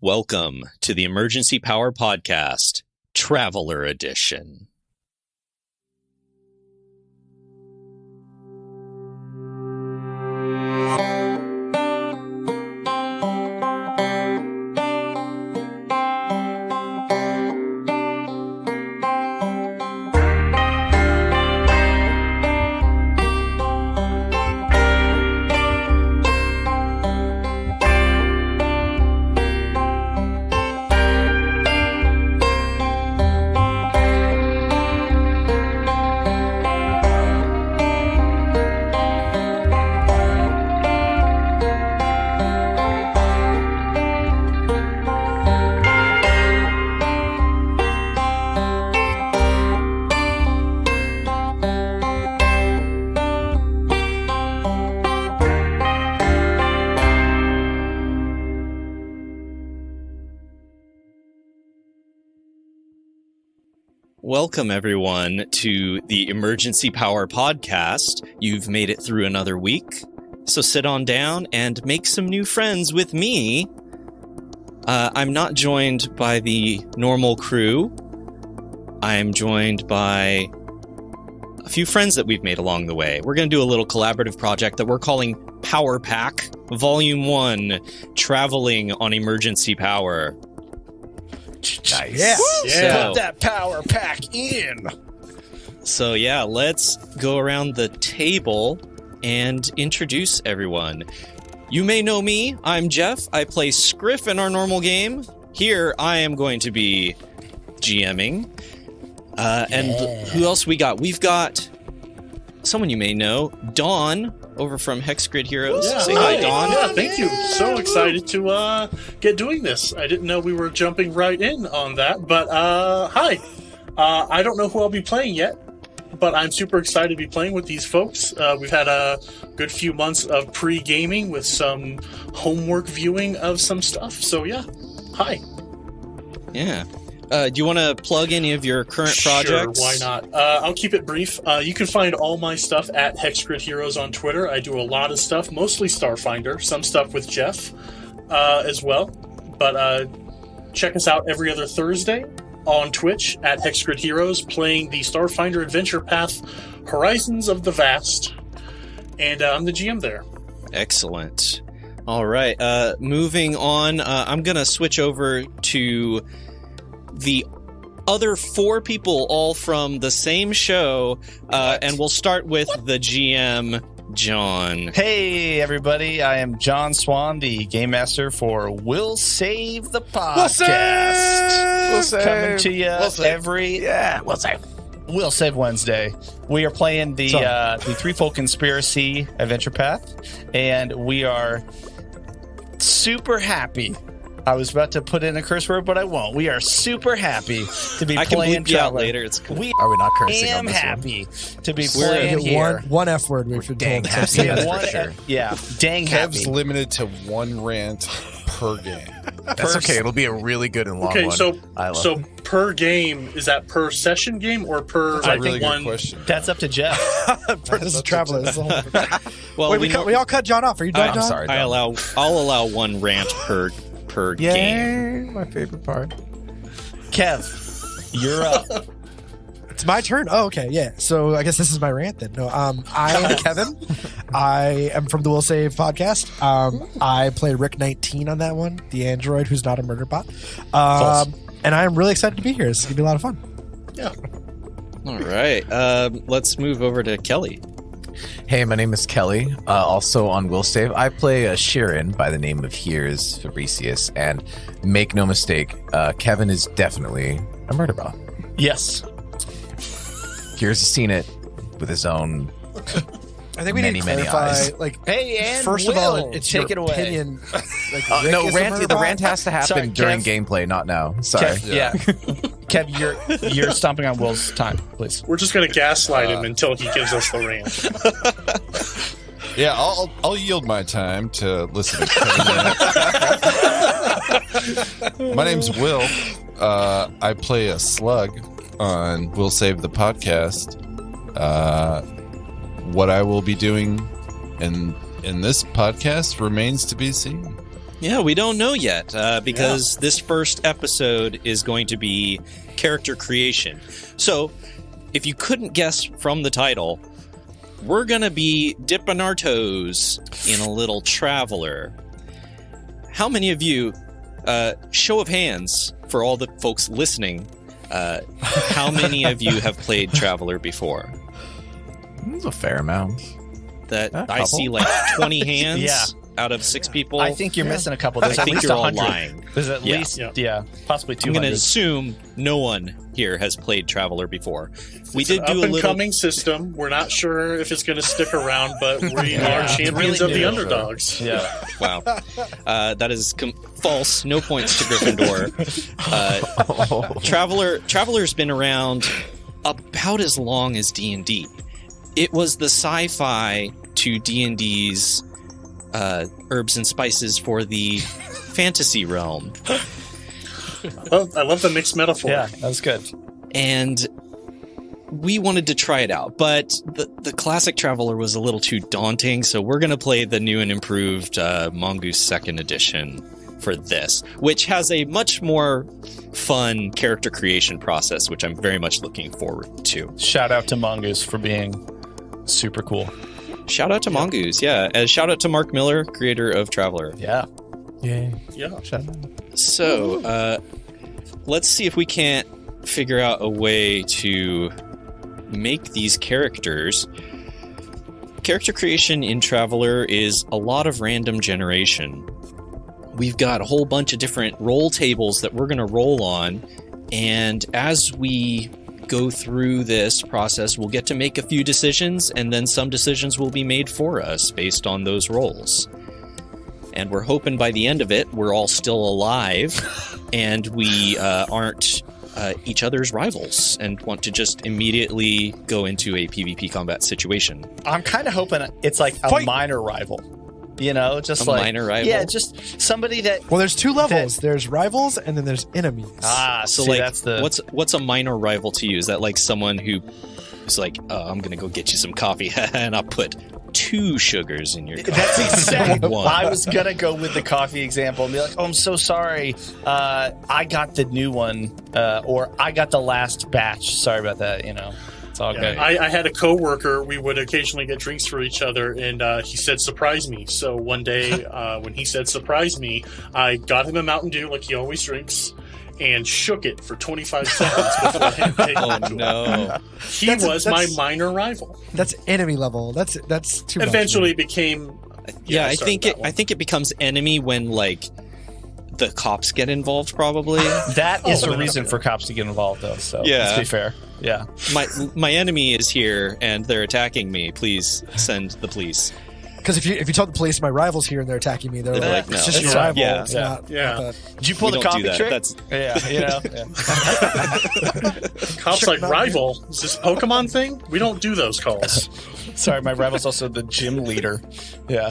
Welcome to the Emergency Power Podcast, Traveler Edition. Welcome, everyone, to the Emergency Power Podcast. You've made it through another week, so sit on down and make some new friends with me. I'm not joined by the normal crew. I'm joined by a few friends that we've made along the way. We're going to do a little collaborative project that we're calling Power Pack Volume 1, Traveling on Emergency Power. Nice. Yeah. So, put that power pack in. So yeah, let's go around the table and introduce everyone. You may know me. I'm Jeff. I play Scrif in our normal game. Here, I am going to be GMing. And who else we got? We've got someone you may know, Dawn, over from Hex Grid Heroes. Yeah, Say hi, Dawn. Yeah, thank you. So excited to get doing this. I didn't know we were jumping right in on that, but hi. I don't know who I'll be playing yet, but I'm super excited to be playing with these folks. We've had a good few months of pre-gaming with some homework viewing of some stuff. So yeah, hi. Yeah. Do you want to plug any of your current projects? Sure, why not? I'll keep it brief. You can find all my stuff at Hex Grid Heroes on Twitter. I do a lot of stuff, mostly Starfinder, some stuff with Jeff as well. But check us out every other Thursday on Twitch at Hex Grid Heroes, playing the Starfinder Adventure Path Horizons of the Vast. And I'm the GM there. Excellent. All right. Moving on, I'm going to switch over to the other four people, all from the same show, and we'll start with the GM, John. Hey, everybody. I am John Swan, the Game Master for We'll Save the Podcast. We'll save. Coming to you We'll Save Wednesday. We are playing the Threefold Conspiracy Adventure Path, and we are super happy. I was about to put in a curse word, but I won't. We are super happy to be playing. I can bleep you out later. It's cool. Are we not cursing am on this happy to be We're playing here. One F word we should dang told. happy. Yeah, dang Kev's happy. limited to one rant per game. That's okay. It'll be a really good and long Okay, one. so per game, is that per session game or per That's a really good question. That's up to Jeff. This is Traveler. This is the whole Well, Wait, we all cut John off. Are you done, I'm John? sorry. I'll allow one rant per game. Yay, my favorite part. Kev, you're up. It's my turn. Oh, okay, yeah. So I guess this is my rant then. No, I am Kevin. I am from the Will Save podcast. I play Rick 19 on that one, the android who's not a murder bot. And I am really excited to be here. This is gonna be a lot of fun. Yeah. All right. Let's move over to Kelly. Hey, my name is Kelly. Also on Will Save, I play a Sheeran by the name of Here's Fabricius. And make no mistake, Kevin is definitely a murder bot. Yes. Here's has seen it with his own. I think we need to Many clarify. eyes. Like, Hey, and first Will, of all, it's take your it away. opinion. Like, Rick No, is a murder the bot? rant has to happen Sorry, during Kev. gameplay, not now. Sorry. Kev, Kev, you're stomping on Will's time, please. We're just going to gaslight him until he gives us the rant. Yeah, I'll yield my time to listen to Kevin. My name's Will. I play a slug on We'll Save the Podcast. What I will be doing in this podcast remains to be seen. Yeah, we don't know yet because this first episode is going to be character creation. So, if you couldn't guess from the title, we're going to be dipping our toes in a little Traveler. How many of you, show of hands for all the folks listening, how many of you have played Traveler before? There's a fair amount. That A I see couple. like 20 hands Yeah. out of 6 people. I think you're missing a couple. I There's at think least you're all 100. lying. There's at Yeah. least, Yeah. possibly I'm 200. going to assume no one here has played Traveler before. We It's did an do a little. up-and-coming system. We're not sure if it's going to stick around, but we are champions really of the new. underdogs. Yeah. Wow, that is false. No points to Gryffindor. Traveler's been around about as long as D&D. It was the sci-fi to D&D's herbs and spices for the fantasy realm. I love the mixed metaphor. Yeah, that was good. And we wanted to try it out, but the classic Traveler was a little too daunting, so we're going to play the new and improved Mongoose 2nd Edition for this, which has a much more fun character creation process, which I'm very much looking forward to. Shout out to Mongoose for being super cool. Shout out to Mongoose, yeah. And shout out to Mark Miller, creator of Traveler. Yeah. Yay. Yeah. Shout out. So, let's see if we can't figure out a way to make these characters. Character creation in Traveler is a lot of random generation. We've got a whole bunch of different roll tables that we're going to roll on, and as we go through this process, we'll get to make a few decisions, and then some decisions will be made for us based on those rolls. And we're hoping by the end of it, we're all still alive, and we aren't each other's rivals and want to just immediately go into a PvP combat situation. I'm kind of hoping it's like a Fight. minor rival. You know, just A like minor rival? Yeah, just somebody that. Well, there's 2 levels. There's rivals, and then there's enemies. So, see, like, that's the. what's a minor rival to you? Is that like someone who is like, oh, I'm gonna go get you some coffee, and I'll put 2 sugars in your coffee. That's exactly. One. I was gonna go with the coffee example and be like, "Oh, I'm so sorry. I got the new one, or I got the last batch. Sorry about that. You know, it's all Yeah, good." I had a coworker. We would occasionally get drinks for each other, and he said, "Surprise me." So one day, when he said, "Surprise me," I got him a Mountain Dew, like he always drinks, and shook it for 25 seconds before him taking Oh it to him. no! He That's- was my that's- minor rival. That's enemy level. That's too much. Eventually, it became. Yeah, I started think that one. I think it becomes enemy when like the cops get involved. Probably That is Oh, a yeah. reason for cops to get involved, though. So Yeah. let's be fair. Yeah. my enemy is here and they're attacking me. Please send the police. Because if you tell the police my rival's here and they're attacking me, they're They're like, like, it's no. just your It's rival. yeah. It's Yeah. not. Yeah. not that. Did you pull We the don't do coffee that. trick? That's Yeah, you know. Yeah. Cops Sure, like not rival. Is this a Pokemon thing? We don't do those calls. Sorry, my rival's also the gym leader. Yeah.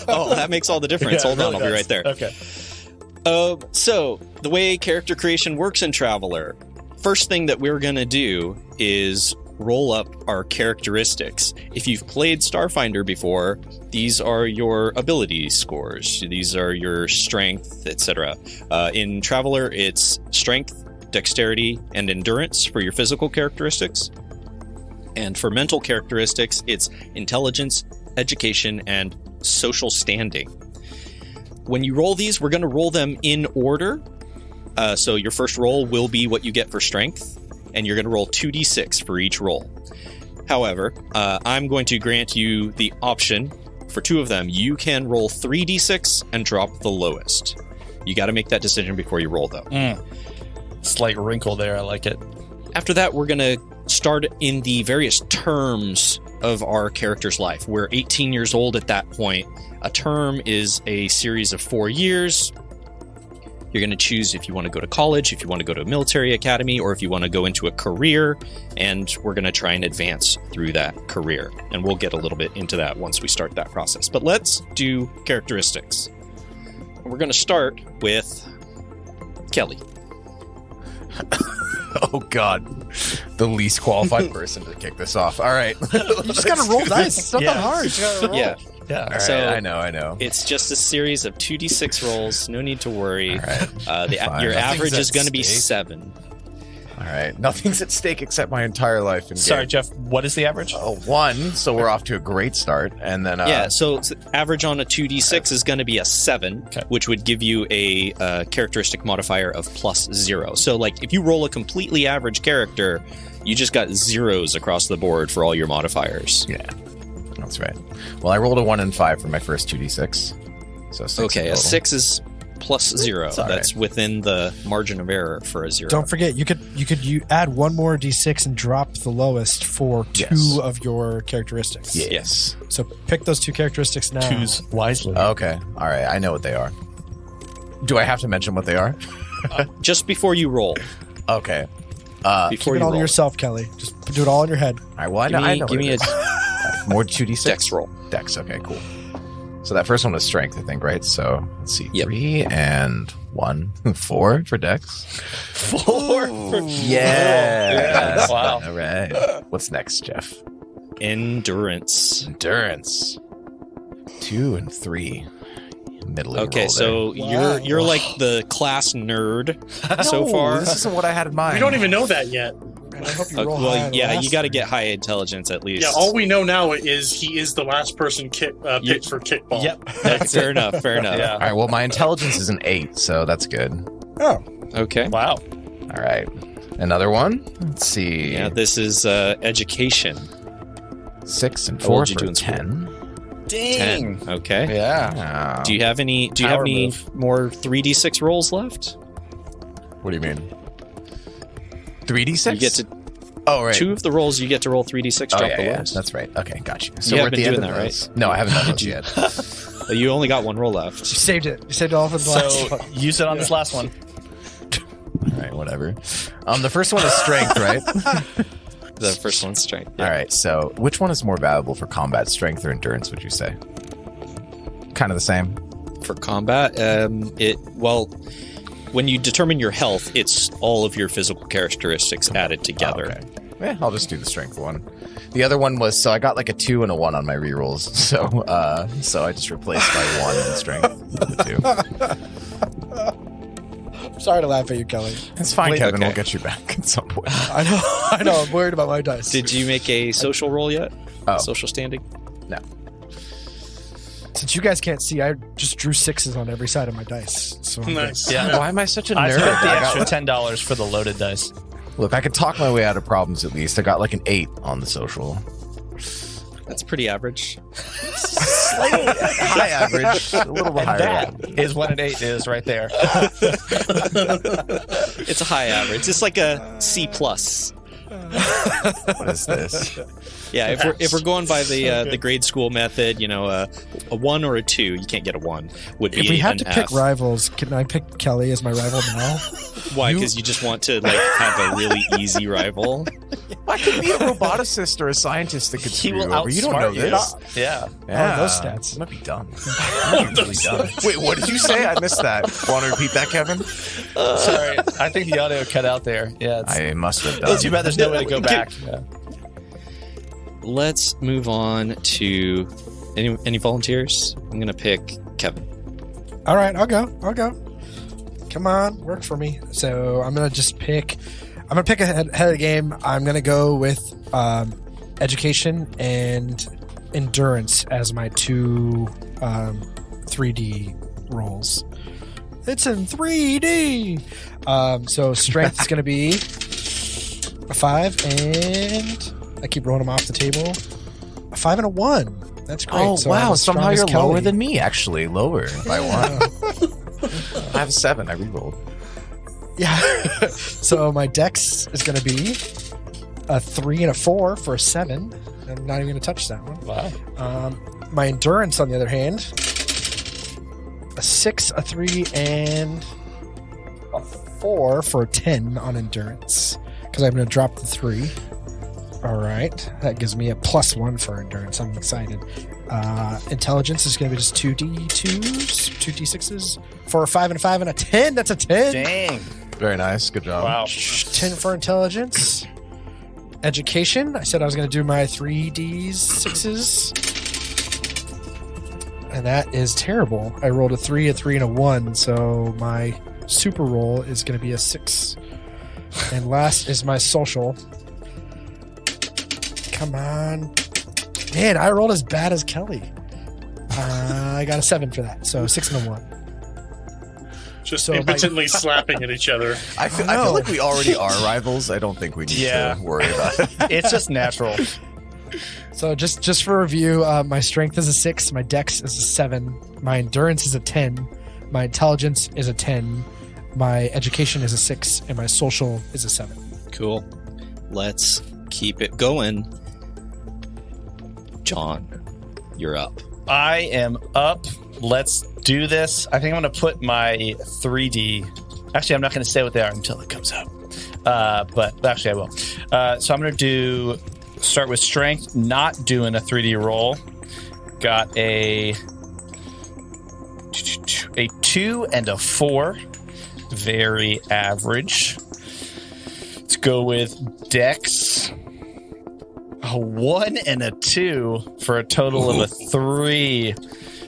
oh, that makes all the difference. Yeah, Hold it on, really I'll be does. right there. Okay. So the way character creation works in Traveler, first thing that we're gonna do is roll up our characteristics. If you've played Starfinder before, these are your ability scores. These are your strength, etc. In Traveler, it's strength, dexterity, and endurance for your physical characteristics. And for mental characteristics, it's intelligence, education, and social standing. When you roll these, we're going to roll them in order. So your first roll will be what you get for strength, and you're going to roll 2d6 for each roll. However, I'm going to grant you the option for 2 of them. You can roll 3d6 and drop the lowest. You got to make that decision before you roll, though. Slight wrinkle there. I like it. After that, we're going to start in the various terms of our character's life. We're 18 years old at that point. A term is a series of 4 years. You're going to choose if you want to go to college, if you want to go to a military academy, or if you want to go into a career, and we're going to try and advance through that career. And we'll get a little bit into that once we start that process. But let's do characteristics. We're going to start with Kelly. Oh God, the least qualified person to kick this off. All right. You just gotta roll dice. It's not that hard. You just gotta roll. Yeah. Yeah. All right, So- I know. It's just a series of 2d6 rolls. No need to worry. All right. Fine. Your Nothing's average is at going to be stake. 7. All right. Nothing's at stake except my entire life. Sorry, Jeff. What is the average? 1. So we're off to a great start. And then So average on a 2d6 is going to be a 7, Okay. which would give you a characteristic modifier of +0. So, like, if you roll a completely average character, you just got zeros across the board for all your modifiers. Yeah, that's right. Well, I rolled a 1 and 5 for my first 2d6. So 6 Okay, a total. 6 is +0. all right. That's within the margin of error for a 0. Don't forget, you could add one more d6 and drop the lowest for 2 Yes. of your characteristics. Yes. So pick those 2 characteristics now. Choose wisely. Okay. All right. I know what they are. Do I have to mention what they are? Just before you roll. Okay. Before Keep you it all roll. to yourself, Kelly. Just do it all in your head. All right. Well, I Give know. I me, know give what me it a is. More 2d6. dex roll. Dex. Okay. Cool. So that first one was strength, I think, right? So let's see. Yep. 3 and 1. 4 for dex. 4 for Yeah. Wow. All right. What's next, Jeff? Endurance. Endurance. 2 and 3. Middling Okay, roll so Wow. you're like the class nerd there. so No, far. this isn't what I had in mind. We don't even know that yet. And I hope you roll high on Well, the yeah, last you got to one. get high intelligence at least. Yeah, all we know now is he is the last person picked for kickball. Yep. Fair enough. Fair enough. Yeah. All right. Well, my intelligence is an 8, so that's good. Oh, Okay. Wow. All right. Another one. Let's see. Yeah, this is education. 6 and How 4 old you for doing school? 10. 10. Okay. Yeah. Do you have any? Do you Power have any move. more 3d6 rolls left? What do you mean? 3d6? You get to Oh, right. 2 of the rolls. You get to roll 3d6. Oh, Drop yeah, the yeah. lowest. That's right. Okay, got you. So You we're haven't at the end been of doing that, those. No, I haven't done those yet. You only got 1 roll left. you saved it. You saved it all for the last So one. use it on this last one. All right, whatever. The first one is strength, right? The first one's strength. All right. So, which one is more valuable for combat, strength or endurance? Would you say? Kind of the same. For combat, when you determine your health, it's all of your physical characteristics added together. Oh, okay. Yeah, I'll just do the strength one. The other one was so I got like a 2 and a 1 on my rerolls. So I just replaced my 1 in strength with the 2. Sorry to laugh at you, Kelly. It's fine, Wait, Kevin. okay. We'll get you back at some point. I know. I'm worried about my dice. Did you make a social roll yet? Oh. Social standing? No. Since you guys can't see, I just drew 6s on every side of my dice. So I'm Nice. Yeah. Why am I such a nerd? I spent the I got- extra $10 for the loaded dice. Look, I could talk my way out of problems at least. I got like an 8 on the social. That's pretty average. High average. A little bit higher. That is what an 8 is right there. It's a high average. It's like a C plus. What is this? Yeah, if we're going by the grade school method, a 1 or a 2, you can't get a 1. Would be If we have an to F. pick rivals, can I pick Kelly as my rival now? Why? Because you just want to have a really easy rival. I could be a roboticist or a scientist that could He screw will you over. You don't know outsmart you. this. Yeah. Yeah. those stats. You might be dumb. You might be really dumb. Wait, what did you say? I missed that. Want to repeat that, Kevin? Sorry. I think the audio cut out there. Yeah. I must have done. Too bad there's no way to go back. Yeah. Let's move on to any volunteers. I'm gonna pick Kevin. All right, I'll go. Come on, work for me. So I'm gonna pick ahead of the game. I'm gonna go with education and endurance as my 2 3D rolls. It's in 3D. So strength is gonna be a 5, and I keep rolling them off the table. A 5 and a 1. That's great. Oh, So I'm wow. as strong Somehow as you're Kelly. lower than me, actually. Lower by 1. I have a 7. I rerolled. Yeah. So my dex is going to be a 3 and a 4 for a 7. I'm not even going to touch that one. Wow. My endurance, on the other hand, a 6, a 3, and a 4 for a 10 on endurance. Because I'm going to drop the 3. All right. That gives me a +1 for endurance. I'm excited. Intelligence is going to be just 2d2s, 2d6s for a 5 and a 5 and a 10. That's a 10. Dang. Very nice. Good job. Wow. 10 for intelligence. Education. I said I was going to do my 3d6s. And that is terrible. I rolled a 3, a 3, and a 1, so my super roll is going to be a 6. And last is my social. Come on. Man, I rolled as bad as Kelly. I got a 7 for that, so 6 and a 1. Just So impotently slapping at each other. I feel like we already are rivals. I don't think we need to worry about it. It's just natural. So just for review, my strength is a 6, my dex is a 7, my endurance is a 10, my intelligence is a 10, my education is a 6, and my social is a 7. Cool. Let's keep it going. John, you're up. I am up. Let's do this. I think I'm going to put my 3D. Actually, I'm not going to say what they are until it comes out. But actually, I will. So I'm going to start with strength, not doing a 3D roll. Got a 2 and a 4. Very average. Let's go with dex. A 1 and a 2 for a total of a 3.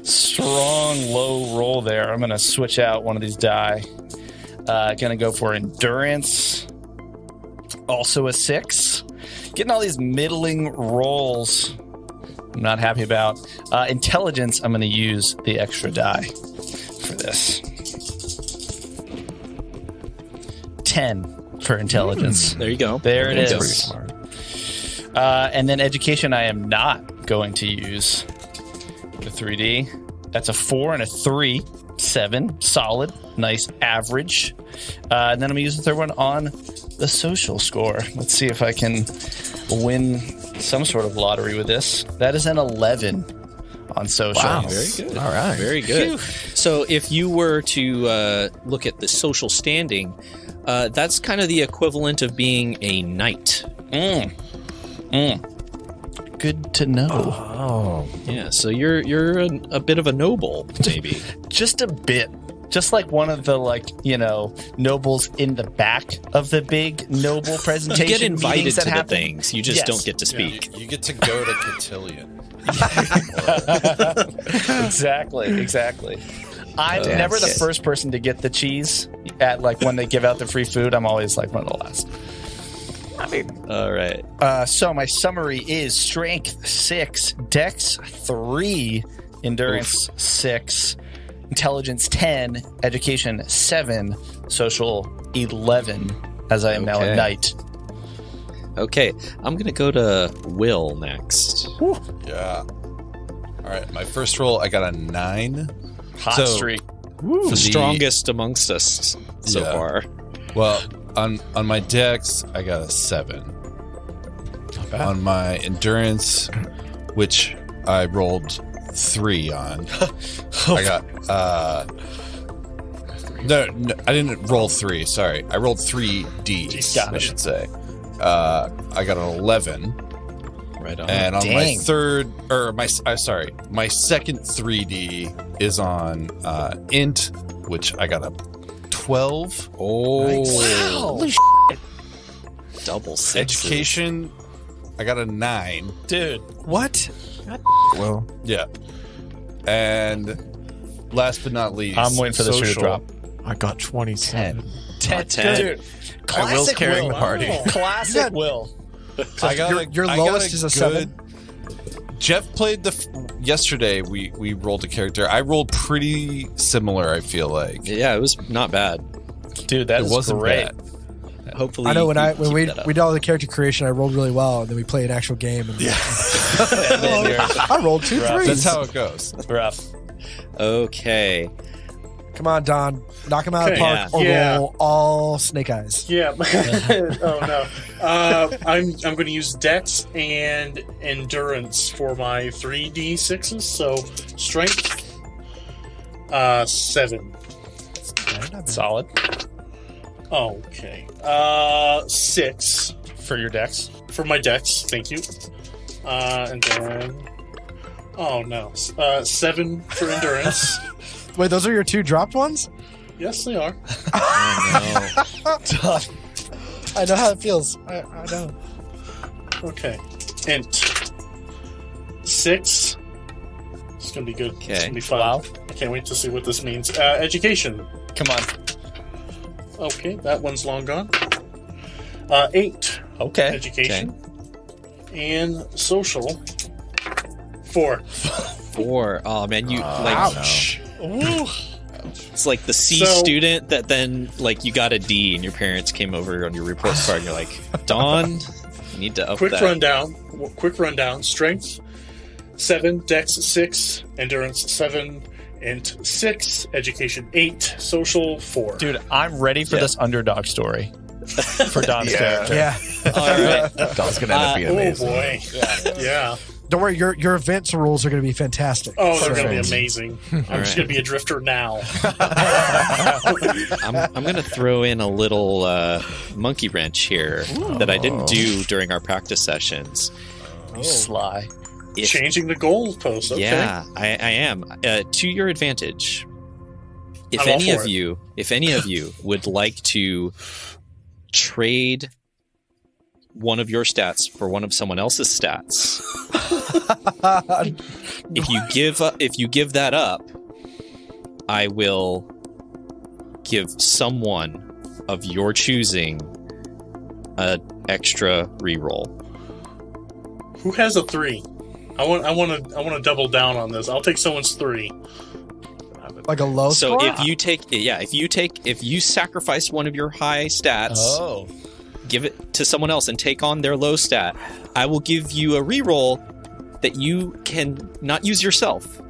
Strong low roll there. I'm going to switch out one of these die. Going to go for endurance. Also a 6. Getting all these middling rolls I'm not happy about. Intelligence, I'm going to use the extra die for this. 10 for intelligence. There you go. There it That's is. pretty smart. And then education, I am not going to use the 3D. That's a 4 and a 3. 7. Solid. Nice average. And then I'm going to use the third one on the social score. Let's see if I can win some sort of lottery with this. That is an 11 on social. Wow. Very good. All right. Very good. So if you were to look at the social standing, that's kind of the equivalent of being a knight. Good to know. Oh. Yeah, so you're a bit of a noble, maybe. Just a bit. Just like one of the, nobles in the back of the big noble presentation. You get invited meetings that to the happen. things. You just Yes. don't get to speak. You get to go to Cotillion. Exactly. I'm Damn. never the Okay. first person to get the cheese at when they give out the free food. I'm always one of the last. All right. So my summary is strength 6, dex 3, endurance 6, intelligence 10, education 7, social 11, as I am now a Okay. knight. Okay, I'm going to go to Will next. Yeah. All right. My first roll, I got a 9. Hot So- streak. The strongest amongst us so Yeah. far. Well, on my dex, I got a 7. On my endurance, which I rolled 3 on, I got no, I didn't roll 3. Sorry, I rolled 3 Ds. Got I it. should say. I got an 11, Right on. and on my Dang. third, or my my second 3D is on int, which I got a 12. Oh, Wow. double sixes. Education, I got a 9. Dude. What? Well, Yeah. And last but not least, I'm waiting for this shoe to social. drop. I got 27. 10. 10. Dude. Will's Classic carrying Will. the party. Classic Will. I got your I got lowest is a 7? Jeff played yesterday. We rolled a character. I rolled pretty similar. I feel like Yeah, it was not bad. Dude, that it is wasn't great. bad. Hopefully, I know you when we keep that up. did all the character creation, I rolled really well, and then we played an actual game. And And then you're I rolled 2 Rough. 3s. That's how it goes. rough. Okay. Come on, Don. Knock him out of the Okay. park or Yeah. roll all snake eyes. Yeah. Oh no. I'm going to use Dex and Endurance for my 3d6s. So Strength 7. Solid. Okay. 6 For your decks. for my Dex. Thank you. And then. Oh no. 7 for Endurance. Wait, those are your 2 dropped ones? Yes, they are. Oh, Don. I know how it feels. I know. Okay. Int 6. It's gonna be good. Okay. It's gonna be fun. Wow. I can't wait to see what this means. Education. Come on. Okay, that one's long gone. 8. Okay. Education. And social. 4. 4. Oh man, you like. Ouch. Ooh. It's like the C So- student that then like you got a D and your parents came over on your report card and you're like, Dawn, you need to up Quick that. rundown. Strength 7, Dex 6, Endurance 7, Int 6, Education 8, Social 4. Dude, I'm ready for Yeah. this underdog story for Don's character. Yeah. All right. Don's gonna end up being Oh amazing. boy. Yeah. Don't worry, your events rules are going to be fantastic. Oh, they're So- going to be amazing. I'm just right. going to be a drifter now. I'm going to throw in a little monkey wrench here that I didn't do during our practice sessions. Sly. If- Changing the goalpost. Okay. Yeah, I am. To your advantage. If I'm all any for of it. you would like to trade one of your stats for one of someone else's stats, if you give that up, I will give someone of your choosing an extra reroll. Who has a 3? I want to double down on this. I'll take someone's 3. Like a low So score? if you sacrifice one of your high stats, Oh. give it to someone else and take on their low stat, I will give you a reroll that you can not use yourself.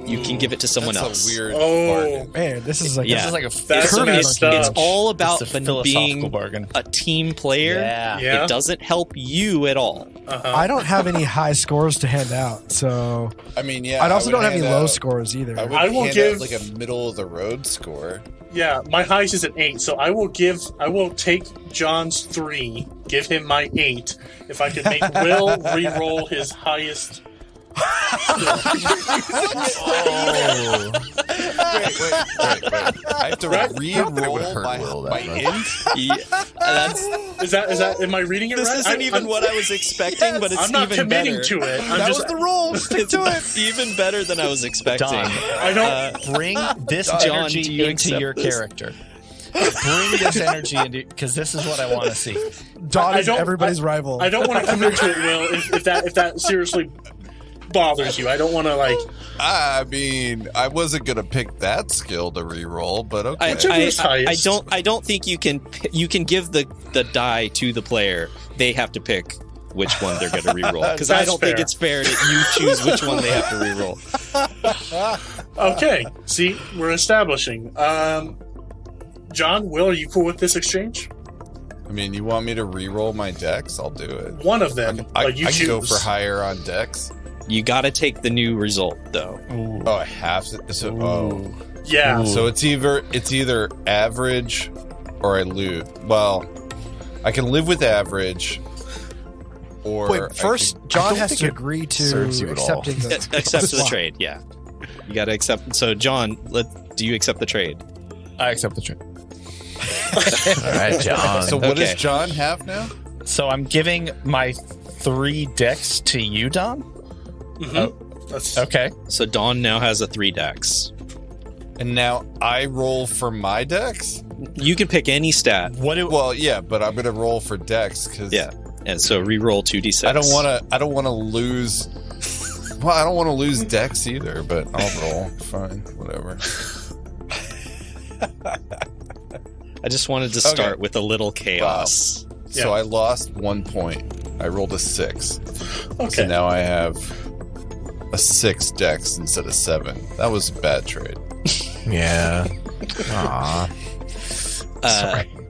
You can give it to someone That's else. a weird Oh. bargain. Man, this is like Yeah. This is like a That's Kirby messed monkey. up. It's all about It's a philosophical being bargain. a team player. Yeah. Yeah. It doesn't help you at all. Uh-huh. I don't have any high scores to hand out, so I mean, yeah. I also would don't have any hand low out- scores either. I would I will hand give- out like a middle of the road score. Yeah, my highest is an 8, so I will take John's 3, give him my 8, if I can make Will re-roll his highest. Wait. I have to Right? It would re-roll hurt my Will that my much. int. Yeah, that's, Is that am I reading it this right? isn't even what I was expecting, but it's I'm not even committing better. to it. I'm that just was the rule. Stick to it. Even better than I was expecting. Don, I don't bring this John, do energy you into accept your this? character. Bring this energy into, because this is what I want to see. Dawn I is don't- everybody's rival. I don't want to commit to it, Will, if that seriously bothers you. I don't want to like I mean, I wasn't gonna pick that skill to re-roll, but okay. I don't think you can give the die to the player. They have to pick which one they're going to reroll, because I That's don't think fair. it's fair that you choose which one they have to reroll. Okay, see, we're establishing. John, Will, are you cool with this exchange? I mean, you want me to re-roll my decks? I'll do it. One of them, I you can choose. go for higher on decks. You got to take the new result though. Oh, I have to. So, Yeah. so it's either average or I lose. Well, I can live with average. Or Wait, first, John don't has think to it agree to serves you at all. accepting the Accept the swap. trade. Yeah, you got to accept. So, John, do you accept the trade? I accept the trade. All right, John. So what does Okay. John have now? So I'm giving my 3 decks to you, Don. That's Okay. So Dawn now has a 3 dex. And now I roll for my decks. You can pick any stat. What do? Well, yeah, but I'm gonna roll for decks because Yeah, and so re-roll 2d6. I don't want to lose. Well, I don't want to lose decks either, but I'll roll. Fine, whatever. I just wanted to start with a little chaos. So I lost 1 point. I rolled a 6. okay. So now I have a 6 dex instead of 7. That was a bad trade. Yeah. Aw.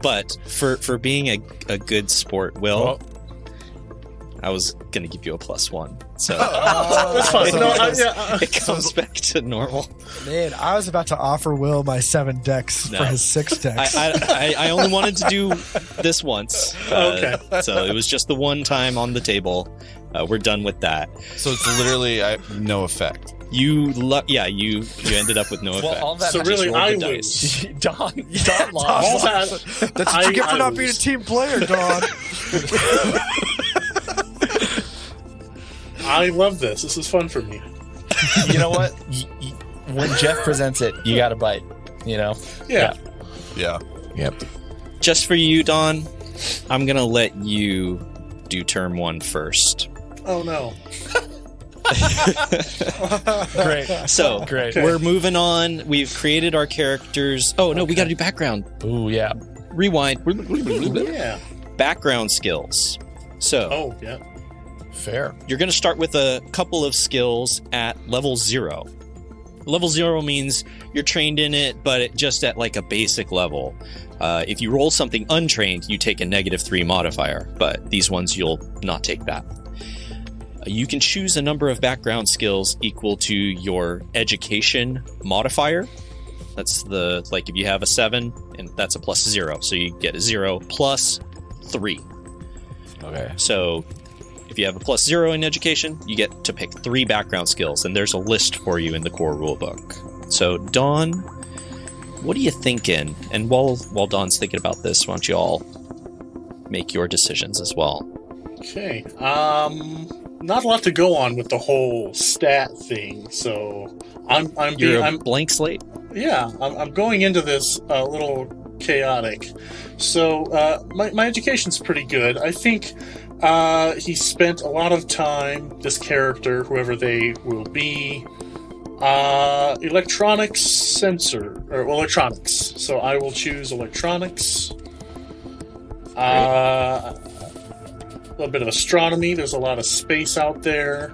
But for being a good sport, Will, Well- I was gonna give you a +1. So That's fine. No, it comes back to normal. Man, I was about to offer Will my 7 decks No. for his 6 decks. I only wanted to do this once. Okay. So it was just the one time on the table. We're done with that. So it's literally no effect. You ended up with no effect. Well, all that So Just really, roll I the lose. dice. Don All lost. that. That's what you get for I not being a lose. team player, Dawn. I love this. This is fun for me. You know what? When Jeff presents it, you got to bite. You know? Yeah. Yep. Just for you, Don, I'm going to let you do turn 1 first. Oh, no. Great. So, Great. we're moving on. We've created our characters. Oh, no, we got to do background. Ooh, yeah. Rewind. Yeah. Background skills. So, Oh, yeah. Fair. you're going to start with a couple of skills at level 0. Level 0 means you're trained in it, but just at like a basic level. If you roll something untrained, you take a -3 modifier, but these ones you'll not take that. You can choose a number of background skills equal to your education modifier. That's if you have a 7, and that's a +0, so you get a 0 plus 3. Okay. So if you have a +0 in education, you get to pick 3 background skills, and there's a list for you in the core rulebook. So, Dawn, what are you thinking? And while Dawn's thinking about this, why don't you all make your decisions as well? Okay. Not a lot to go on with the whole stat thing, so I'm Blank slate? Yeah, I'm going into this a little chaotic. So my education's pretty good. I think he spent a lot of time, this character, whoever they will be, electronics. So I will choose electronics. A little bit of astronomy. There's a lot of space out there.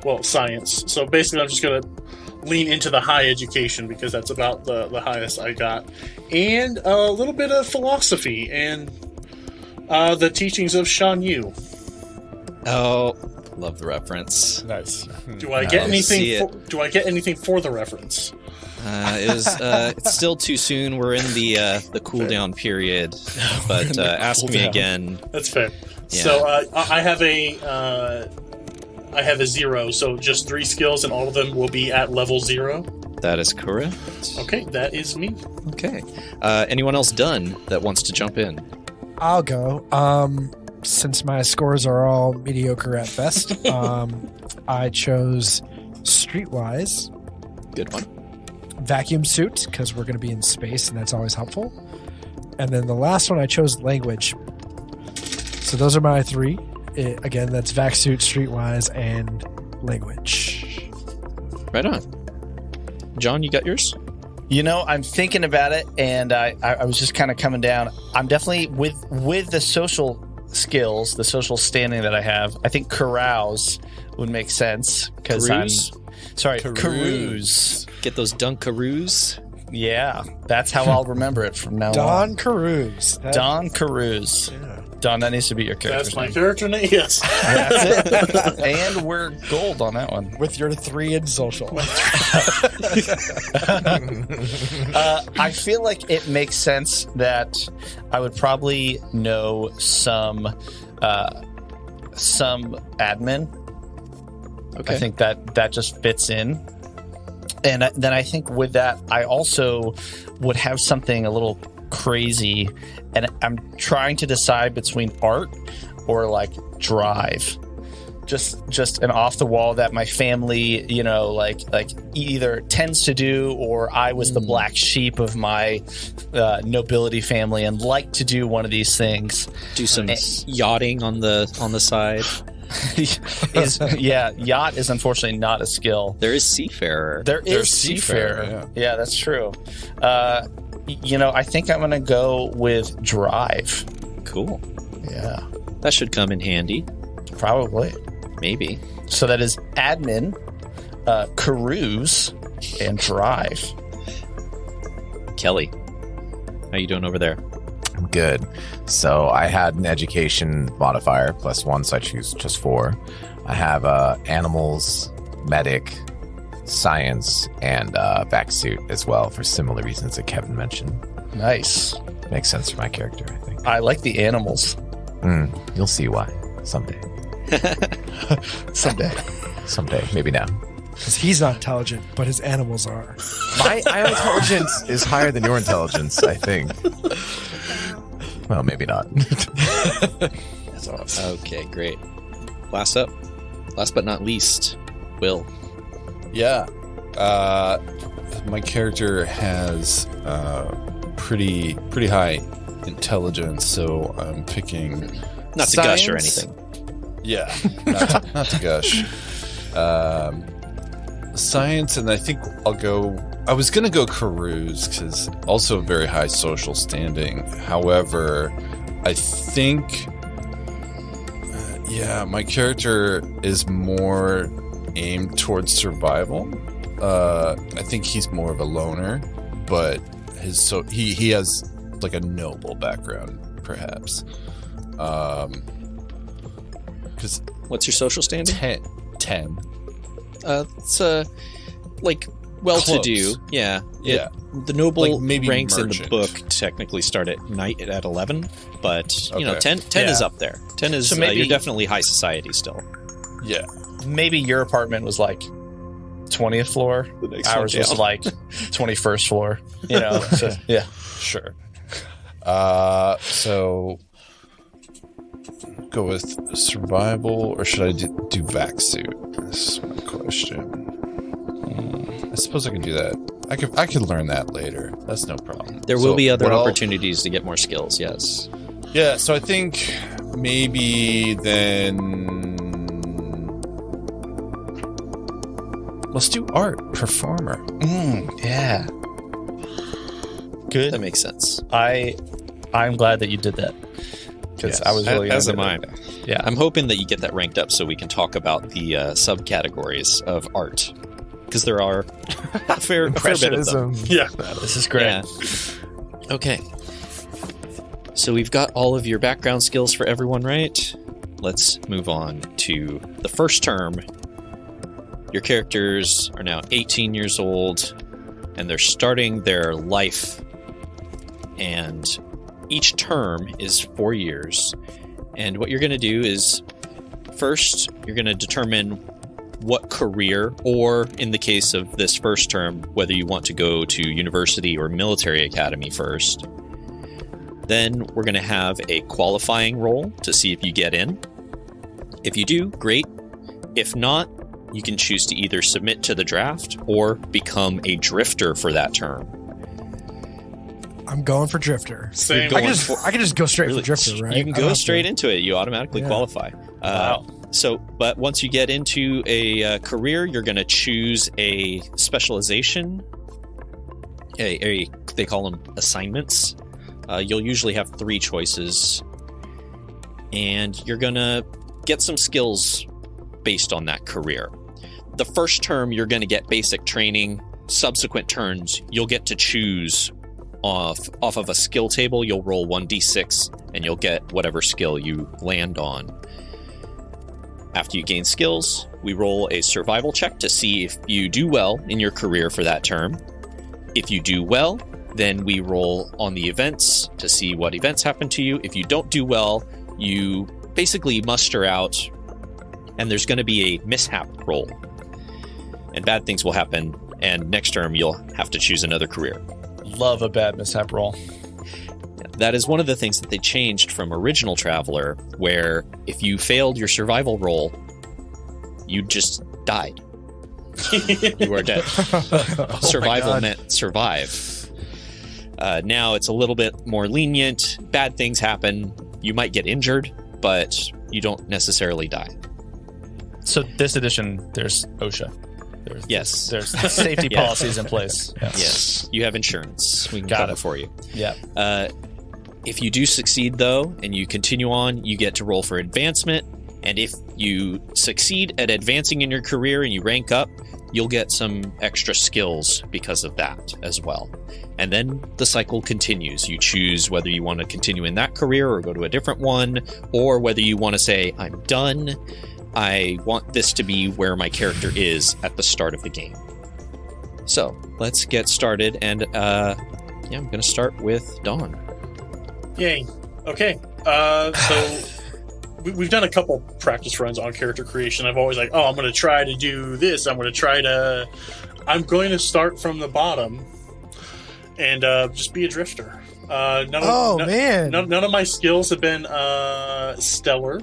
Well, science. So basically, I'm just going to lean into the high education because that's about the highest I got. And a little bit of philosophy and the teachings of Shan Yu. Oh, love the reference. Nice. Do I get see anything? Do I get anything for the reference? It's still too soon. We're in the cooldown period, but ask me again. That's fair. Yeah. So I have a 0, so just 3 skills, and all of them will be at level 0. That is correct. Okay, that is me. Okay. Anyone else done that wants to jump in? I'll go. Since my scores are all mediocre at best, I chose Streetwise, Good one. Vacuum Suit, because we're going to be in space, and that's always helpful. And then the last one I chose Language. So those are my 3. Again, that's Vac Suit, Streetwise, and Language. Right on. John, you got yours? You know, I'm thinking about it, and I was just kind of coming down. I'm definitely with the social skills, the social standing that I have. I think carouse would make sense because carouse. Get those Dunkaroos. Yeah, that's how I'll remember it from now on. Don Carews. Don Carews. Yeah. Don, that needs to be your character. That's my character name. Yes. That's it. And we're gold on that one. With your 3 in social. I feel like it makes sense that I would probably know some admin. Okay. I think that just fits in. And then I think with that, I also would have something a little crazy, and I'm trying to decide between art or like drive. Just an off the wall that my family, you know, like either tends to do, or I was the black sheep of my nobility family and like to do one of these things. Do some yachting on the side. Yacht is unfortunately not a skill. There is seafarer. There's seafarer. Yeah, that's true. You know, I think I'm gonna go with drive. Cool. Yeah, That should come in handy. probably. Maybe. So that is admin, carouse, and drive. Kelly, how you doing over there? I'm good. So I had an education modifier +1, so I choose just 4. I have animals, medic, science, and vac suit as well for similar reasons that Kevin mentioned. Nice. Makes sense for my character, I think. I like the animals. You'll see why someday. Someday, maybe now. Because he's not intelligent, but his animals are. My intelligence is higher than your intelligence, I think. Well, maybe not. That's awesome. Okay, great. Last but not least, Will. Yeah. My character has pretty high intelligence, so I'm picking Not to gush or anything. Yeah, not to gush. Science, and I think I was going to go carouse because also very high social standing. However, I think, my character is more aimed towards survival. I think he's more of a loner, but he has like a noble background, perhaps. Because What's your social standing? 10. It's like well-to-do. Close. Yeah. Yeah. The noble Like maybe ranks in the merchant. book technically start at night at 11, but you know, Okay. 10 is up there. 10 is So maybe- you're definitely high society still. Yeah. Maybe your apartment was like 20th floor. The next Ours one was down. like 21st floor. You know, so, yeah. Sure. So go with survival, or should I do vac suit? That's my question. I suppose I can do that. I could learn that later. That's no problem. There will be other what I'll- opportunities to get more skills. Yes. Yeah, so I think maybe then let's do art performer. Yeah. Good. That makes sense. I'm glad that you did that because I was really As gonna am do I. that. Yeah. I'm hoping that you get that ranked up so we can talk about the subcategories of art, because there are a fair bit of them. Impressionism. Yeah. This is great. Yeah. Okay. So we've got all of your background skills for everyone, right? Let's move on to the first term. Your characters are now 18 years old, and they're starting their life. And each term is 4 years. And what you're going to do is, first, you're going to determine what career, or in the case of this first term, whether you want to go to university or military academy first. Then we're going to have a qualifying roll to see if you get in. If you do, great. If not, you can choose to either submit to the draft or become a drifter for that term. I'm going for Drifter. Same. You're I going can just go straight Really, for Drifter, right? You can I don't go have straight to- into it. You automatically Yeah. qualify. Wow. But once you get into a career, you're going to choose a specialization. They call them assignments. You'll usually have 3 choices, and you're going to get some skills based on that career. The first term, you're going to get basic training. Subsequent turns, you'll get to choose off of a skill table. You'll roll 1d6, and you'll get whatever skill you land on. After you gain skills, we roll a survival check to see if you do well in your career for that term. If you do well, then we roll on the events to see what events happen to you. If you don't do well, you basically muster out, and there's going to be a mishap roll. And bad things will happen, and next term you'll have to choose another career. Love a bad mishap roll. That is one of the things that they changed from Original Traveler, where if you failed your survival roll, you just died. You were dead. Survival meant survive. Now it's a little bit more lenient. Bad things happen. You might get injured, but you don't necessarily die. So this edition, there's OSHA. Yes. There's safety Yeah. policies in place. Yeah. Yes. You have insurance. We can Got cover it. for you. Yeah. If you do succeed, though, and you continue on, you get to roll for advancement. And if you succeed at advancing in your career and you rank up, you'll get some extra skills because of that as well. And then the cycle continues. You choose whether you want to continue in that career or go to a different one, or whether you want to say, I'm done. I want this to be where my character is at the start of the game. So let's get started. And I'm going to start with Dawn. Yay. Okay. So we've done a couple practice runs on character creation. I've always like, I'm going to try to do this. I'm going to start from the bottom and just be a drifter. None of my skills have been stellar.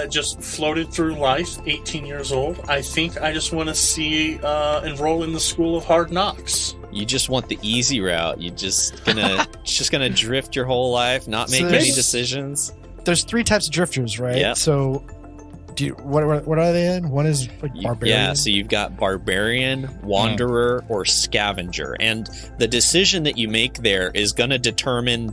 just floated through life, 18 years old. I think I just want to see enroll in the School of Hard Knocks. You just want the easy route. You just gonna drift your whole life, not make any decisions. There's 3 types of drifters, right? Yeah. So, what are they in? One is like barbarian. Yeah. So you've got barbarian, wanderer, or scavenger, and the decision that you make there is going to determine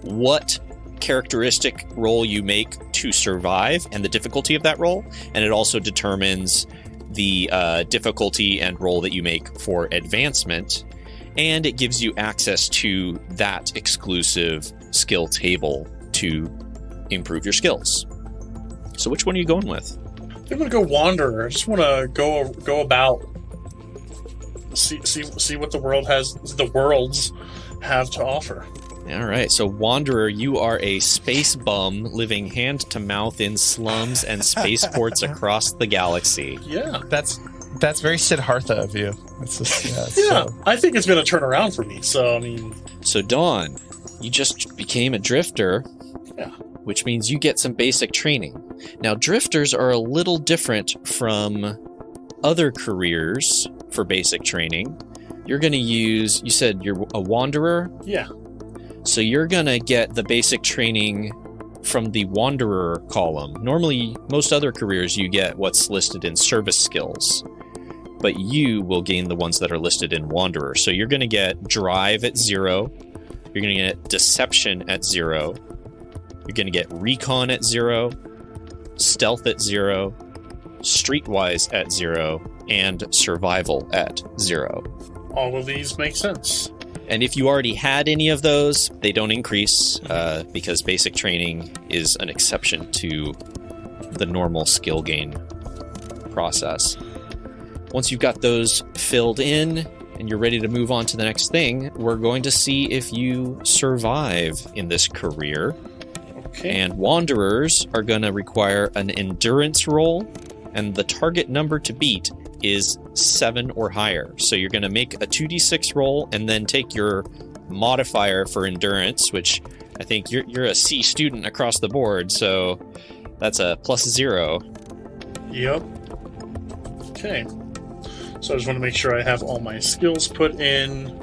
what characteristic roll you make to survive and the difficulty of that roll, and it also determines the difficulty and roll that you make for advancement, and it gives you access to that exclusive skill table to improve your skills. So which one are you going with? I'm gonna go wanderer. I just want to go about, see what the worlds have to offer. All right, so Wanderer, you are a space bum living hand to mouth in slums and spaceports across the galaxy. Yeah, That's very Siddhartha of you. It's just, yeah. So. I think it's going to turn around for me. So I mean, so Dawn, you just became a drifter. Yeah. Which means you get some basic training. Now, drifters are a little different from other careers for basic training. You're going to use, you said you're a wanderer? Yeah. So you're going to get the basic training from the wanderer column. Normally, most other careers, you get what's listed in service skills. But you will gain the ones that are listed in wanderer. So you're going to get drive at 0. You're going to get deception at 0. You're going to get recon at 0, stealth at 0, streetwise at 0, and survival at 0. All of these make sense. And if you already had any of those, they don't increase because basic training is an exception to the normal skill gain process. Once you've got those filled in and you're ready to move on to the next thing, we're going to see if you survive in this career. Okay. And wanderers are going to require an endurance roll, and the target number to beat is 7 or higher. So you're going to make a 2d6 roll and then take your modifier for endurance, which I think you're a C student across the board, so that's a +0. Yep. Okay. So I just want to make sure I have all my skills put in.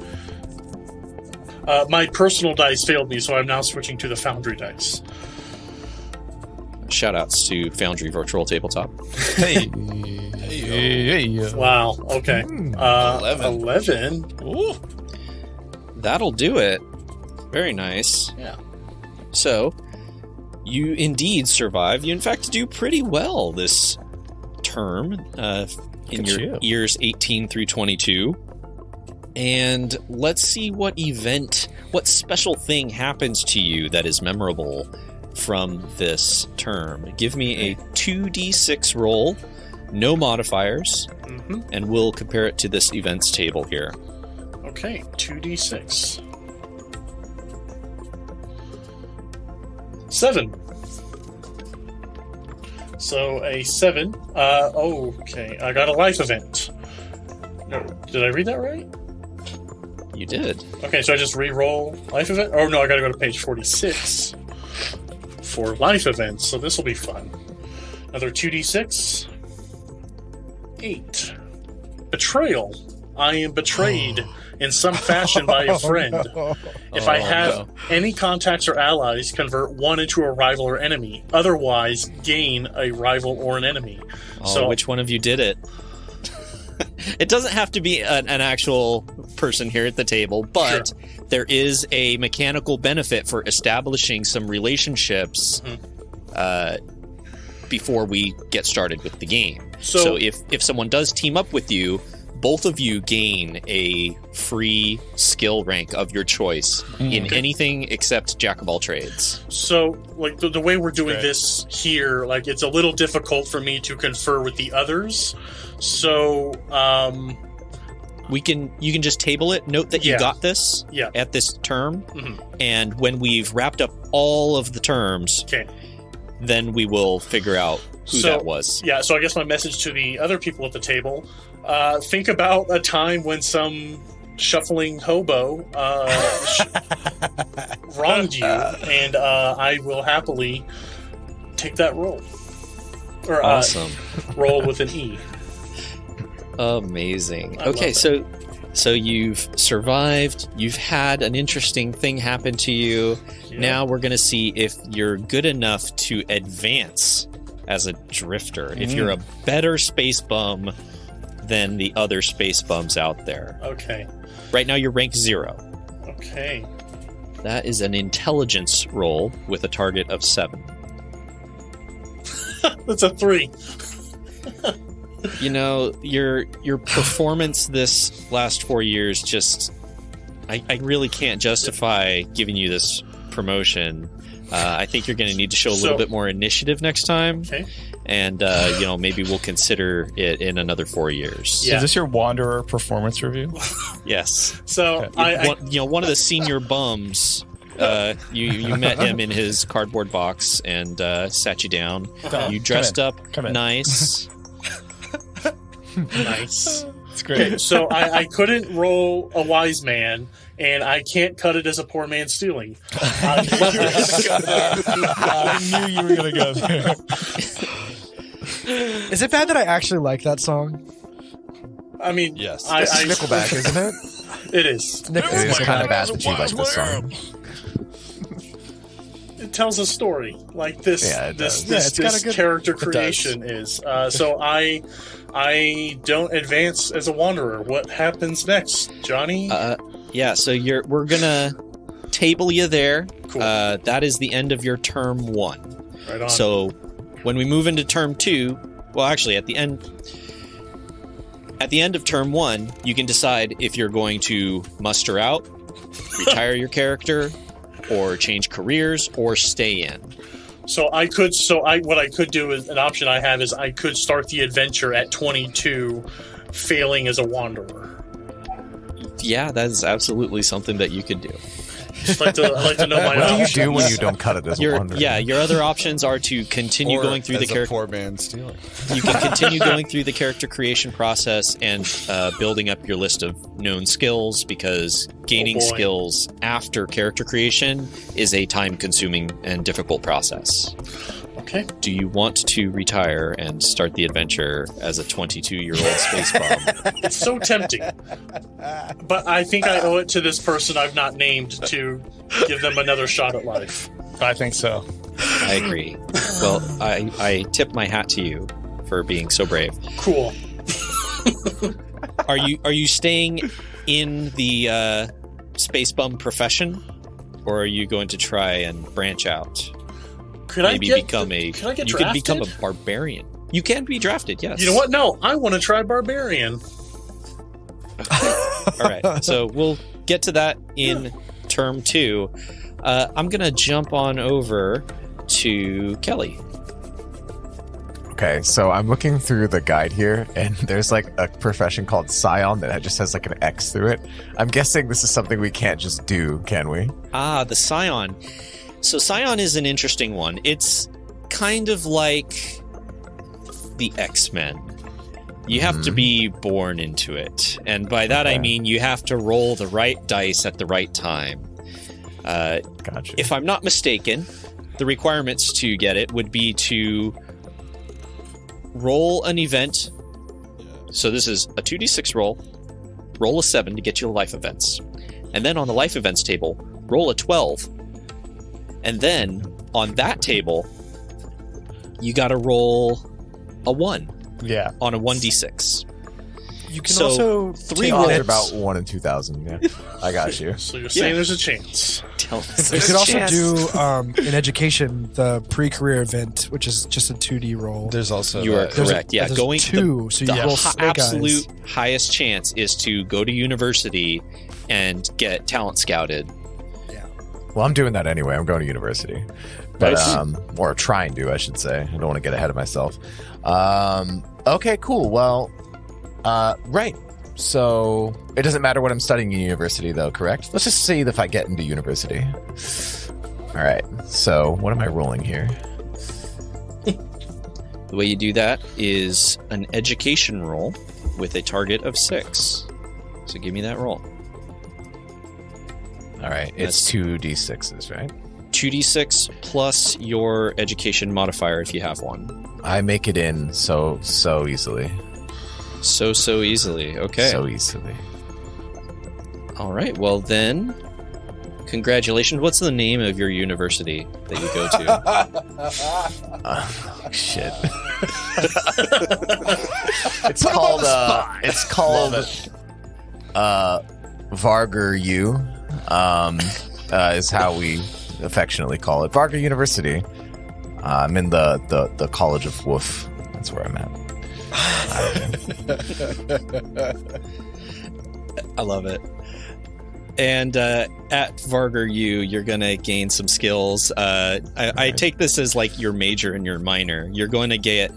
My personal dice failed me, so I'm now switching to the Foundry dice. Shoutouts to Foundry Virtual Tabletop. Hey. Wow. Okay. 11. Ooh. That'll do it. Very nice. Yeah. So, you indeed survive. You, in fact, do pretty well this term in your years 18 through 22. And let's see what special thing happens to you that is memorable from this term. Give me a 2d6 roll, no modifiers, and we'll compare it to this events table here. Okay, 2d6. 7. So a 7. Okay, I got a life event. No, did I read that right? You did. Okay, so I just re-roll life event? Oh no, I gotta go to page 46 for life events, so this will be fun. Another 2d6. 8. Betrayal. I am betrayed in some fashion by a friend. If I have any contacts or allies, convert one into a rival or enemy. Otherwise, gain a rival or an enemy. So which one of you did it? It doesn't have to be an actual person here at the table, but there is a mechanical benefit for establishing some relationships before we get started with the game. So if someone does team up with you, both of you gain a free skill rank of your choice in anything except Jack of all trades. So, like, the way we're doing this here, like, it's a little difficult for me to confer with the others. So, you can just table it. Note that you got this at this term, and when we've wrapped up all of the terms, then we will figure out who that was. Yeah, so I guess my message to the other people at the table, think about a time when some shuffling hobo wronged you, and I will happily take that role. Or Awesome. roll with an E. Amazing. I Okay, love so you've survived. You've had an interesting thing happen to you. Yeah. Now we're going to see if you're good enough to advance as a drifter. If you're a better space bum than the other space bums out there. Okay. Right now you're rank 0. Okay. That is an intelligence roll with a target of 7. That's a 3. You know, your performance this last 4 years just... I really can't justify giving you this promotion. I think you're going to need to show a little bit more initiative next time. Okay. And, maybe we'll consider it in another 4 years. Yeah. Is this your Wanderer performance review? Yes. So One of the senior bums, you met him in his cardboard box and sat you down. You dressed up Come in. nice. nice. It's great. Okay, so I couldn't roll a wise man, and I can't cut it as a poor man stealing. I love this. I knew you were going to go there. Is it bad that I actually like that song? I mean, Yes. It's Nickelback, isn't it? It is. It is kind of bad that you like this song. It tells a story like this. Yeah, it does. This Yeah, it's got a good- character creation is. So I don't advance as a wanderer. What happens next, Johnny? Yeah, so we're gonna table you there. Cool. That is the end of your term 1. Right on. So when we move into term 2, well, actually, at the end of term 1, you can decide if you're going to muster out, retire your character, or change careers, or stay in. what I could do is an option I have is I could start the adventure at 22, failing as a wanderer. Yeah, that is absolutely something that you could do. I'd like to know my What do you options. do when you don't cut it as a wanderer? Your other options are to continue Or going through the as a character. poor man stealing. You can continue going through the character creation process and building up your list of known skills, because gaining boy. skills after character creation is a time-consuming and difficult process. Okay. Do you want to retire and start the adventure as a 22-year-old space bum? It's so tempting. But I think I owe it to this person I've not named to give them another shot at life. I think so. I agree. Well, I tip my hat to you for being so brave. Cool. Are you staying in the space bum profession, or are you going to try and branch out? Could Maybe I become get you drafted? could become a barbarian. You can be drafted, yes. You know what? No, I want to try barbarian. All right, so we'll get to that in term 2. I'm gonna jump on over to Kelly. Okay, so I'm looking through the guide here, and there's like a profession called Scion that just has like an X through it. I'm guessing this is something we can't just do, can we? The Scion. So Scion is an interesting one. It's kind of like the X-Men. You have to be born into it. And by that I mean you have to roll the right dice at the right time. Gotcha. If I'm not mistaken, the requirements to get it would be to roll an event. So this is a 2d6 roll a 7 to get you life events. And then on the life events table, roll a 12. And then on that table, you got to roll a 1 Yeah. on a 1d6. You can So, also 3 take rolls. Odds are about 1 in 2,000. Yeah, I got you. So you're saying there's a chance. Tell us. You could also do in education the pre-career event, which is just a 2D roll. There's also You are that- correct. Yeah, There's going two, so you the roll snake absolute eyes. highest chance is to go to university and get talent scouted. Well, I'm doing that anyway. I'm going to university, but Nice. or trying to, I should say. I don't want to get ahead of myself. Okay, cool. Well, right. So it doesn't matter what I'm studying in university, though, correct? Let's just see if I get into university. All right. So what am I rolling here? The way you do that is an education roll with a target of 6. So give me that roll. All right. It's 2d6s, right? 2d6 plus your education modifier if you have one. I make it in so easily. So easily. Okay. So easily. All right. Well, then, congratulations. What's the name of your university that you go to? Shit. It's called Vargar U. Is how we affectionately call it. Vargar University. I'm in the College of Woof. That's where I'm at. I love it. And at Vargar U, you're going to gain some skills. I take this as like your major and your minor. You're going to get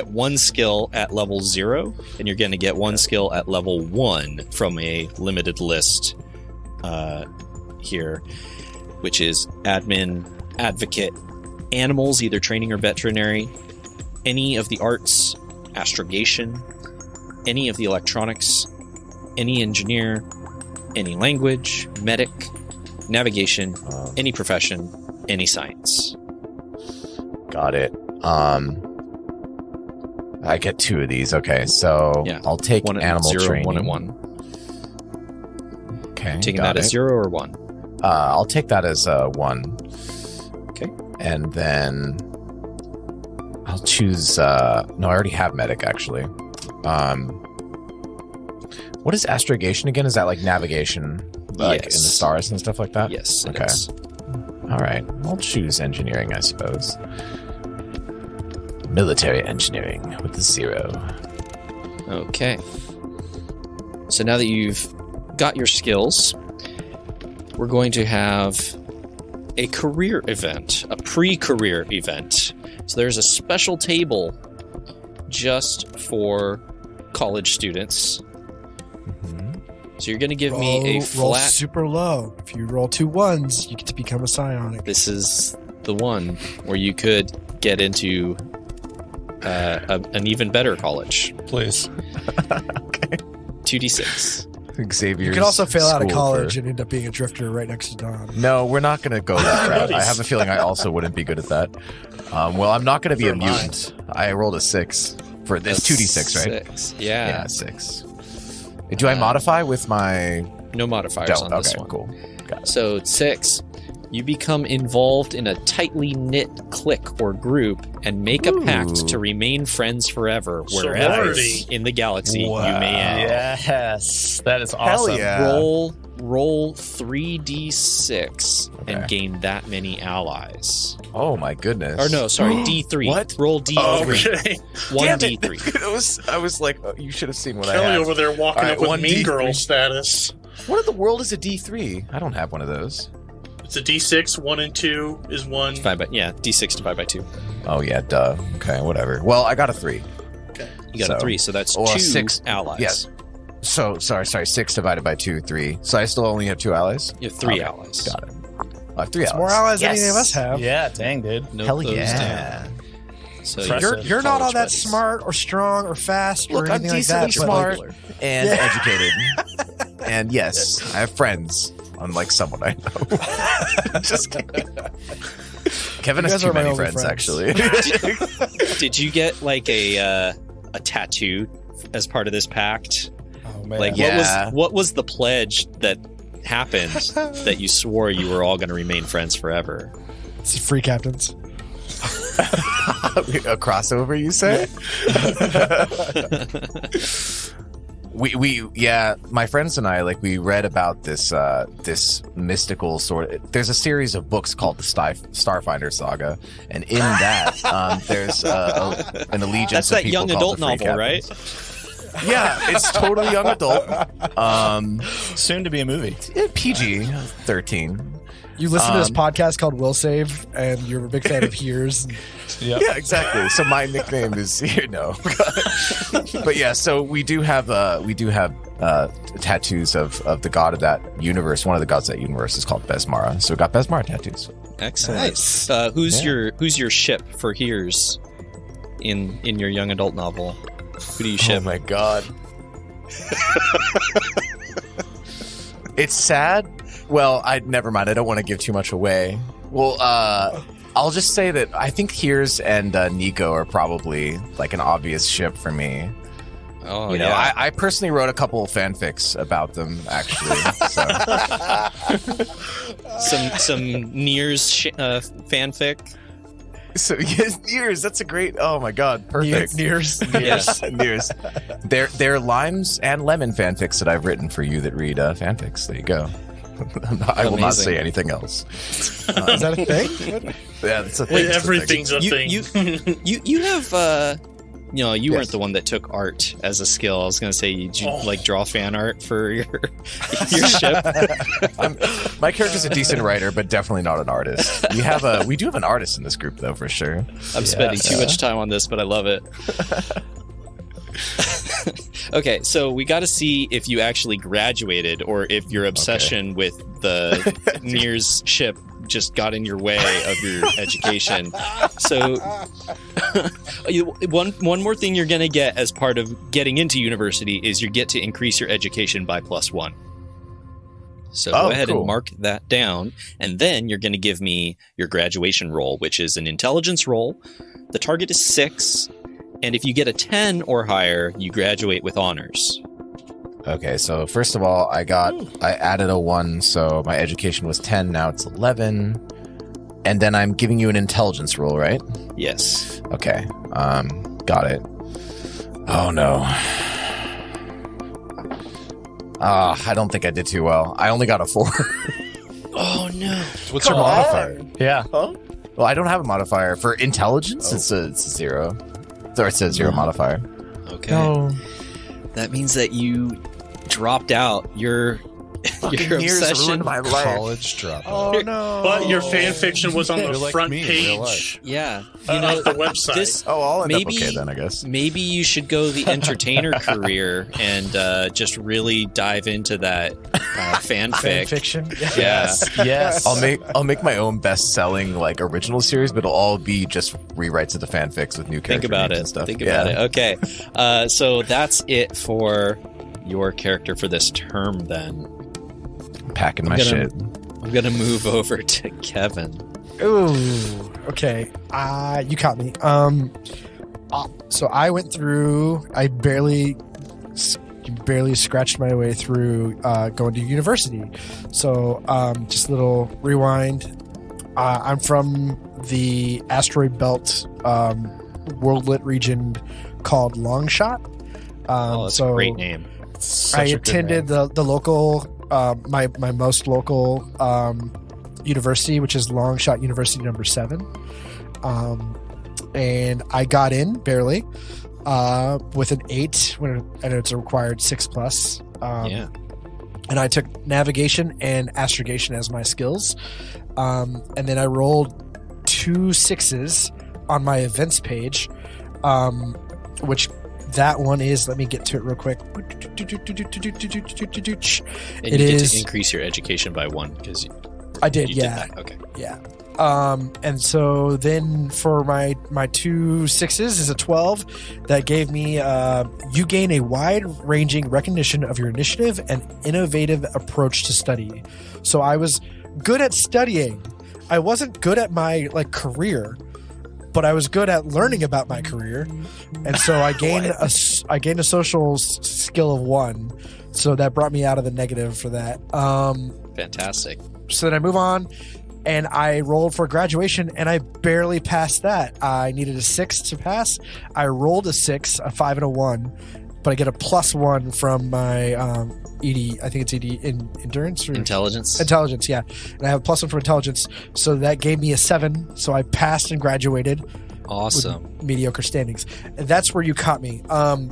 one skill at level 0, and you're going to get one skill at level 1 from a limited list here, which is admin, advocate, animals, either training or veterinary, any of the arts, astrogation, any of the electronics, any engineer, any language, medic, navigation, any profession, any science. Got it. I get 2 of these. Okay, so Yeah. I'll take One at animal 0, training. 1 at 1. Okay, Taking got that as it. 0 or 1. I'll take that as 1. Okay. And then I'll choose. No, I already have medic actually. What is astrogation again? Is that like navigation, like in the Yes. stars and stuff like that? Yes. it Okay. is. All right. I'll choose engineering, I suppose. Military engineering with the 0. Okay. So now that you've got your skills, we're going to have a career event, a pre-career event. So there's a special table just for college students. So you're going to give me a roll flat... super low. If you roll 2 1s, you get to become a psionic. This is the one where you could get into an even better college. Please. 2d6. Xavier's You can also fail out of school college for- and end up being a drifter right next to Don. No, we're not going to go that route. I Nice. have a feeling I also wouldn't be good at that. Well, I'm not going to be a Never mind. mutant. I rolled a 6 for this 2d6, right? 6. Yeah. Yeah, 6. Do I modify with my? No modifiers Don't. on this Okay, one. cool. Got it. So 6, you become involved in a tightly knit clique or group and make a pact Ooh. to remain friends forever wherever Sorority. in the galaxy Wow. you may end. Yes, that is Hell awesome. yeah. Roll 3d6 and Okay. gain that many allies. Oh my goodness. Or no, sorry, d3. What? Roll d3. Oh, okay. One Damn it. d3. I was like, oh, you should have seen what I Kelly had. over there walking All right, up with one mean D3. girl status. What in the world is a D3? I don't have one of those. It's a D6. 1 and 2 is 1. d6 divided by 2. Oh yeah, duh. Okay, whatever. Well, I got a 3. You got a So- 3, so that's or 2 6 allies. Yes. So sorry. 6 divided by 2, 3. So I still only have 2 allies. You have 3 Okay, allies. Got it. I have 3 It's allies. more allies than Yes. any of us have. Yeah, dang, dude. Note Hell those yeah. down. So Impressive. You're not all college that buddies. smart or strong or fast Look, or I'm anything like that. decently but, smart like, and Yeah. educated. And yes, I have friends, unlike someone I know. Just kidding. Kevin You has guys are too my many only friends, friends. actually. Did you get like a tattoo as part of this pact? Oh man. Like Yeah. what was the pledge that happened that you swore you were all going to remain friends forever? It's free captains. A crossover, you say? Yeah, my friends and I, like, we read about this this mystical sort of, there's a series of books called the Starfinder Saga, and in that there's an allegiance That's of that people young called adult the Free novel, right? Captains. Yeah, it's totally young adult. Soon to be a movie. PG-13. You listen to this podcast called Will Save, and you're a big fan of Hears. Yep. Yeah, exactly. So my nickname is no, but yeah. So we do have tattoos of the god of that universe. One of the gods of that universe is called Besmara. So we got Besmara tattoos. Excellent. Nice. Who's Yeah. your ship for Hears in your young adult novel? Who do you Oh ship? my god. It's sad. Well, never mind. I don't want to give too much away. Well, I'll just say that I think Hears and Nico are probably like an obvious ship for me. Oh, You know, I personally wrote a couple of fanfics about them, actually. So, some Niers fanfic. so yes, Nears. That's a great. Oh my god, perfect. Nears. Nears. They're limes and lemon fanfics that I've written for you that read fanfics. There you go. I will not Amazing. say anything else. Is that a thing? Yeah, that's a thing. Everything's a thing. You have you know, you Yes. weren't the one that took art as a skill. I was going to say, did you like draw fan art for your ship? My character's a decent writer, but definitely not an artist. We do have an artist in this group, though, for sure. I'm spending too much time on this, but I love it. Okay, so we got to see if you actually graduated or if your obsession with the Niers ship just got in your way of your education. So one more thing you're going to get as part of getting into university is you get to increase your education by +1. So go ahead and mark that down, and then you're going to give me your graduation roll, which is an intelligence roll. The target is 6, and if you get a 10 or higher, you graduate with honors. Okay, so first of all, I added a 1, so my education was 10, now it's 11. And then I'm giving you an intelligence roll, right? Yes. Okay, got it. Oh no. I don't think I did too well. I only got a 4. Oh no. What's your modifier? Yeah. Well, I don't have a modifier. For intelligence, it's a 0. Or it's a 0 modifier. Okay. That means that you dropped out. Your obsession. my life. College dropout. Oh no! But your fan fiction was on the You're like front me in real page. Yeah. Of the website. I'll end Maybe- up okay then, I guess. Maybe you should go the entertainer career and just really dive into that fanfic. Fan fiction. Yeah. Yes. I'll make my own best-selling like original series, but it'll all be just rewrites of the fanfics with new character Think about names it. and stuff. Think about it. Okay. So that's it for your character for this term then. Packing my shit. I'm going to move over to Kevin. Ooh. Okay. You caught me. So I went through. I barely scratched my way through going to university. So just a little rewind. I'm from the asteroid belt worldlet region called Longshot. That's a great name. I attended the local, my most local university, which is Longshot University number 7. And I got in barely with an 8 and it's a required 6+. Yeah. And I took navigation and astrogation as my skills. And then I rolled 2 6s on my events page, which that one is, let me get to it real quick. And It you get is- to increase your education by 1 because I did, you yeah. did that. Okay. Yeah. And so then for my 2 6s is a 12 that gave me you gain a wide-ranging recognition of your initiative and innovative approach to study. So I was good at studying. I wasn't good at my career, but I was good at learning about my career, and so I gained a social skill of 1. So that brought me out of the negative for that. Fantastic. So then I move on, and I rolled for graduation, and I barely passed that. I needed a 6 to pass. I rolled a 6, a 5, and a 1, but I get a +1 from my ED. I think it's ED in endurance or Intelligence. intelligence. Yeah, and I have a +1 for intelligence, so that gave me a 7. So I passed and graduated. Awesome. With mediocre standings. And that's where you caught me.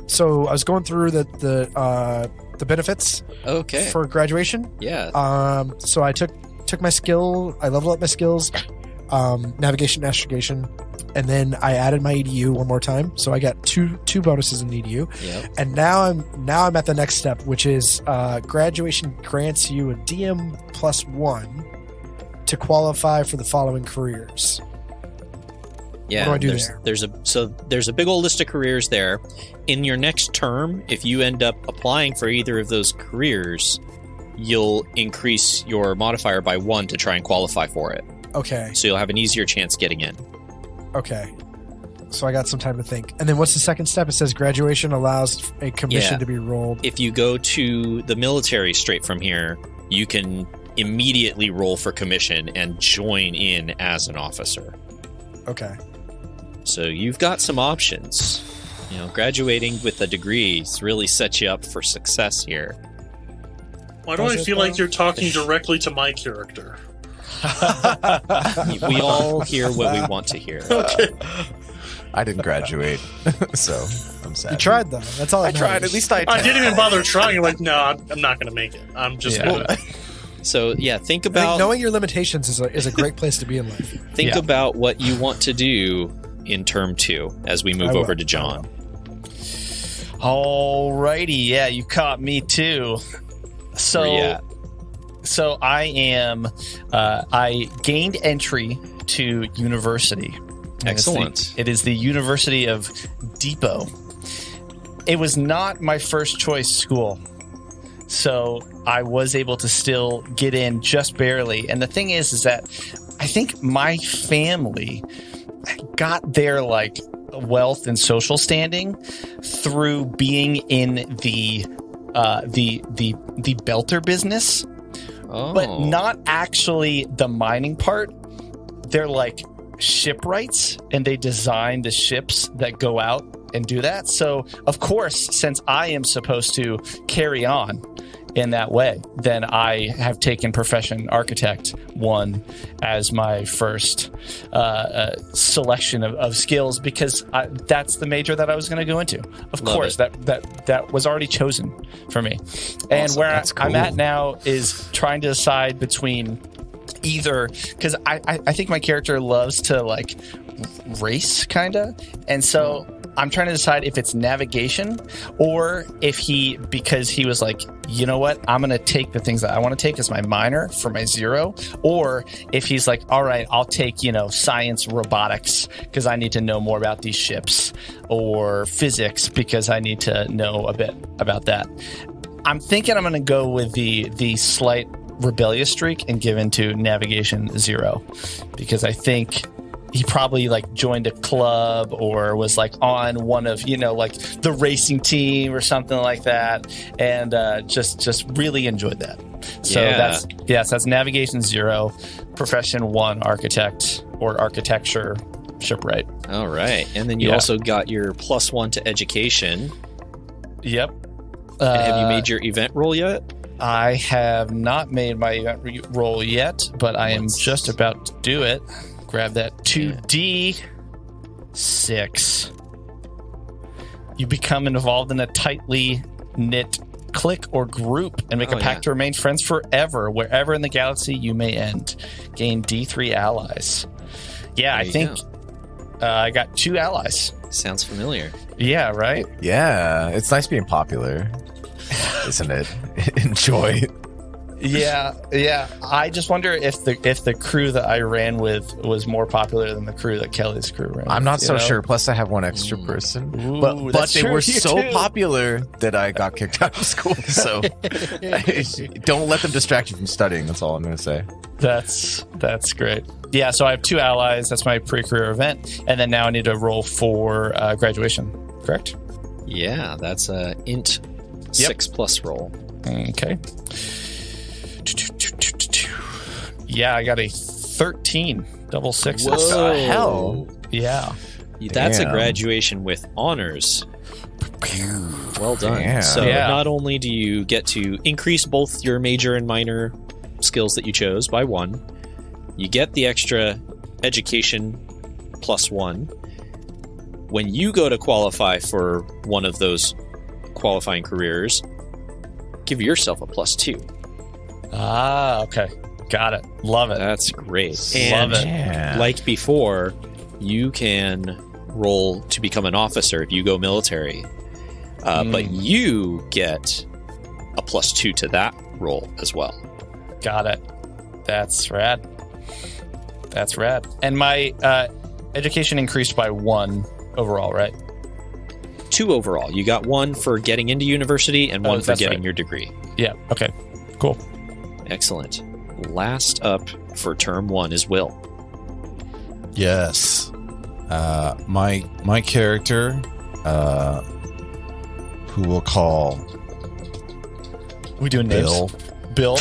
So I was going through the benefits Okay. for graduation. Yeah. So I took my skill. I leveled up my skills, navigation, astrogation, and then I added my EDU one more time. So I got two bonuses in EDU. Yep. And now I'm at the next step, which is graduation grants you a DM +1 to qualify for the following careers. Yeah, What do I do there's a big old list of careers there. In your next term, if you end up applying for either of those careers, you'll increase your modifier by 1 to try and qualify for it. Okay. So you'll have an easier chance getting in. Okay. So I got some time to think. And then what's the second step? It says graduation allows a commission to be rolled. If you go to the military straight from here, you can immediately roll for commission and join in as an officer. Okay. So you've got some options. You know, graduating with a degree really sets you up for success here. Why do I feel like you're talking directly to my character? We all hear what we want to hear. Okay. I didn't graduate, so I'm sad. You tried, though. That's all I tried. At least I I didn't even bother trying. Like, no, I'm not going to make it. I'm just going to... So, yeah, think I about... think knowing your limitations is a great place to be in life. Think about what you want to do in term 2 as we move over to John. Alrighty, yeah, you caught me too. So I am. I gained entry to university. Excellent. It is the University of Depot. It was not my first choice school, so I was able to still get in just barely. And the thing is that I think my family got their wealth and social standing through being in the belter business, but not actually the mining part. They're like shipwrights, and they design the ships that go out and do that. So, of course, since I am supposed to carry on in that way, then I have taken Profession Architect 1 as my first selection of skills, because that's the major that I was going to go into. Of course, that was already chosen for me. And where I'm at now is trying to decide between either, because I think my character loves to race kind of, and so I'm trying to decide if it's navigation or if because he was like, you know what, I'm going to take the things that I want to take as my minor for my 0, or if he's like, all right, I'll take, science, robotics, because I need to know more about these ships, or physics, because I need to know a bit about that. I'm thinking I'm going to go with the slight rebellious streak and give into navigation 0, because I think he probably joined a club or was on one of the racing team or something like that, and just really enjoyed that. So that's navigation 0, profession 1, architect or architecture, shipwright. All right, and then you also got your +1 to education. Yep. And have you made your event roll yet? I have not made my event roll yet, but I am just about to do it. Grab that 2d6. You become involved in a tightly knit clique or group and make a pact to remain friends forever, wherever in the galaxy you may end. Gain D3 allies. Yeah, I think I got 2 allies. Sounds familiar. Yeah, right? Yeah, it's nice being popular, isn't it? Enjoy. Yeah. I just wonder if the crew that I ran with was more popular than the crew that Kelly's crew ran. I'm not with, so sure. Plus, I have one extra person. Ooh, but they were so too. popular that I got kicked out of school. So don't let them distract you from studying. That's all I'm going to say. That's great. Yeah. So I have 2 allies. That's my pre-career event, and then now I need to roll for graduation. Correct? Yeah, that's a int 6+ roll. Okay. Yeah, I got a 13. Double 6. What the hell? Yeah. That's a graduation with honors. Well done. Damn. So not only do you get to increase both your major and minor skills that you chose by 1, you get the extra education +1. When you go to qualify for one of those qualifying careers, give yourself a +2. Ah, okay. Got it. Love it. That's great. Love it. Yeah. Like before, you can roll to become an officer if you go military. But you get a +2 to that roll as well. Got it. That's rad. And my education increased by 1 overall, right? 2 overall. You got 1 for getting into university and 1 for getting right. your degree. Yeah. Okay. Cool. Excellent. last up for term 1 is Will. Yes. My character, who we'll call We doing Bill. names? Bill.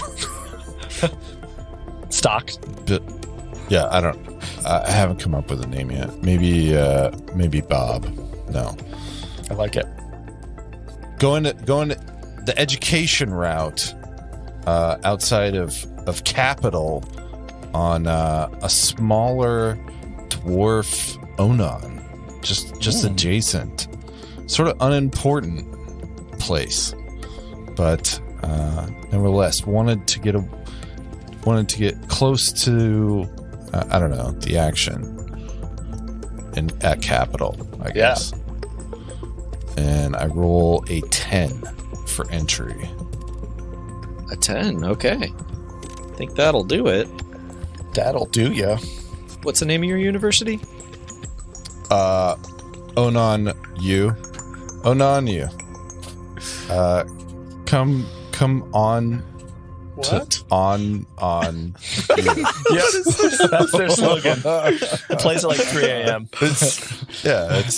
Stock. Yeah, I haven't come up with a name yet. Maybe Bob. No. I like it. Going the education route outside of Capital on a smaller dwarf Onan, just adjacent, sort of unimportant place, but nevertheless wanted to get close to I don't know, the action at Capital, I guess. And I roll a 10 for entry. A 10, okay. I think that'll do it. That'll do ya. What's the name of your university? Onan U. Come on. What? On you. That's their slogan. It plays at like 3 a.m. It's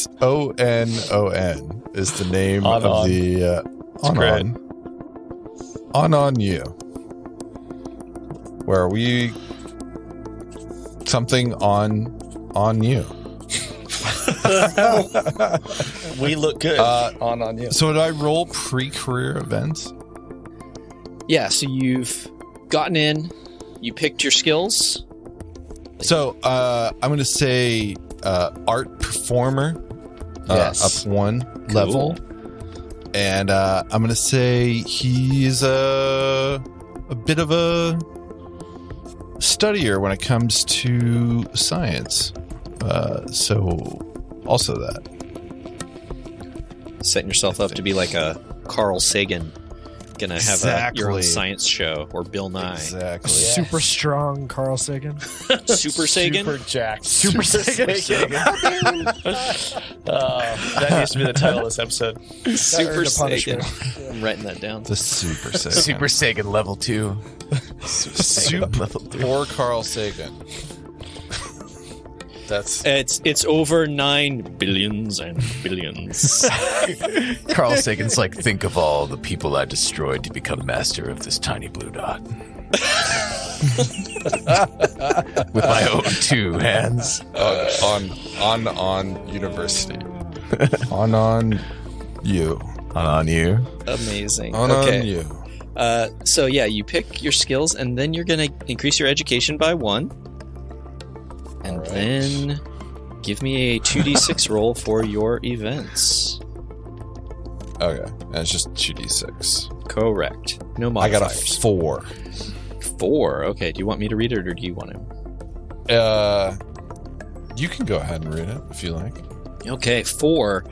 ONON is the name On. of the on you. Where we something on you. We look good on you. So did I roll pre-career events? Yeah, so you've gotten in, you picked your skills. So I'm going to say art performer Yes. up 1 level. And I'm going to say he's a bit of a studier when it comes to science. So also that. Setting yourself up to be like a Carl Sagan. Gonna have your own Exactly. science show, or Bill Nye. Exactly. Super strong Carl Sagan. Super Sagan? Super jacked. Super Sagan. That needs to be the title of this episode. Super earned a Sagan. punishment. I'm writing that down. The Super Sagan. Super Sagan level 2. Super level 2. or Carl Sagan. That's It's over 9 billions and billions. Carl Sagan's like, think of all the people I destroyed to become master of this tiny blue dot. With my own 2 hands. on university. on you. On you. Amazing. On you. So yeah, you pick your skills, and then you're gonna increase your education by 1. And then give me a 2d6 roll for your events. Okay, and it's just 2d6. Correct. No I modifiers. got a 4. 4. Okay, do you want me to read it, or do you want to? You can go ahead and read it if you like. Okay, 4.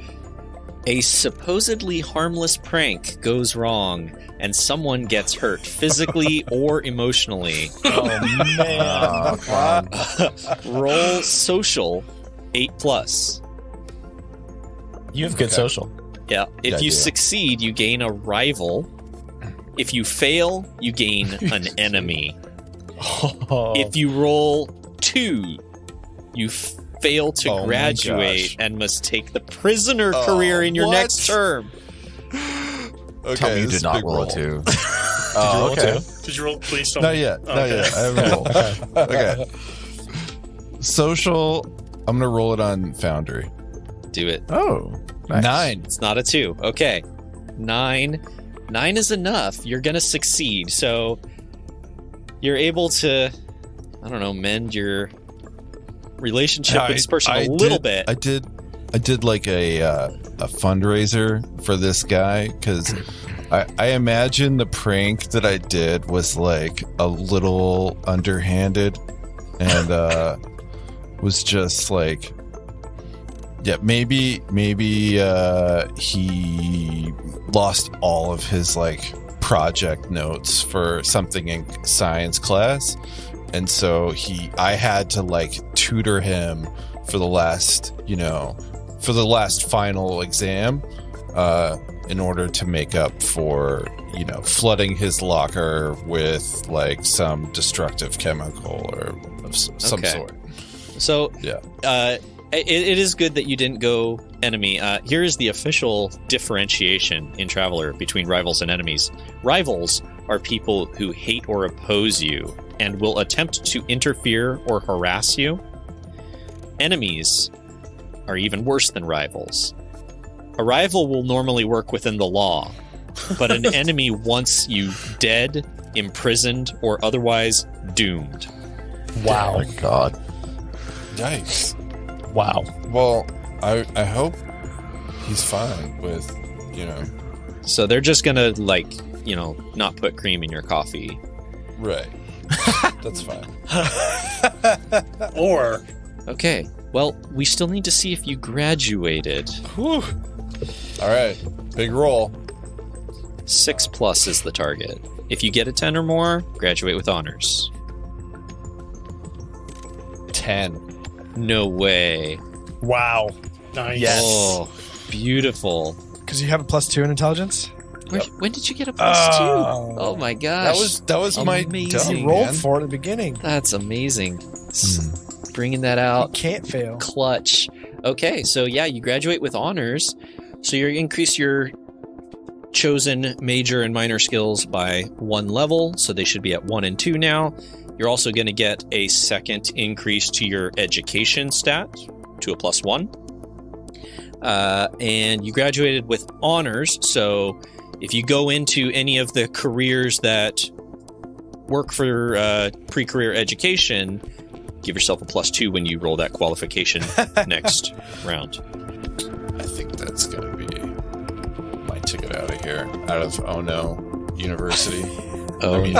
A supposedly harmless prank goes wrong, and someone gets hurt physically or emotionally. Oh, man. Oh, come on. Roll social 8+. You have good social. Yeah. If Yeah, I you do. succeed, you gain a rival. If you fail, you gain an enemy. Oh. If you roll 2, you fail to Oh my graduate gosh. and must take the prisoner Oh, career in your what? next term. Okay, Tell me you this is did a not big roll a 2. Oh, roll okay. Did you roll? Please don't. Not yet. Oh, Not okay. yet. I haven't rolled. Okay. Social. I'm gonna roll it on Foundry. Do it. Oh. Nice. 9. It's not a 2. Okay. 9. 9 is enough. You're going to succeed. So you're able to, I don't know, mend your relationship with this person a little bit. I did like a fundraiser for this guy because I imagine the prank that I did was like a little underhanded and was just like, yeah, maybe he lost all of his like project notes for something in science class, and so I had to like tutor him for the last final exam in order to make up for, flooding his locker with like some destructive chemical or of some Okay. sort. So, Yeah. it is good that you didn't go enemy. Here is the official differentiation in Traveler between rivals and enemies. Rivals are people who hate or oppose you and will attempt to interfere or harass you. Enemies are even worse than rivals. A rival will normally work within the law, but an enemy wants you dead, imprisoned, or otherwise doomed. Wow. Oh my god. Yikes. Wow. Well, I hope he's fine with, So they're just gonna, not put cream in your coffee. right. That's fine. Or Okay, well, we still need to see if you graduated. Whew. All right. Big roll. 6+ is the target. If you get a 10 or more, graduate with honors. 10. No way. Wow. nice. Yes. Oh, beautiful. Because you have a +2 in intelligence. When did you get a +2? Oh. Oh my gosh. That was my Amazing. You dummy, rolled man. for it at the beginning. That's amazing. Bringing that out. You can't fail. Clutch. Okay, so yeah, you graduate with honors. So you increase your chosen major and minor skills by 1 level. So they should be at 1 and 2 now. You're also going to get a second increase to your education stat to a +1. And you graduated with honors. So if you go into any of the careers that work for pre-career education, give yourself a +2 when you roll that qualification next round. I think that's going to be my ticket out of here. Out of Oh No University. Oh, I mean,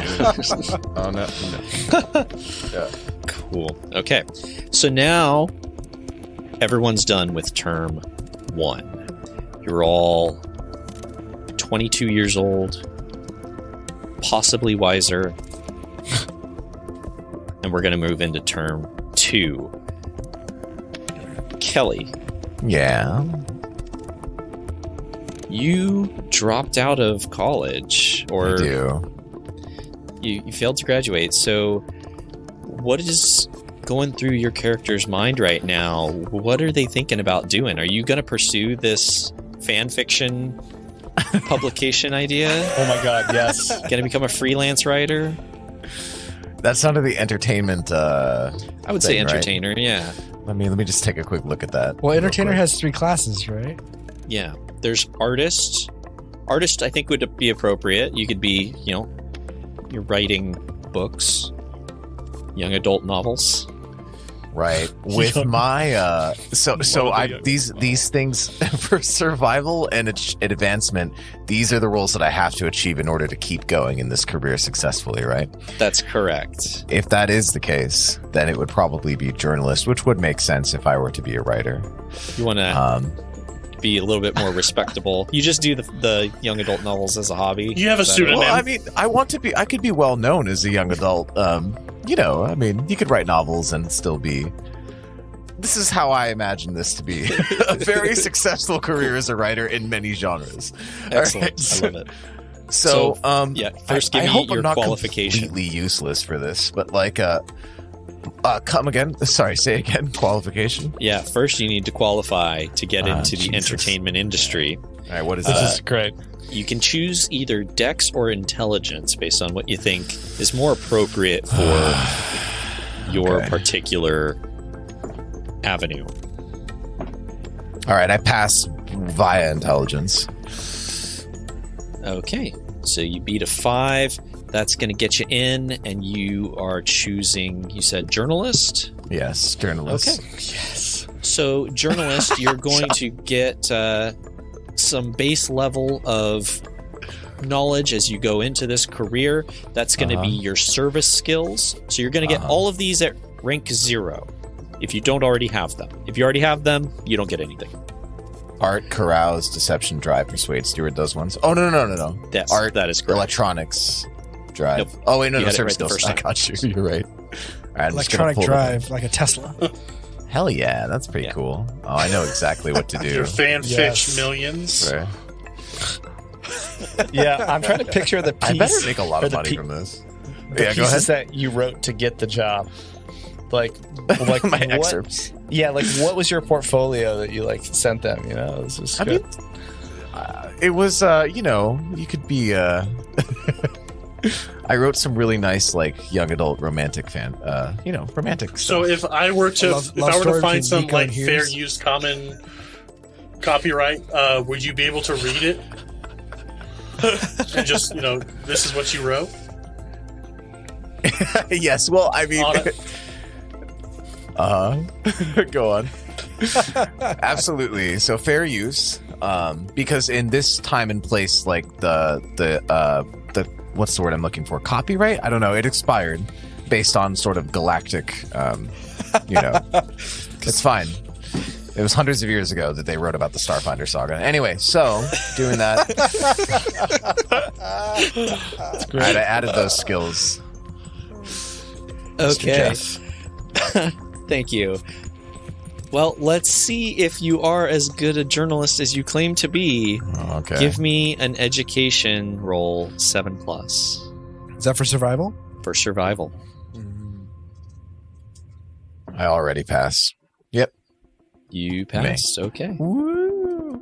Oh No. Yeah. cool. Okay. So now everyone's done with term 1. You're all 22 years old, possibly wiser. And we're going to move into term 2. Kelly, Yeah. you dropped out of college, I or do. you failed to graduate. So what is going through your character's mind right now? What are they thinking about doing? Are you going to pursue this fan fiction publication idea? Oh my god, yes. Going to become a freelance writer? That's under the entertainment. I would say thing, right? entertainer, yeah. Let me just take a quick look at that. Well, real entertainer quick. has 3 classes, right? Yeah. There's artist. Artist, I think, would be appropriate. You could be, you're writing books, young adult novels. Right. With my so these things for survival and advancement, these are the roles that I have to achieve in order to keep going in this career successfully, right? That's correct. If that is the case, then it would probably be journalist, which would make sense if I were to be a writer. You want to be a little bit more respectable. You just do the young adult novels as a hobby. You have a Is that pseudonym. Well, I mean, I could be well known as a young adult. I mean, you could write novels and still be. This is how I imagine this to be a very successful career as a writer in many genres. Excellent. All I love it. So, Yeah, first give I me hope your I'm not qualification. completely useless for this, but come again. Sorry, say again. Qualification. Yeah, first you need to qualify to get into the Jesus. entertainment industry. All right, what is This that? is great. You can choose either Dex or Intelligence based on what you think is more appropriate for your Okay. particular avenue. All right, I pass via intelligence. Okay, so you beat a 5. That's going to get you in, and you are choosing, you said journalist? Yes, journalist. Okay. So, journalist, you're going to get some base level of knowledge as you go into this career. That's going to be your service skills. So, you're going to get all of these at rank 0 if you don't already have them. If you already have them, you don't get anything. Art, carouse, deception, drive, persuade, steward. Those ones. Oh no. Yes, Art, that is correct. electronics, drive. Nope. Oh wait, no, You had it service right the skills. first I time. got you. You're right. All right, I'm just gonna Electronic pull drive, like a Tesla. them. Hell yeah, that's pretty Yeah. cool. Oh, I know exactly what to do. Your fan Yes. fish millions. Right. Yeah, I'm trying to picture the piece. I better make a lot of or the money from this. The Yeah, go ahead. pieces that you wrote to get the job. Like My what, excerpts. Yeah, like what was your portfolio that you like sent them? You know, this is good. It was, you could be. I wrote some really nice, like young adult romantic romantic. So stuff. if I were to Love if I were to story find between some Nico like and fair Hughes. use common copyright, would you be able to read it? And just this is what you wrote. Yes, well, I mean, go on. Absolutely. So fair use, because in this time and place, like the what's the word I'm looking for? Copyright? I don't know. It expired based on sort of galactic, it's fine. It was hundreds of years ago that they wrote about the Starfinder saga. Anyway, so doing that, That's great. I added those skills. Okay. Jeff. Thank you. Well, let's see if you are as good a journalist as you claim to be. Okay. Give me an education roll 7+. Is that for survival? For survival. I already pass. Yep. You passed. Okay. Woo.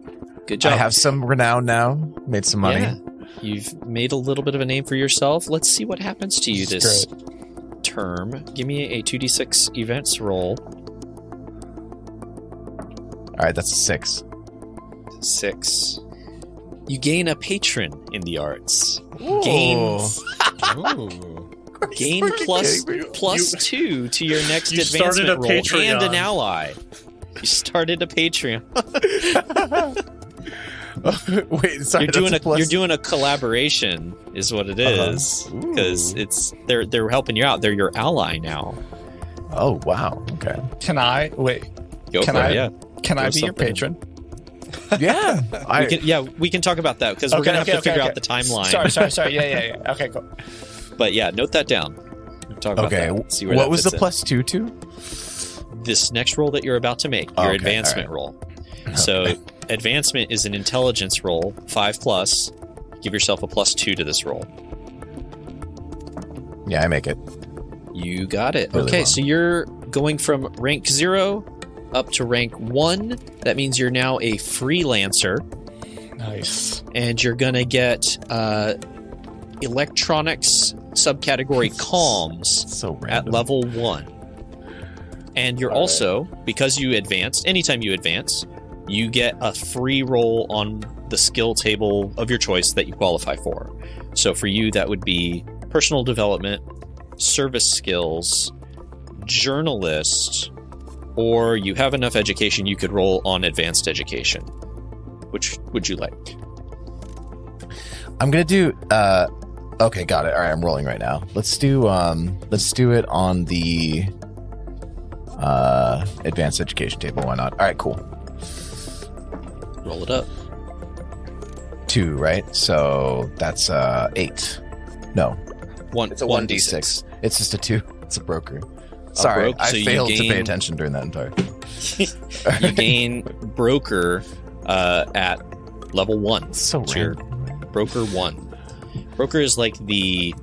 Good job. I have some renown now. Made some money. Yeah. You've made a little bit of a name for yourself. Let's see what happens to you That's this term. Give me a 2d6 events roll. All right, that's a 6. 6. You gain a patron in the arts. Gain plus kidding me? plus 2 to your next You started advancement a roll Patreon. and an ally. You started a Patreon. Wait, sorry. You're doing a collaboration, is what it is, because it's they're helping you out. They're your ally now. Oh wow. Okay. Can I wait? Go Can for I- it. Yeah. Can I Throw be your something. patron? Yeah. We can talk about that because we're gonna have to figure out the timeline. Sorry. Yeah. Okay, cool. But yeah, note that down. Talk about Okay. that. See where What that was the fits in. +2 to? This next roll that you're about to make, your Okay, advancement roll. So advancement is an intelligence roll, 5+. Give yourself a +2 to this roll. Yeah, I make it. You got it. Really Okay, well. so you're going from rank 0 up to rank 1. That means you're now a freelancer, Nice. and you're going to get electronics subcategory comms So at random. level 1. And you're also, because you advanced, anytime you advance, you get a free roll on the skill table of your choice that you qualify for. So for you, that would be personal development, service skills, journalist, or you have enough education you could roll on advanced education. Which would you like? I'm gonna do. Okay, got it. All right, I'm rolling right now. Let's do it on the advanced education table. Why not? All right, cool. Roll it up. 2, right? So that's 8. No, It's a 1d6. It's just a 2. It's a broker. Sorry, broke, I so you failed to gain- pay attention during that entire. You gain broker at level 1. So It's your random. broker 1. Broker is like the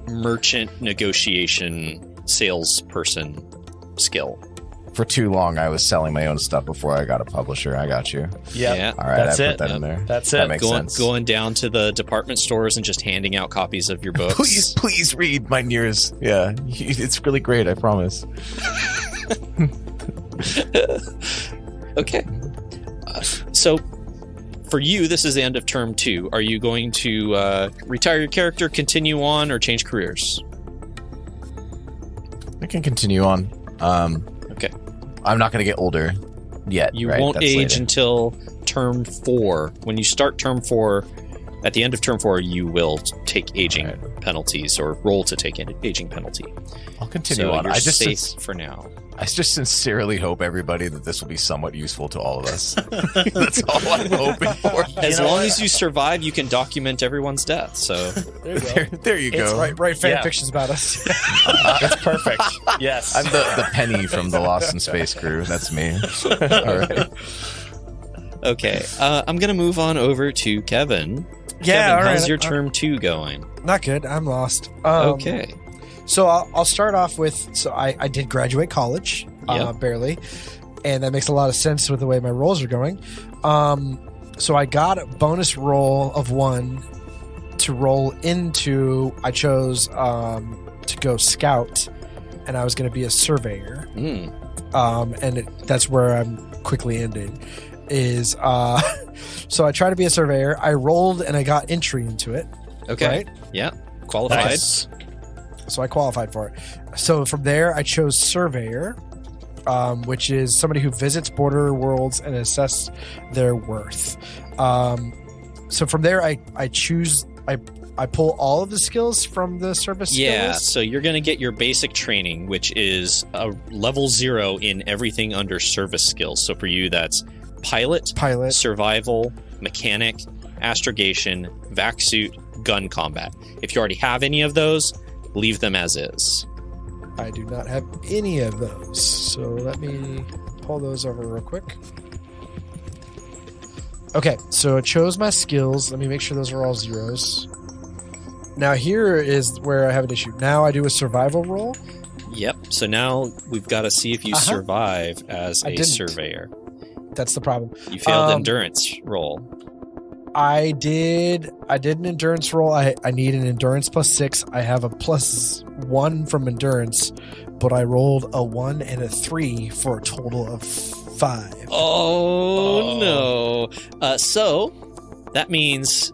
merchant negotiation salesperson skill. For too long, I was selling my own stuff before I got a publisher. I got you. Yep. Yeah. All right, That's I it. put that in there. That's That it. makes Going, sense. going down to the department stores and just handing out copies of your books. Please read my nearest. Yeah, it's really great. I promise. Okay. So, for you, this is the end of term 2. Are you going to retire your character, continue on, or change careers? I can continue on. Okay. I'm not going to get older yet. You right? won't That's age later. until term 4. When you start term 4, at the end of term 4, you will take aging penalties or roll to take an aging penalty. I'll continue So on. you're I just safe for now. I just sincerely hope everybody that this will be somewhat useful to all of us. That's all I'm hoping for. As long as you survive, you can document everyone's death. So There you go. There you go. Write fan Yeah. fictions about us. It's perfect. Yes. I'm the Penny from the Lost in Space crew. That's me. All right. Okay, I'm gonna move on over to Kevin. Yeah, Kevin, all how's right. your term 2 going? Not good. I'm lost. Okay. So I'll start off with, so I did graduate college, Yep. barely, and that makes a lot of sense with the way my rolls are going. So I got a bonus roll of 1 to roll into, I chose to go scout, and I was going to be a surveyor. That's where I'm quickly ending. So I tried to be a surveyor. I rolled and I got entry into it. Okay. Right? Yeah. Qualified. Nice. So I qualified for it. So from there, I chose surveyor, which is somebody who visits border worlds and assess their worth. So from there, I choose. I pull all of the skills from the service skill Yeah, list. so you're going to get your basic training, which is a level 0 in everything under service skills. So for you, that's pilot, survival, mechanic, astrogation, vac suit, gun combat. If you already have any of those, leave them as is. I do not have any of those. So let me pull those over real quick. Okay, so I chose my skills. Let me make sure those are all 0s. Now here is where I have an issue. Now I do a survival roll. Yep. So now we've got to see if you survive as I a didn't. surveyor. That's the problem. You failed the endurance roll. I did an endurance roll. I need an endurance +6. I have a +1 from endurance, but I rolled a 1 and a 3 for a total of 5. Oh no. So that means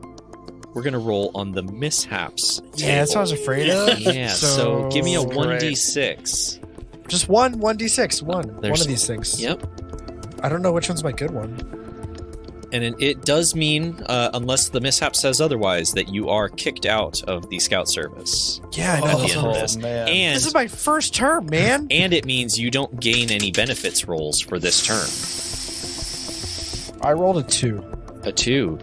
we're going to roll on the mishaps. Yeah, that's what I was afraid of. Yeah, so give me a Great. 1d6. Just 1d6. One There's- of these things. Yep. I don't know which one's my good one. And it does mean, unless the mishap says otherwise, that you are kicked out of the scout service. Yeah, I At know. the end of this. man. And, This is my first term, man. and it means you don't gain any benefits rolls for this term. I rolled a 2. A 2.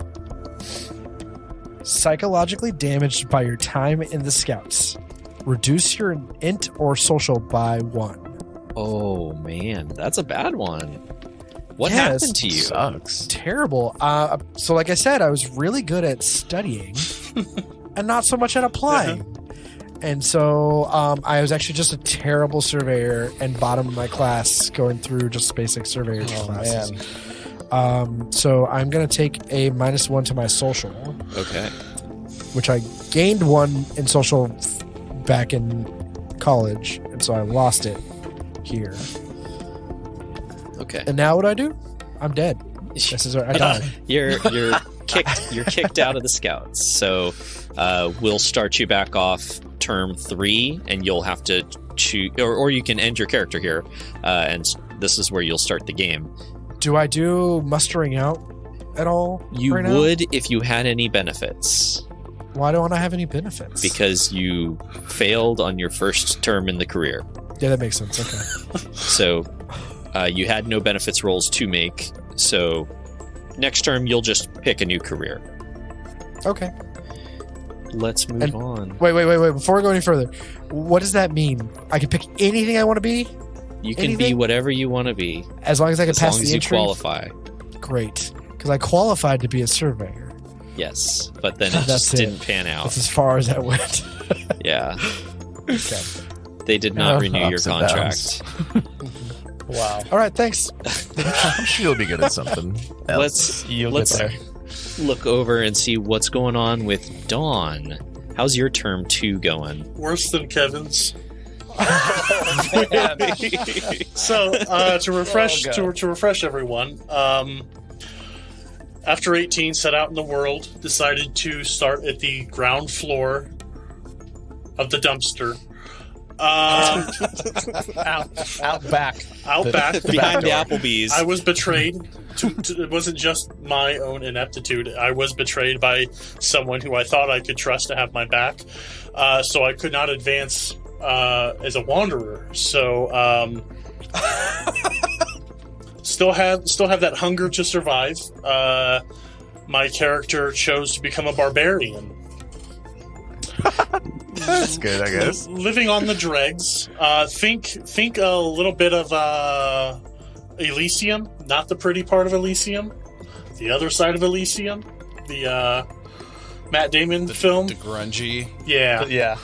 Psychologically damaged by your time in the scouts. Reduce your int or social by 1. Oh, man. That's a bad one. What Yes. happened to you? Sucks. Terrible. So like I said, I was really good at studying and not so much at applying. And so I was actually just a terrible surveyor and bottom of my class going through just basic surveyor classes. Man. So I'm going to take a -1 to my social, Okay. which I gained 1 in social back in college. And so I lost it here. Okay. And now what do I do? I'm dead. This is I died. You're kicked out of the scouts. So we'll start you back off term 3, and you'll have to choose, or you can end your character here, and this is where you'll start the game. Do I do mustering out at all? You right now? would if you had any benefits, Why don't I have any benefits? because you failed on your first term in the career. Yeah, that makes sense. Okay. So you had no benefits rolls to make. So next term you'll just pick a new career. Okay. Let's move on. Wait. Before we go any further, what does that mean? I can pick anything I want to be You can be anything? whatever you want to be, as long as I can as pass long the as you entry. qualify. Great, because I qualified to be a surveyor. Yes, but then it That's just it. didn't pan out. That's as far as that went. Yeah, Okay. they did not Oh, renew your ups and contract. Wow. All right. Thanks. I'm sure you'll be good at something else. Let's look over and see what's going on with Dawn. How's your term 2 going? Worse than Kevin's. So to refresh to refresh everyone, after 18 set out in the world, decided to start at the ground floor of the dumpster. Out back. Out back Behind the door. Applebee's. I was betrayed. It wasn't just my own ineptitude. I was betrayed by someone who I thought I could trust to have my back. So I could not advance as a wanderer. So still have that hunger to survive. My character chose to become a barbarian. That's good, I guess. Living on the dregs. Think a little bit of Elysium, not the pretty part of Elysium. The Other Side of Elysium, the Matt Damon film. The grungy. Yeah.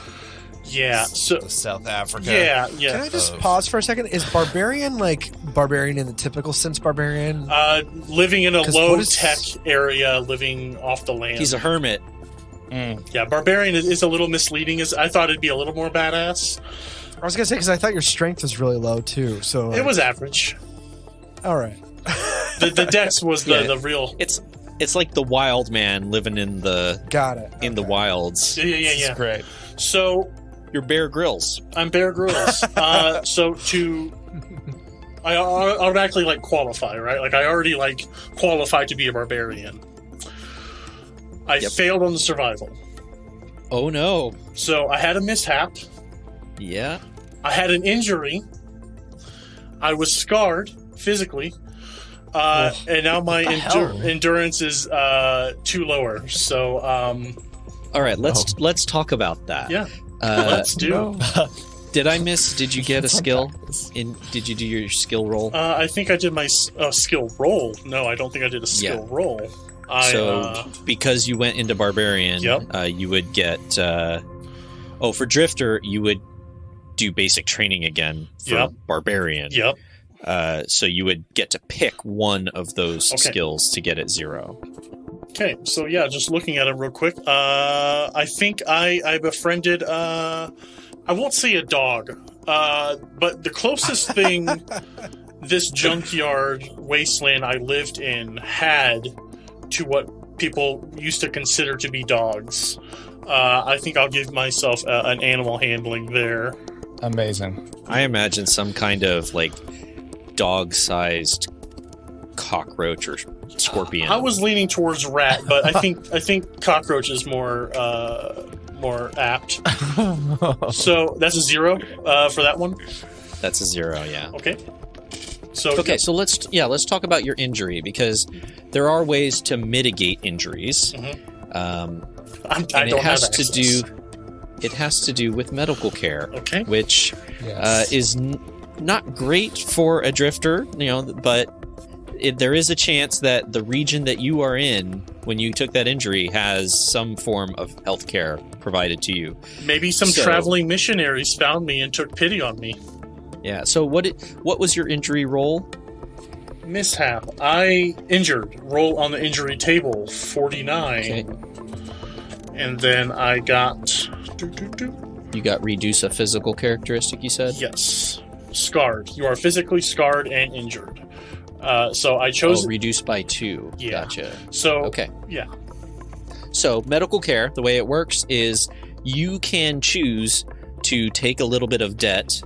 So The South Africa. yeah. Can I just pause for a second? Is barbarian like barbarian in the typical sense barbarian? Living in a 'Cause low what is- tech area, living off the land. He's a hermit. Yeah, barbarian is a little misleading. I thought it'd be a little more badass. I was gonna say because I thought your strength was really low too. So It was average. all right. The dex was Yeah. the real. It's like the wild man living in the Got it. the wilds. Yeah. It's great. So You're Bear Grylls. I'm Bear Grylls. I automatically like qualify, right? Like I already like qualify to be a barbarian. I failed on the survival. Oh no. So I had a mishap. Yeah. I had an injury. I was scarred physically. And now my endurance is 2 lower. So All right, let's talk about that. yeah. Let's do. Did I miss? Did you get a skill? Did you do your skill roll? I think I did my skill roll. No, I don't think I did a skill roll. Because you went into barbarian, you would get. For drifter, you would do basic training again for barbarian. Yep. So you would get to pick one of those skills to get it 0. Okay, so yeah, just looking at it real quick. I think I befriended. I won't say a dog, but the closest thing this junkyard wasteland I lived in had to what people used to consider to be dogs. I think I'll give myself an animal handling there. Amazing. I imagine some kind of like dog-sized cockroach or scorpion. I was leaning towards rat, but I think cockroach is more apt. So that's a 0 for that one. That's a 0, yeah. Okay. So let's talk about your injury because there are ways to mitigate injuries. I don't have access. It has to do with medical care, which Yes. is not great for a drifter, but there is a chance that the region that you are in when you took that injury has some form of health care provided to you. Maybe some traveling missionaries found me and took pity on me. Yeah. So what was your injury roll? Mishap. I injured. Roll on the injury table. 49. Okay. And then I got... You got reduce a physical characteristic, you said? Yes. Scarred. You are physically scarred and injured. So I chose... reduced by 2. Yeah. Gotcha. So... Okay. Yeah. So medical care, the way it works is you can choose to take a little bit of debt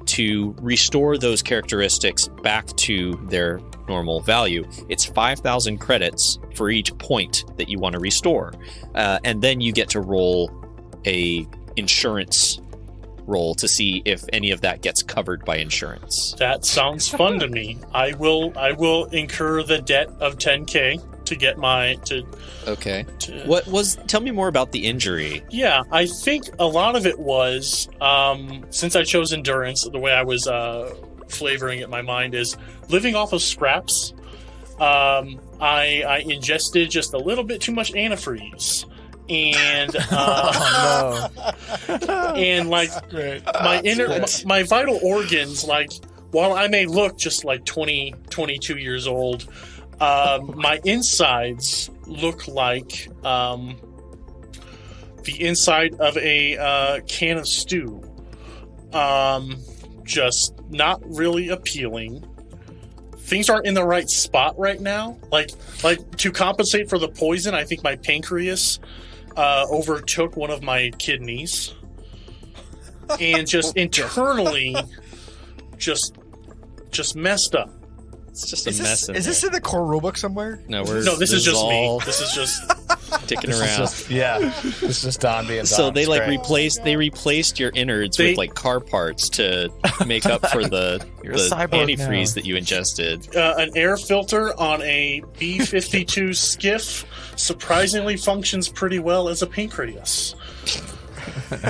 to restore those characteristics back to their normal value. It's 5,000 credits for each point that you want to restore. And then you get to roll a insurance roll to see if any of that gets covered by insurance. That sounds fun to me. I will incur the debt of 10K to get my... Okay. Tell me more about the injury. Yeah, I think a lot of it was, since I chose endurance, the way I was flavoring it in my mind is living off of scraps. I ingested just a little bit too much antifreeze. And and like my vital organs, like while I may look just like 22 years old, my insides look like the inside of a can of stew. Just not really appealing. Things aren't in the right spot right now. Like to compensate for the poison, I think my pancreas overtook one of my kidneys, and just internally, just messed up. It's just a mess. Is this in the core rulebook somewhere? No, this is just me. This is just dicking around. It's just Don being Don. So they It's great. replaced your innards with like car parts to make up for the antifreeze that you ingested. An air filter on a B-52 skiff surprisingly functions pretty well as a pancreas.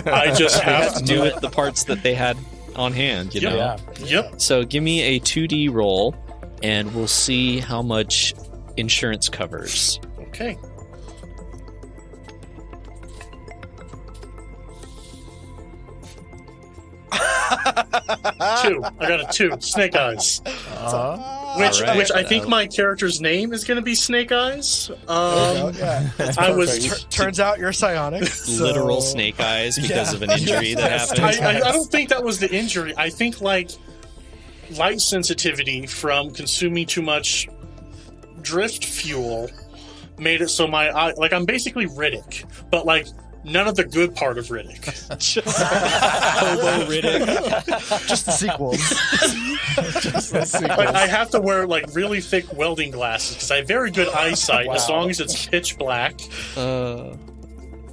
I just have to do with the parts that they had on hand, you know? Yep. So give me a 2D roll, and we'll see how much insurance covers. Okay. 2. I got a 2. Snake Eyes. Which I think my character's name is going to be Snake Eyes. I was turns out you're psionic. So... Literal snake eyes because of an injury that happened. I don't think that was the injury. I think like light sensitivity from consuming too much drift fuel made it so my eye, like I'm basically Riddick, but like none of the good part of Riddick. Hobo Riddick. Just the sequels. But I have to wear like really thick welding glasses because I have very good eyesight as long as it's pitch black.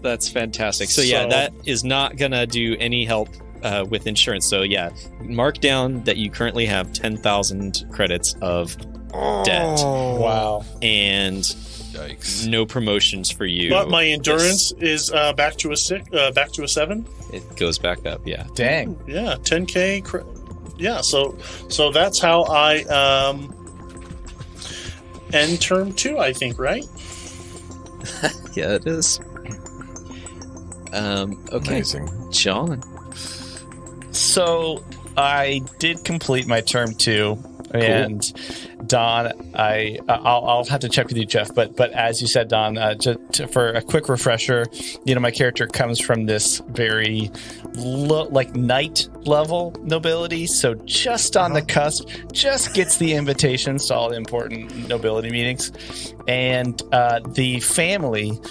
That's fantastic. So yeah, that is not gonna do any help with insurance. So yeah, mark down that you currently have 10,000 credits of debt. Wow. And Yikes. no promotions for you. But my endurance is back to a 7. It goes back up. Yeah. Dang. Yeah, 10K. Yeah, so that's how I end term 2. I think, right? Yeah, it is. Okay, Amazing. John. So I did complete my term 2. And Don, I'll have to check with you, Jeff. But as you said, Don, for a quick refresher, my character comes from this very knight level nobility, so just on the cusp, just gets the invitations to all the important nobility meetings, and the family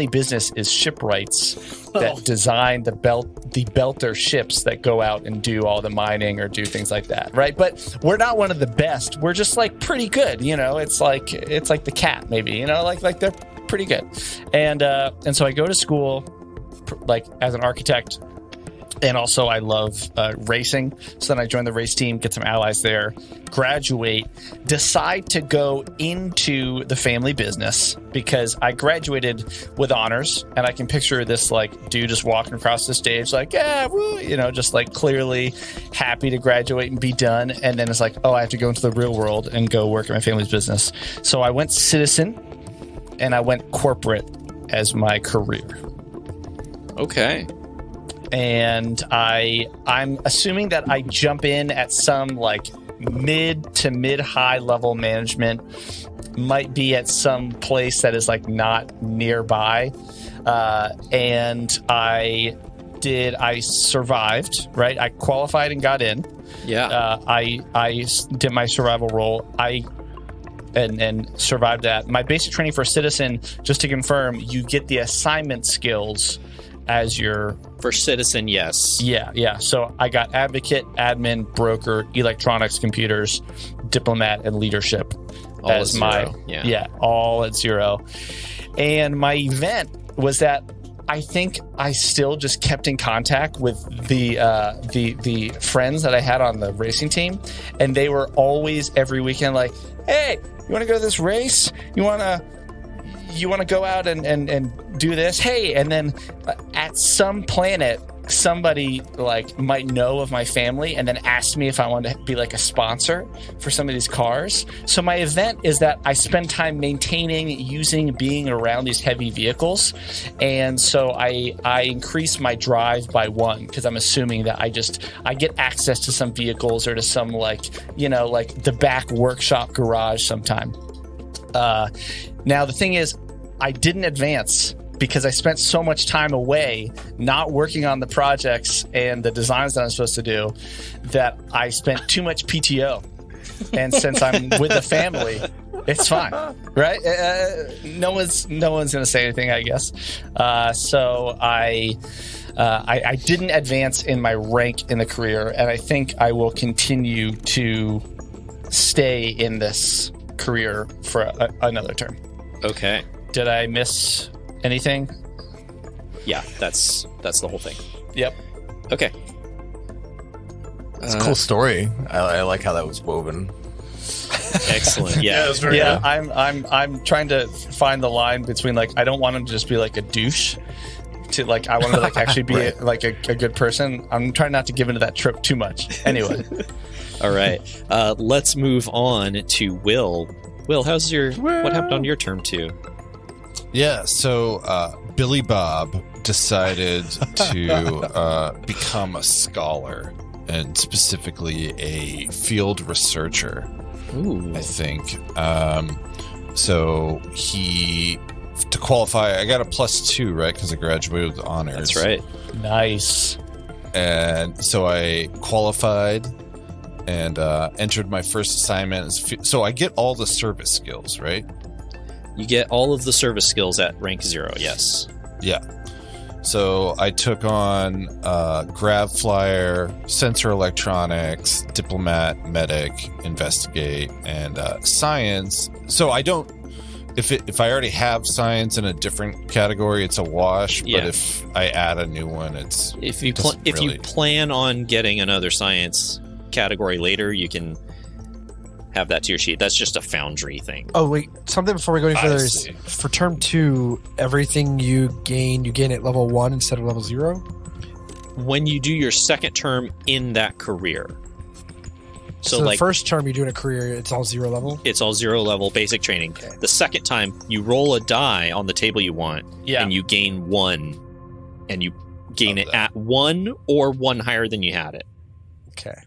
business is shipwrights that design the belter ships that go out and do all the mining or do things like that, right? But we're not one of the best. We're just like pretty good, It's like the cat, maybe, like they're pretty good. And so I go to school like as an architect. And also I love racing. So then I joined the race team, get some allies there, graduate, decide to go into the family business because I graduated with honors, and I can picture this like dude just walking across the stage like, yeah, woo, just like clearly happy to graduate and be done. And then it's like, oh, I have to go into the real world and go work in my family's business. So I went citizen and I went corporate as my career. Okay. And I'm assuming that I jump in at some like mid to mid-high level management, might be at some place that is like not nearby. And I survived, right? I qualified and got in. Yeah. I did my survival role. And survived that. My basic training for citizen, just to confirm, you get the assignment skills as your... For citizen, yes. Yeah. So I got advocate, admin, broker, electronics, computers, diplomat, and leadership. All as my 0. Yeah, all at 0. And my event was that I think I still just kept in contact with the friends that I had on the racing team, and they were always every weekend like, "Hey, you want to go to this race? You want to go out and do this? Hey," and then at some planet, somebody like might know of my family and then ask me if I want to be like a sponsor for some of these cars. So my event is that I spend time maintaining, using, being around these heavy vehicles. And so I increase my drive by 1 because I'm assuming that I get access to some vehicles or to some like the back workshop garage sometime. Now the thing is, I didn't advance because I spent so much time away not working on the projects and the designs that I'm supposed to do that I spent too much PTO. And since I'm with the family, it's fine, right? No one's going to say anything, I guess. So I didn't advance in my rank in the career, and I think I will continue to stay in this career for another term. Okay. Did I miss anything? Yeah, that's the whole thing. Yep. Okay. It's a cool story. I like how that was woven. Excellent. Yeah. It was very good. I'm trying to find the line between like I don't want him to just be like a douche to like, I want to like actually be a good person. I'm trying not to give into that trope too much. Anyway. All right. Let's move on to Will. Will, what happened on your turn 2? Yeah, so Billy Bob decided to become a scholar, and specifically a field researcher. Ooh. I think. So he, to qualify, I got a +2, right? Because I graduated with honors. That's right. Nice. And so I qualified and entered my first assignment. So I get all the service skills, right? You get all of the service skills at rank 0, yes. Yeah. So I took on Grav Flyer, Sensor Electronics, Diplomat, Medic, Investigate, and Science. So I don't... If I already have Science in a different category, it's a wash. Yeah. But if I add a new one, it's... If you plan on getting another Science category later, you can have that to your sheet. That's just a Foundry thing. Oh wait, something before we go any I further is see. for term 2, everything you gain at level 1 instead of level 0. When you do your second term in that career. So the first term you do in a career, it's all 0 level. It's all 0 level basic training. Okay. The second time you roll a die on the table you want, and you gain 1, and you gain it at 1 or 1 higher than you had it. Okay.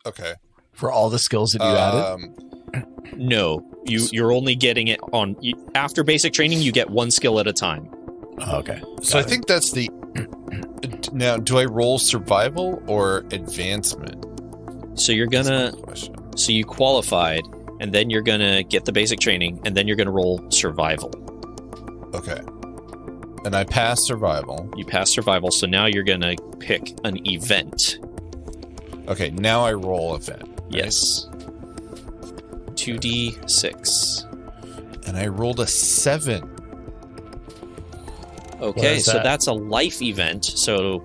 Okay. For all the skills that you added? No, you're only getting it on after basic training. You get 1 skill at a time. Oh, okay. So I think that's the... Now, do I roll survival or advancement? So you're gonna... Question. So you qualified, and then you're gonna get the basic training, and then you're gonna roll survival. Okay. And I passed survival. You pass survival, so now you're gonna pick an event. Okay, now I roll event. Yes. 2d6. And I rolled a 7. Okay, is so that? that's a life event. So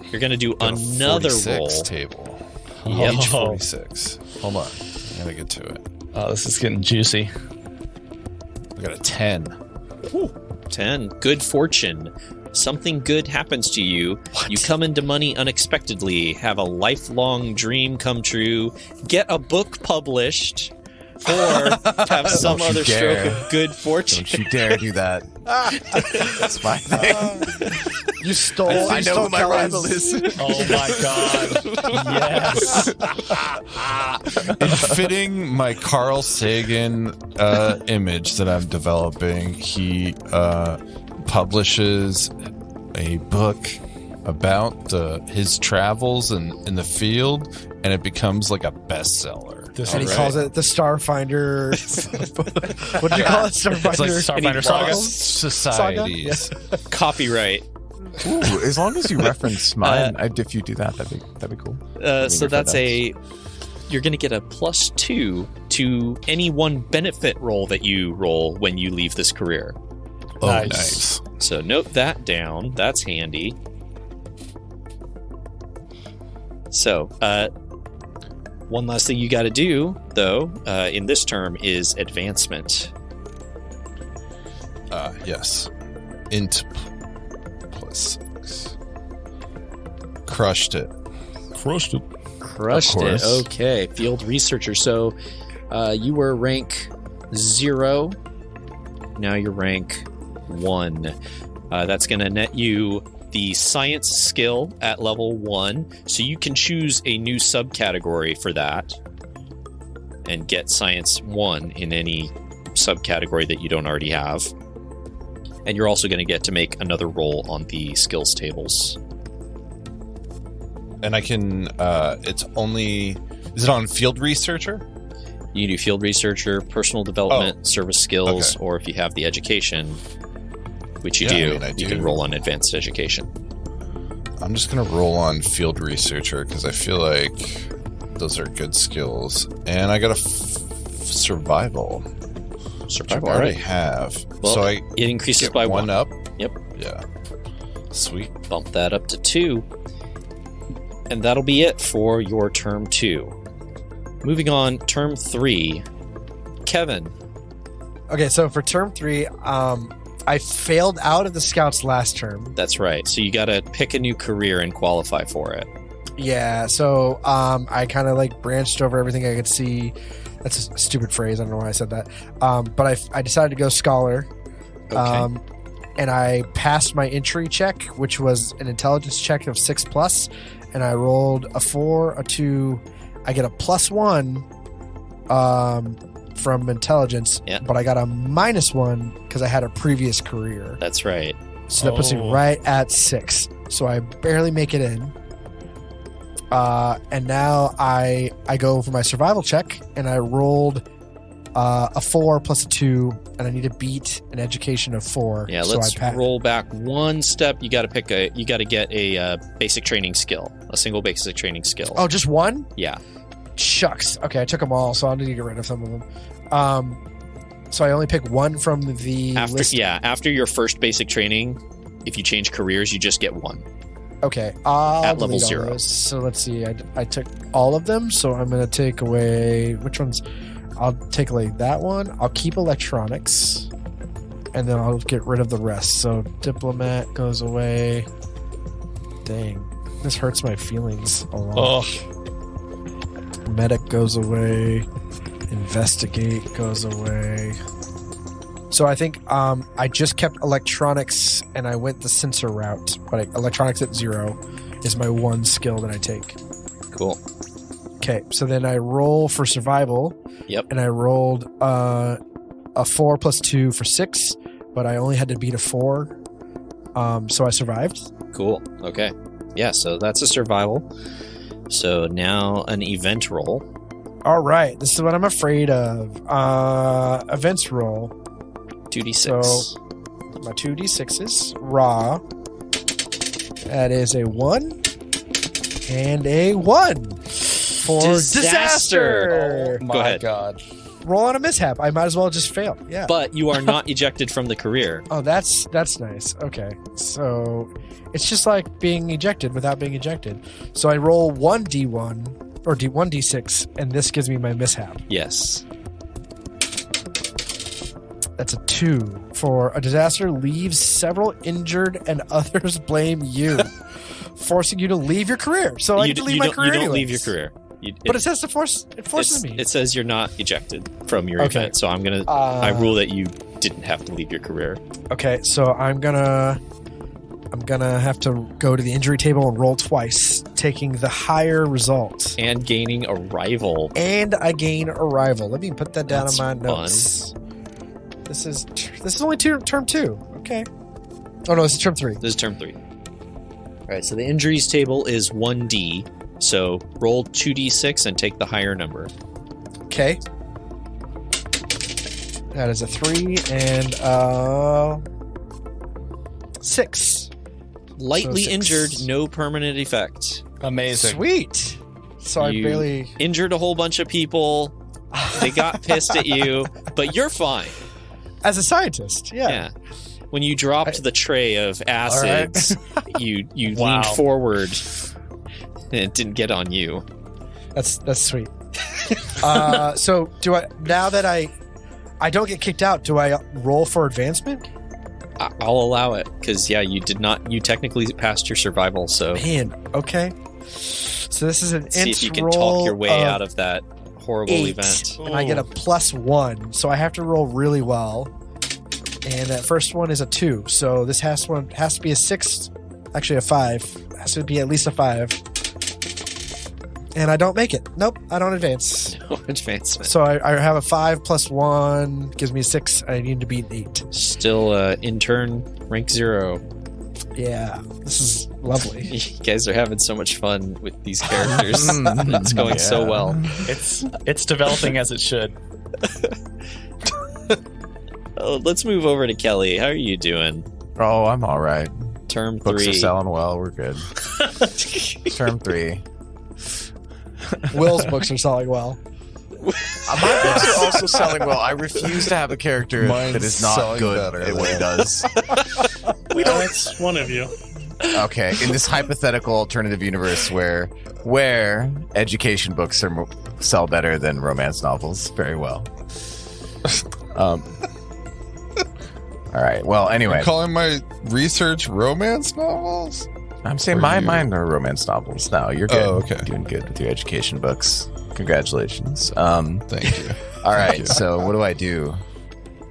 you're gonna do Got a another 46 roll. table. Yep. Age 46. Hold on. I gotta get to it. Oh, this is getting juicy. I got a 10. 10. Good fortune. Something good happens to you. What? You come into money unexpectedly, have a lifelong dream come true, get a book published, or have some Don't you other dare. stroke of good fortune. Don't you dare do that. That's my thing. You stole. I know who my Kelly's- rival is. Oh my god. Yes. In fitting my Carl Sagan image that I'm developing, he publishes a book about his travels in the field, and it becomes like a bestseller. And he calls it the Starfinder. What do you call it? Starfinder. It's like Starfinder Saga. Societies. Copyright. Ooh, as long as you reference mine, if you do that, that'd be cool. So that's you're going to get a +2 to any one benefit roll that you roll when you leave this career. Oh, Nice. nice. So note that down. That's handy. So, one last thing you got to do, though, in this term is advancement. Yes. Int +6. Crushed it. Crushed it. Crushed Of it. course. Okay, field researcher. So, you were rank 0. Now you're rank 1. That's going to net you the science skill at level 1, so you can choose a new subcategory for that and get science 1 in any subcategory that you don't already have. And you're also going to get to make another roll on the skills tables. And I can, is it on field researcher? You can do field researcher, personal development, service skills, or if you have the education, which you Yeah, do, I mean, I you do. can roll on advanced education. I'm just going to roll on field researcher because I feel like those are good skills. And I got a survival. Survival, I all already right. have. Well, so I it increases get by one 1. up. Yep. Yeah. Sweet. Bump that up to 2. And that'll be it for your term 2. Moving on, term 3. Kevin. Okay, so for term 3, I failed out of the Scouts last term. That's right. So you got to pick a new career and qualify for it. Yeah, so I kind of like branched over everything I could see. That's a stupid phrase. I don't know why I said that. But I decided to go Scholar. Okay. And I passed my entry check, which was an intelligence check of 6+, and I rolled a 4, a 2. I get a +1 from intelligence, Yeah. but I got a -1 because I had a previous career. That's right. So that puts me right at 6. So I barely make it in. And now I go for my survival check, and I rolled a 4 plus a 2, and I need to beat an education of 4. Yeah, so let's roll back one step. You got to get a basic training skill, a single basic training skill. Oh, just one? Yeah. Shucks. Okay, I took them all, so I'll need to get rid of some of them. So I only pick one from the list. Yeah, after your first basic training, if you change careers, you just get one. Okay, I'll at level delete all 0. those. So let's see. I took all of them, so I'm going to take away... Which ones? I'll take away that one. I'll keep electronics, and then I'll get rid of the rest. So diplomat goes away. Dang, this hurts my feelings a lot. Medic goes away. Investigate goes away. So I think I just kept electronics, and I went the sensor route. But electronics at 0 is my one skill that I take. Cool. Okay, so then I roll for survival. Yep. And I rolled a 4 plus 2 for 6, but I only had to beat a 4. So I survived. Cool. Okay. Yeah, so that's a survival. So now an event roll. All right, this is what I'm afraid of. Events roll. 2d6. So my 2d6s raw. That is a 1 and a 1 for disaster. Oh my Go ahead. God. Roll on a mishap. I might as well just fail. Yeah. But you are not ejected from the career. Oh, that's nice. Okay, so it's just like being ejected without being ejected. So I roll 1d1 or 1d6, and this gives me my mishap. Yes. That's a 2 for a disaster leaves several injured and others blame you, forcing you to leave your career. So I get to leave my career. You don't anyways. leave your career. But it says it forces me. It says you're not ejected from your event. So I'm gonna I rule that you didn't have to leave your career. Okay, so I'm gonna have to go to the injury table and roll twice, taking the higher result. And gaining a rival. And I gain a rival. Let me put that down That's in my notes. This is only term 2. Okay. Oh no, this is term 3. This is term 3. All right, so the injuries table is 1d. So roll 2d6 and take the higher number. Okay. That is a 3 and 6. Lightly So 6. injured, no permanent effect. Amazing. Sweet. So I You barely injured a whole bunch of people. They got pissed at you, but you're fine. as a scientist. Yeah. Yeah. When you dropped the tray of acids, you leaned forward and it didn't get on you. That's sweet. So do I, now that I don't get kicked out, do I roll for advancement? I'll allow it because you technically passed your survival. So Man, okay. So this is an see if you can roll talk your way of out of that horrible 8, event. and I get a +1, so I have to roll really well. And that first one is a 2, so this has to be a 6, actually a 5. It has to be at least a 5. And I don't make it. Nope, I don't advance. No advancement. So I have a 5 + 1 gives me a 6. I need to beat an 8. Still intern rank 0. Yeah, this is lovely. You guys are having so much fun with these characters. It's going so well. It's developing as it should. Let's move over to Kelly. How are you doing? Oh, I'm all right. Term Books 3. are selling well. We're good. Term 3. Will's books are selling well. My books are also selling well. I refuse to have a character Mine's that is not selling good better at what he does. That's one of you. Okay, in this hypothetical alternative universe where education books sell better than romance novels, very well. All right. Well, anyway, You're calling my research romance novels? I'm saying mine are romance novels. No, you're good. Oh, okay. Doing good with your education books. Congratulations. Thank you. All right. you. So what do I do?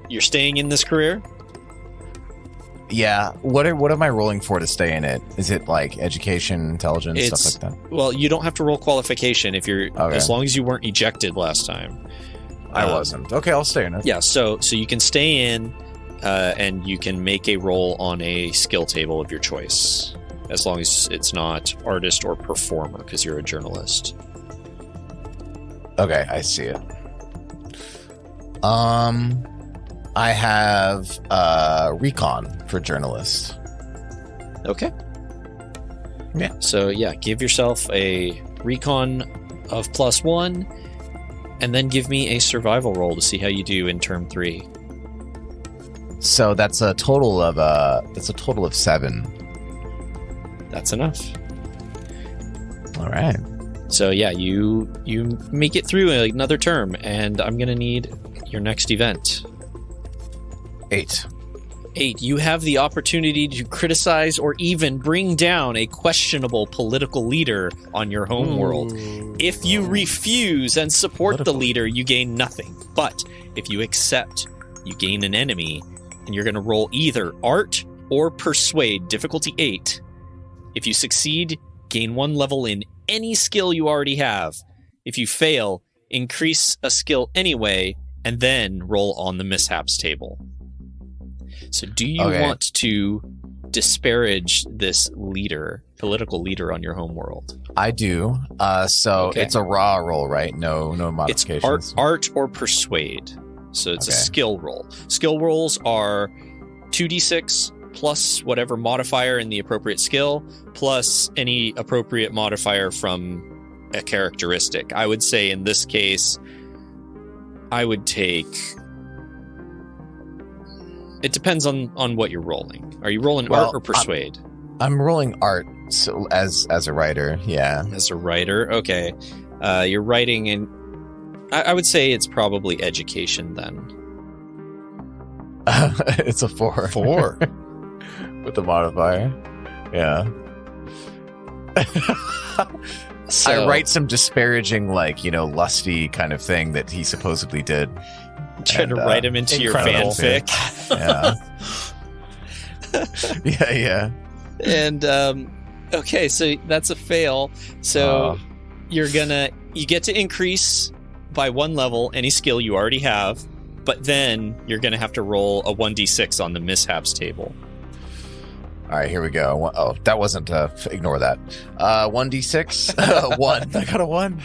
You're staying in this career? Yeah. What am I rolling for to stay in it? Is it like education, intelligence, stuff like that? Well, you don't have to roll qualification if you're Okay. as long as you weren't ejected last time. I wasn't. Okay, I'll stay in it. Yeah, so you can stay in, and you can make a roll on a skill table of your choice, as long as it's not artist or performer, because you're a journalist. Okay, I see it. I have recon for journalist. Okay. Yeah. So yeah, give yourself a recon of +1, and then give me a survival roll to see how you do in term 3. So that's a total of 7. That's enough. All right. So yeah, you make it through another term, and I'm gonna need your next event. 8. 8. You have the opportunity to criticize or even bring down a questionable political leader on your home world. If you refuse and support the leader, you gain nothing. But if you accept, you gain an enemy, and you're going to roll either art or persuade, difficulty 8. If you succeed, gain 1 level in any skill you already have. If you fail, increase a skill anyway, and then roll on the mishaps table. So do you want to disparage this political leader on your home world? I do. So it's a raw roll, right? No modifications. It's art or persuade. So it's a skill roll. Skill rolls are 2d6 plus whatever modifier in the appropriate skill, plus any appropriate modifier from a characteristic. I would say in this case, I would take... It depends on what you're rolling. Are you rolling art or persuade? I'm rolling art, so as a writer, yeah. As a writer, okay. You're writing in... I would say it's probably education then. It's a 4. 4. With the modifier. Yeah. So, I write some disparaging, lusty kind of thing that he supposedly did. Try to write him into your fanfic. Yeah. Yeah. And okay, so that's a fail. So you get to increase by 1 level any skill you already have, but then you're gonna have to roll a 1d6 on the mishaps table. All right, here we go. Oh, that wasn't. Ignore that. 1d6. 1. I got a 1.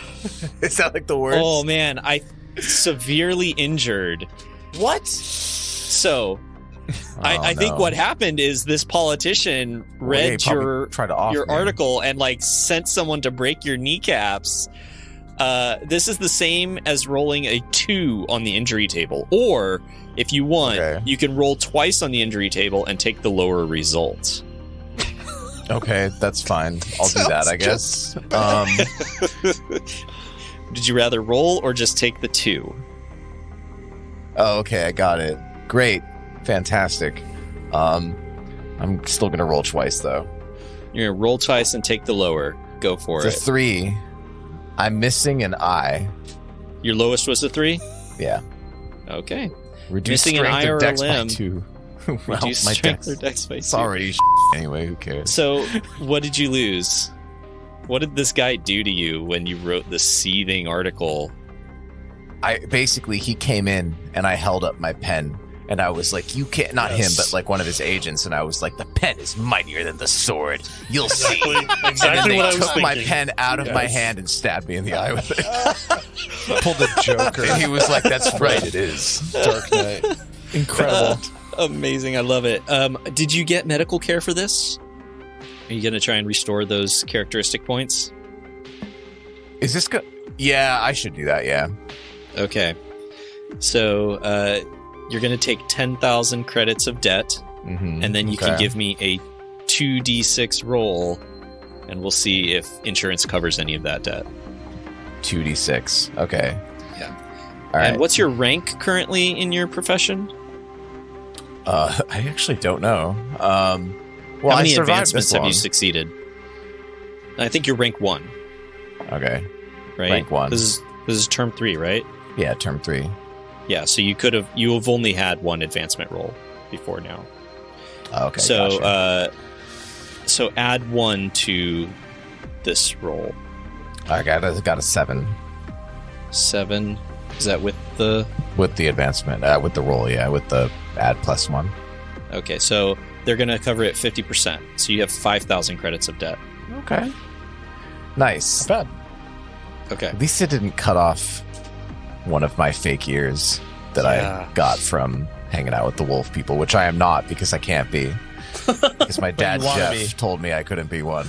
Is that like the worst? Oh man, I severely injured. What? So I think what happened is this politician read your article and sent someone to break your kneecaps. This is the same as rolling a 2 on the injury table, or if you want, you can roll twice on the injury table and take the lower result. Okay, that's fine. I'll do that, I guess. Did you rather roll or just take the 2? Oh, okay, I got it. Great. Fantastic. I'm still going to roll twice, though. You're going to roll twice and take the lower. Go for it. The 3. I'm missing an I. Your lowest was a 3? Yeah. Okay. Reduce missing an eye or a dex limb. by 2. Reduce strength or dex by 2. It's already anyway, who cares? So, what did you lose? What did this guy do to you when you wrote the seething article? He came in and I held up my pen and I was like, you can't, not him, but one of his agents. And I was like, the pen is mightier than the sword. You'll see. Exactly what I was took thinking. my pen out of my hand and stabbed me in the eye with it. Pulled the Joker. And he was like, that's right, it is. Dark Knight. Incredible. Amazing. I love it. Did you get medical care for this? Are you going to try and restore those characteristic points? Is this good? Yeah, I should do that, yeah. Okay. So, you're going to take 10,000 credits of debt, and then you can give me a 2d6 roll, and we'll see if insurance covers any of that debt. 2d6. Okay. Yeah. All right. And what's your rank currently in your profession? I actually don't know. Well, How many I survived advancements this have long. you succeeded? I think you're rank 1, Okay. right? Rank 1. This is term 3, right? Yeah, term 3. Yeah, so you have only had one advancement roll before now. Okay. So gotcha. so add 1 to this roll. I got a 7 7. Is that with the... with the advancement, with the roll, yeah, with the add +1. Okay, so they're going to cover it 50%. So you have 5,000 credits of debt. Okay. Nice. Not bad. Okay. At least it didn't cut off one of my fake ears that Yeah. I got from hanging out with the wolf people, which I am not because I can't be. Because my dad you wanna Jeff be. told me I couldn't be one.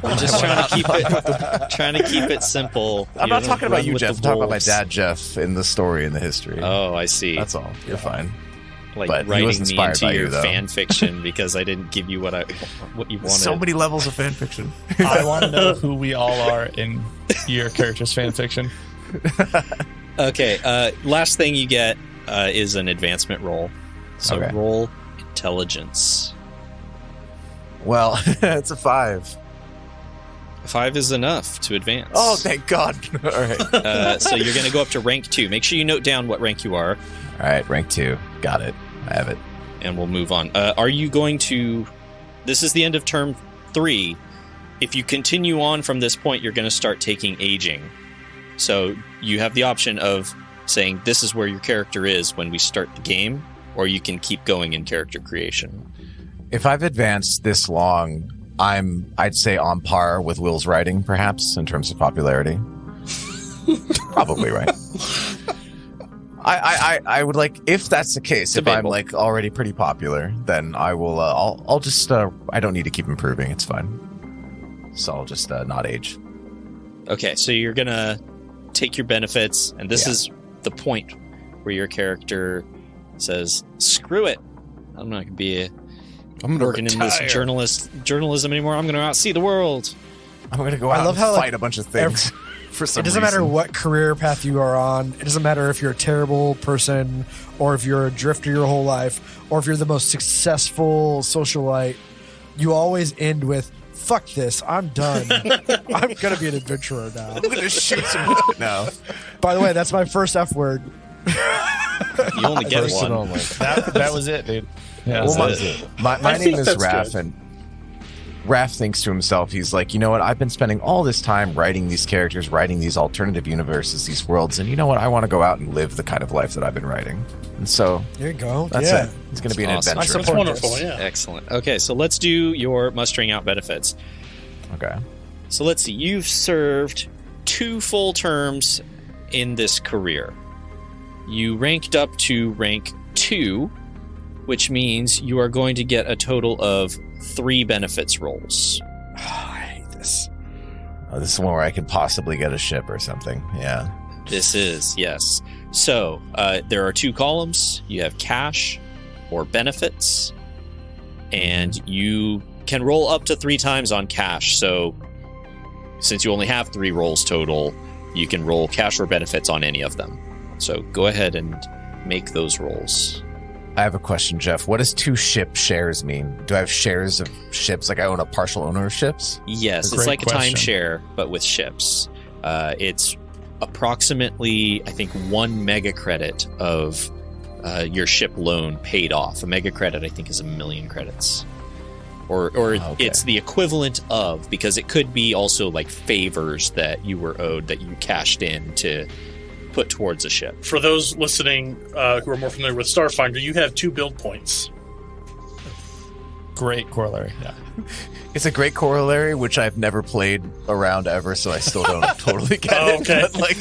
I'm just trying to keep it simple. I'm not talking about you, With Jeff. the I'm talking about my wolves. dad Jeff in the story, in the history. Oh, I see. That's all. You're fine. Like but he writing was me inspired into by your you, though. fan fiction because I didn't give you what you wanted. So many levels of fan fiction. I want to know who we all are in your character's fan fiction. Okay, last thing you get is an advancement roll. So Okay. roll intelligence. Well, it's a 5. 5 is enough to advance. Oh, thank God. All right. So you're going to go up to rank 2. Make sure you note down what rank you are, All right, rank 2. Got it. I have it. and we'll move on. Are you going to... This is the end of term 3. If you continue on from this point, you're going to start taking aging. So you have the option of saying this is where your character is when we start the game, or you can keep going in character creation. If I've advanced this long, I'd say on par with Will's writing, perhaps, in terms of popularity. Probably, right? I would like, if that's the case, Debatable. if I'm like already pretty popular, then I will, I'll just, I don't need to keep improving. It's fine. So I'll just not age. Okay, so you're going to take your benefits, and this is the point where your character says, screw it. I'm not going to be working in this journalism anymore. I'm going to out see the world. I'm going to go I out love and how, fight a bunch of things. For some It doesn't reason. matter what career path you are on. It doesn't matter if you're a terrible person or if you're a drifter your whole life or if you're the most successful socialite. You always end with, fuck this, I'm done. I'm going to be an adventurer now. I'm going to shoot some now. By the way, that's my first F word. You only get First one. and only. That was it, dude. Yeah, Well, that's it. my I name think is that's Raph, good. and Raph thinks to himself, he's like, you know what? I've been spending all this time writing these characters, writing these alternative universes, these worlds, and you know what? I want to go out and live the kind of life that I've been writing. And so There you go. that's yeah. it. It's going to be an Awesome. I adventure. That's support wonderful, this. yeah. Excellent. Okay, so let's do your mustering out benefits. Okay. So let's see. You've served 2 full terms in this career. You ranked up to rank 2, which means you are going to get a total of 3 benefits rolls. I hate this. Oh, this is one where I could possibly get a ship or something. Yeah. This is, yes. So there are 2 columns. You have cash or benefits, and you can roll up to 3 times on cash. So since you only have 3 rolls total, you can roll cash or benefits on any of them. So go ahead and make those rolls. I have a question, Jeff. What does 2 ship shares mean? Do I have shares of ships? Like I own a partial owner of ships? Yes, it's Great like question. a timeshare, but with ships. It's approximately, I think, 1 mega credit of your ship loan paid off. A mega credit, I think, is 1,000,000 credits. Or Okay. it's the equivalent of, because it could be also like favors that you were owed that you cashed in to put towards a ship. For those listening who are more familiar with Starfinder, you have 2 build points. Great corollary. Yeah. It's a great corollary, which I've never played around ever, so I still don't totally get Oh, it. okay. But like,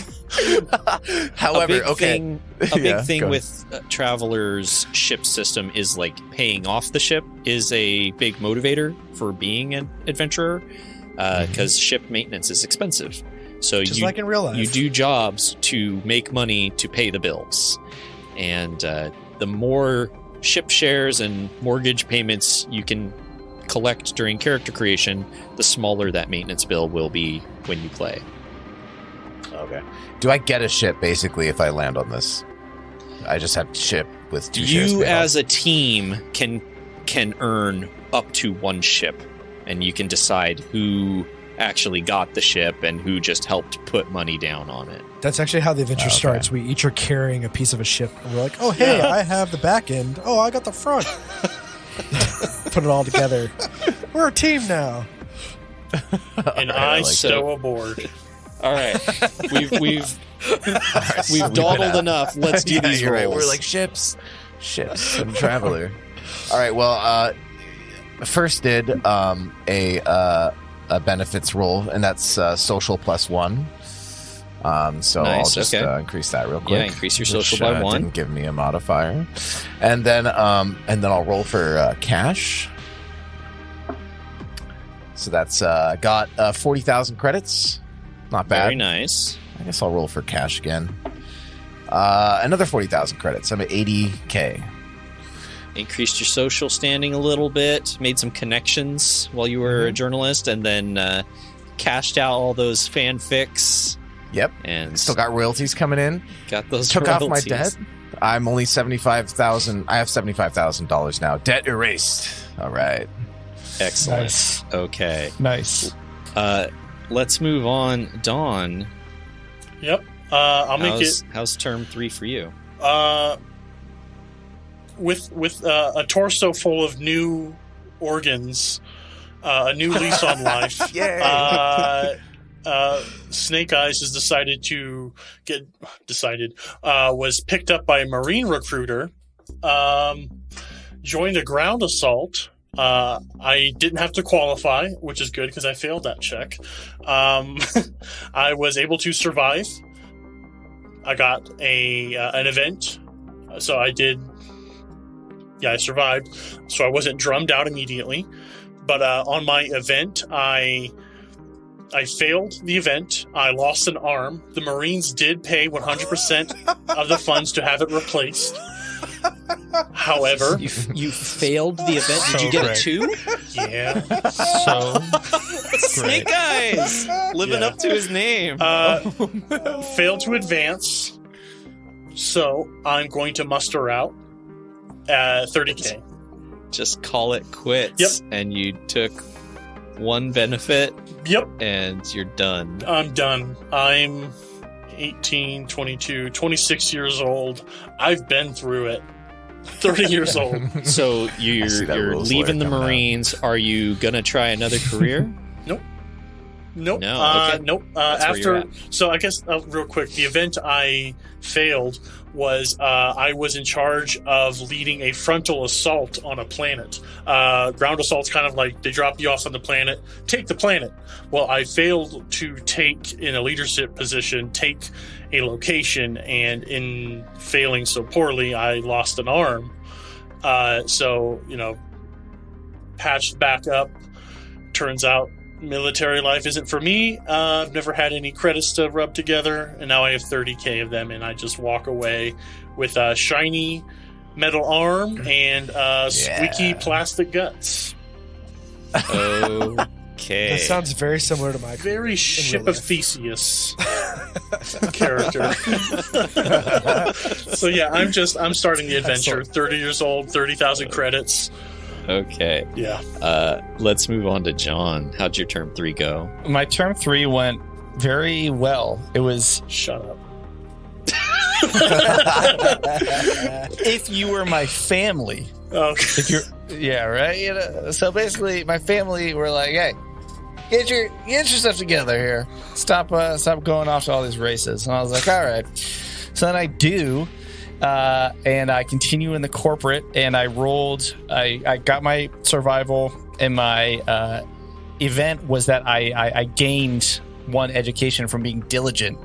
however, a okay. big Yeah, thing go with Traveler's ship system is like paying off the ship is a big motivator for being an adventurer, because ship maintenance is expensive. So Just you, like in real life. you do jobs to make money to pay the bills, and the more ship shares and mortgage payments you can collect during character creation, the smaller that maintenance bill will be when you play. Okay. Do I get a ship basically if I land on this? I just have ship with 2 shares. You paid off. as a team can earn up to 1 ship, and you can decide who actually got the ship and who just helped put money down on it. That's actually how the adventure starts. We each are carrying a piece of a ship. And we're like, oh, hey, I have the back end. Oh, I got the front. Put it all together. We're a team now. And I stow aboard. All right, we've dawdled enough. Let's do these you're rolls. right. We're like ships and traveler. All right. Well, first did a benefits roll, and that's social +1. So I'll Nice, just okay. Increase that real quick. Yeah, increase your social which, by 1. Didn't give me a modifier, and then I'll roll for cash. So that's got 40,000 credits. Not bad. Very nice. I guess I'll roll for cash again. Another 40,000 credits. I'm at 80K. Increased your social standing a little bit, made some connections while you were a journalist, and then cashed out all those fanfics. Yep. And Still got royalties coming in. got those Took off my royalties. debt. I'm only 75,000. I have $75,000 now. Debt erased. All right. Excellent. Nice. Okay. Nice. Let's move on. Dawn, Yep. I'll make it. how's term 3 for you? With a torso full of new organs, a new lease on life. Snake Eyes has was picked up by a Marine recruiter, joined a ground assault. I didn't have to qualify, which is good because I failed that check. I was able to survive. I got an event, so I did. Yeah, I survived, so I wasn't drummed out immediately. But on my event, I failed the event. I lost an arm. The Marines did pay 100% of the funds to have it replaced. However, You failed the event. Did you get a 2? yeah, So Snake Eyes living Yeah. up to his name. failed to advance. So I'm going to muster out 30K. Just call it quits. Yep. And you took 1 benefit, Yep, and you're done. I'm done. I'm 18, 22, 26 years old. I've been through it. 30 years old. So I you're see that rules leaving the lawyer coming out. Marines. Are you gonna try another career? Nope. No, okay. Nope. That's where you're After, so I guess real quick, the event I failed was I was in charge of leading a frontal assault on a planet. Ground assault's kind of like they drop you off on the planet, take the planet. Well, I failed to take in a leadership position, take a location, and in failing so poorly, I lost an arm. So patched back up. Turns out military life isn't for me. I've never had any credits to rub together, and now I have 30K of them, and I just walk away with a shiny metal arm and squeaky plastic guts. Okay. That sounds very similar to my Very Ship real of life. Theseus character. So yeah, I'm starting the adventure. 30 years old, 30,000 credits. Okay. Yeah. Let's move on to John. How'd your term 3 go? my term 3 went very well. It was Shut up. if you were my family. Okay. If you're, yeah, right. So basically, my family were like, "Hey, get your stuff together here. Stop going off to all these races." And I was like, "All right." So then I do, and I continue in the corporate, and I rolled. I got my survival, and my event was that I gained 1 education from being diligent.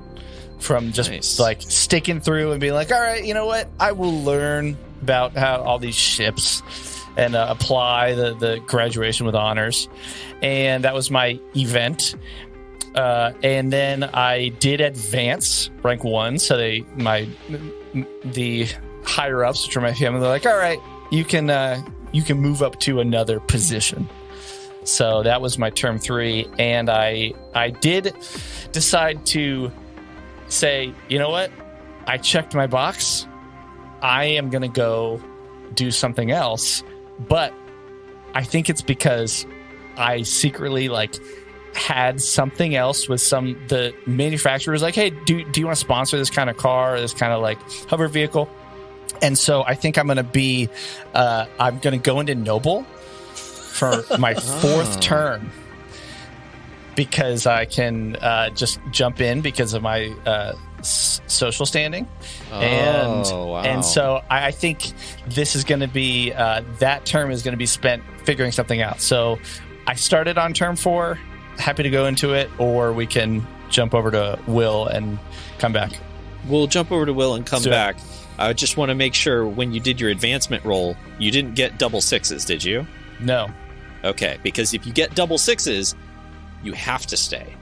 From just Nice. like sticking through and being like, all right, you know what? I will learn about how all these ships and apply the graduation with honors. And that was my event. And then I did advance rank 1. So the higher ups, which are my family, they're like, all right, you can move up to another position. So that was my term 3. And I did decide to say, you know what? I checked my box. I am going to go do something else, but I think it's because I secretly had something else with the manufacturer was like, hey, do you want to sponsor this kind of car, or this kind of hover vehicle? And so I think I'm going to go into Noble for my fourth turn, because I can just jump in because of my social standing. And so I think this is going to be that term is going to be spent figuring something out. So I started on term 4. Happy to go into it, or we can jump over to Will and come back. We'll jump over to Will and come back. I just want to make sure when you did your advancement roll, you didn't get double 6s, did you? No. Okay, because if you get double 6s, you have to stay.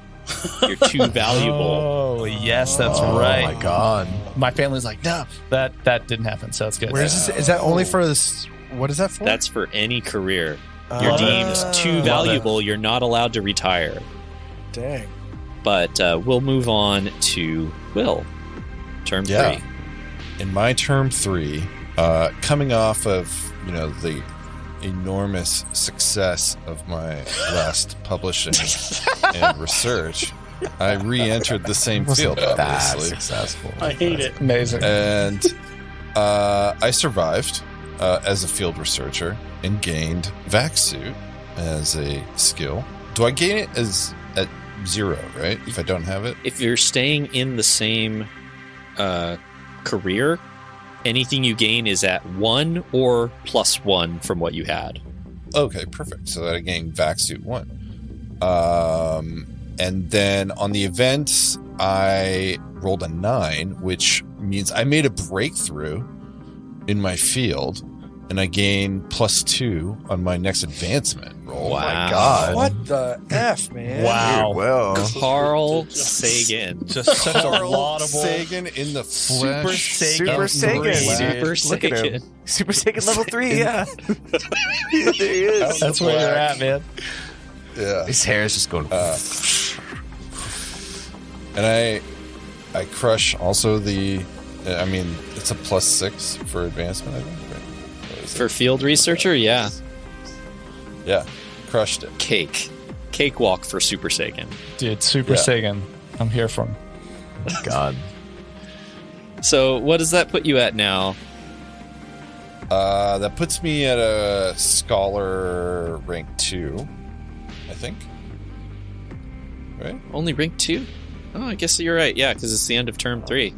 You're too valuable. Oh, yes, that's right. Oh my god. My family's like, no, that didn't happen, so it's good. Where is this? Is that only for this? What is that for? That's for any career. You're deemed too valuable. You're not allowed to retire. Dang. But we'll move on to Will. Term 3. In my term 3, coming off of the enormous success of my last publishing and research, I re-entered the same field. Obviously, successful. I hate it. Amazing. And I survived as a field researcher and gained vac suit as a skill. Do I gain it at 0, right? If I don't have it? If you're staying in the same career, anything you gain is at 1 or +1 from what you had. Okay, perfect. So that I gained vac suit 1. And then on the events, I rolled a 9, which means I made a breakthrough in my field, and I gain +2 on my next advancement roll. Wow. Oh my god. What the F, man? Wow. Well, Carl Sagan. Just such a Carl laudable Sagan in the flesh. Super Sagan. Super Look at Sagan. him. Super Sagan level 3, yeah. There he is. That's where they're at, man. Yeah. His hair is just going. And I crush also the. I mean, it's a +6 for advancement, I think. Right? For field researcher, yeah. Yeah, crushed it. Cakewalk for Super Sagan. Dude, Super Sagan. I'm here for him. God. So what does that put you at now? That puts me at a scholar rank 2, I think. Right? Only rank 2? Oh, I guess you're right. Yeah, because it's the end of term 3.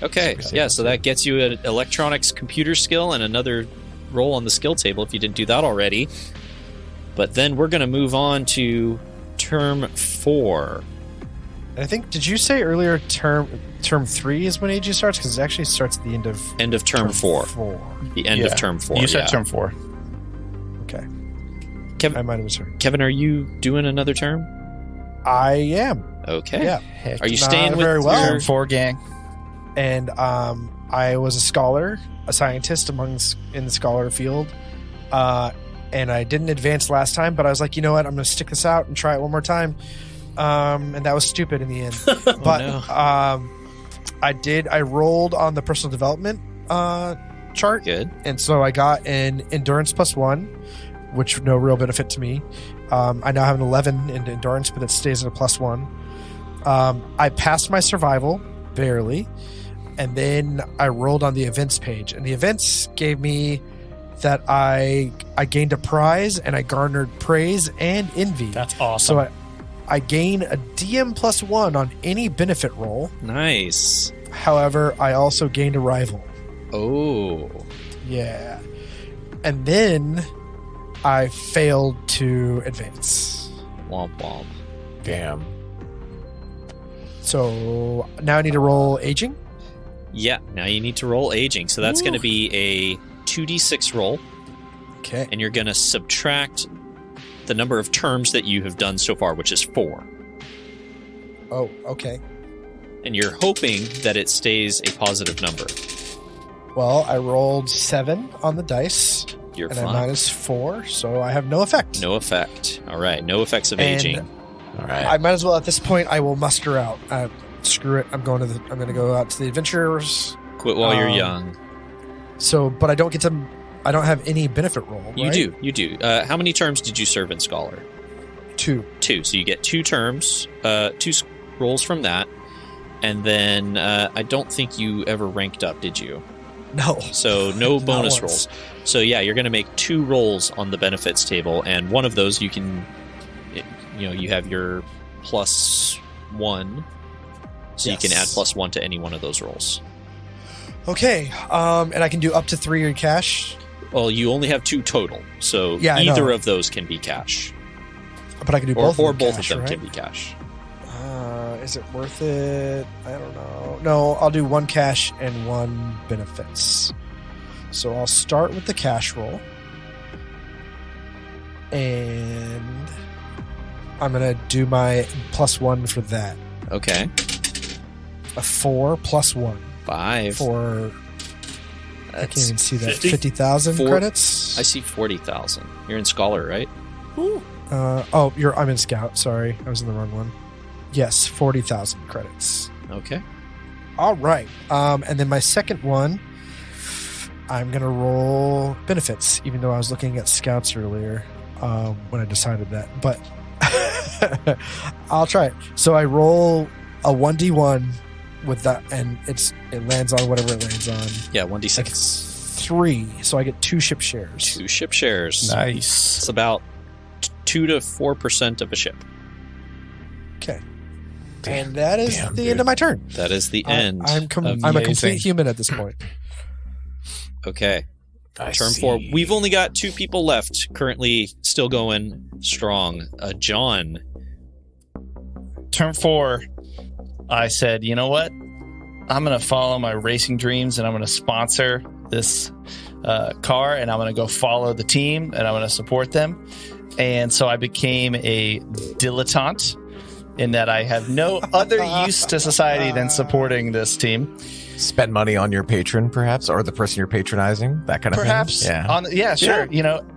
Okay, yeah, so that gets you an electronics computer skill and another roll on the skill table if you didn't do that already. But then we're going to move on to term 4. I think, did you say earlier term 3 is when AG starts? Because it actually starts at the end of term 4. The end of term 4. You said term 4. Okay. Kevin, I might have misheard. Kevin, are you doing another term? I am. Okay. Yeah. Are you staying with very well. Term 4 gang. And I was a scholar, a scientist in the scholar field. And I didn't advance last time, but I was like, you know what? I'm going to stick this out and try it one more time. And that was stupid in the end. But I rolled on the personal development chart. Good. And so I got an endurance +1, which no real benefit to me. I now have an 11 in endurance, but it stays at a +1. I passed my survival, barely. And then I rolled on the events page. And the events gave me that I gained a prize, and I garnered praise and envy. That's awesome. So I gain a DM +1 on any benefit roll. Nice. However, I also gained a rival. Oh. Yeah. And then I failed to advance. Womp womp. Damn. So now I need to roll aging. Yeah, now you need to roll aging. So that's going to be a 2d6 roll. Okay. And you're going to subtract the number of terms that you have done so far, which is 4. Oh, okay. And you're hoping that it stays a positive number. Well, I rolled 7 on the dice. You're and fine. I -4, so I have no effect. No effect. All right, no effects of And aging. All right. I might as well at this point. I will muster out. Screw it. I'm going to go out to the adventurers. Quit while you're young. So, but I don't get to. I don't have any benefit roll. You right? do. You do. How many terms did you serve in Scholar? 2. 2. So you get 2 terms, 2 rolls from that. And then I don't think you ever ranked up, did you? No. So no Not bonus once. rolls. So yeah, you're going to make 2 rolls on the benefits table, and one of those you can, you have your +1, so you can add +1 to any one of those rolls. Okay. And I can do up to 3 in cash. Well, you only have 2 total, so Yeah, I either know. of those can be cash, But I can do or both. or in both cash, of them right? can be cash. Is it worth it? I don't know. No, I'll do 1 cash and 1 benefits. So I'll start with the cash roll. And I'm going to do my +1 for that. Okay, A 4 + 1 5. for, I can't That's even see that, 50? 50,000 Four- credits? I see 40,000. You're in Scholar, right? I'm in Scout. Sorry, I was in the wrong one. Yes, 40,000 credits. Okay. All right. And then my second one, I'm going to roll benefits, even though I was looking at Scouts earlier when I decided that. But I'll try it. So I roll a 1d1 with that, and it lands on whatever it lands on. Yeah, Like 1d6. it's 3, so I get 2 ship shares. 2 ship shares. Nice. It's about 2 to 4% of a ship. Okay. And that is Damn, the dude. end of my turn. That is the end. I'm a Amazing. complete human at this point. Okay. I Turn see. 4. We've only got 2 people left, currently still going strong. John. Turn 4, I said, you know what? I'm going to follow my racing dreams, and I'm going to sponsor this car, and I'm going to go follow the team, and I'm going to support them. And so I became a dilettante in that I have no other use to society than supporting this team. Spend money on your patron, perhaps, or the person you're patronizing, that kind of Perhaps. thing. Yeah. Sure.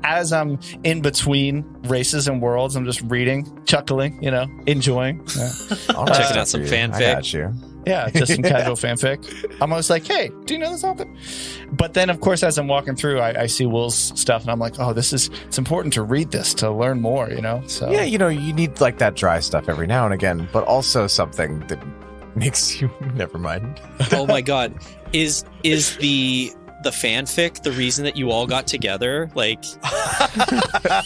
As I'm in between races and worlds, I'm just reading, chuckling, enjoying. I'll Checking write out that some for you. fanfic. I got you. Yeah, just some casual fanfic. I'm always like, hey, do you know this author? But then, of course, as I'm walking through, I see Will's stuff, and I'm like, oh, it's important to read this to learn more, So Yeah, you need like that dry stuff every now and again, but also something that makes you. Never mind. Oh my god. Is the fanfic the reason that you all got together? Like,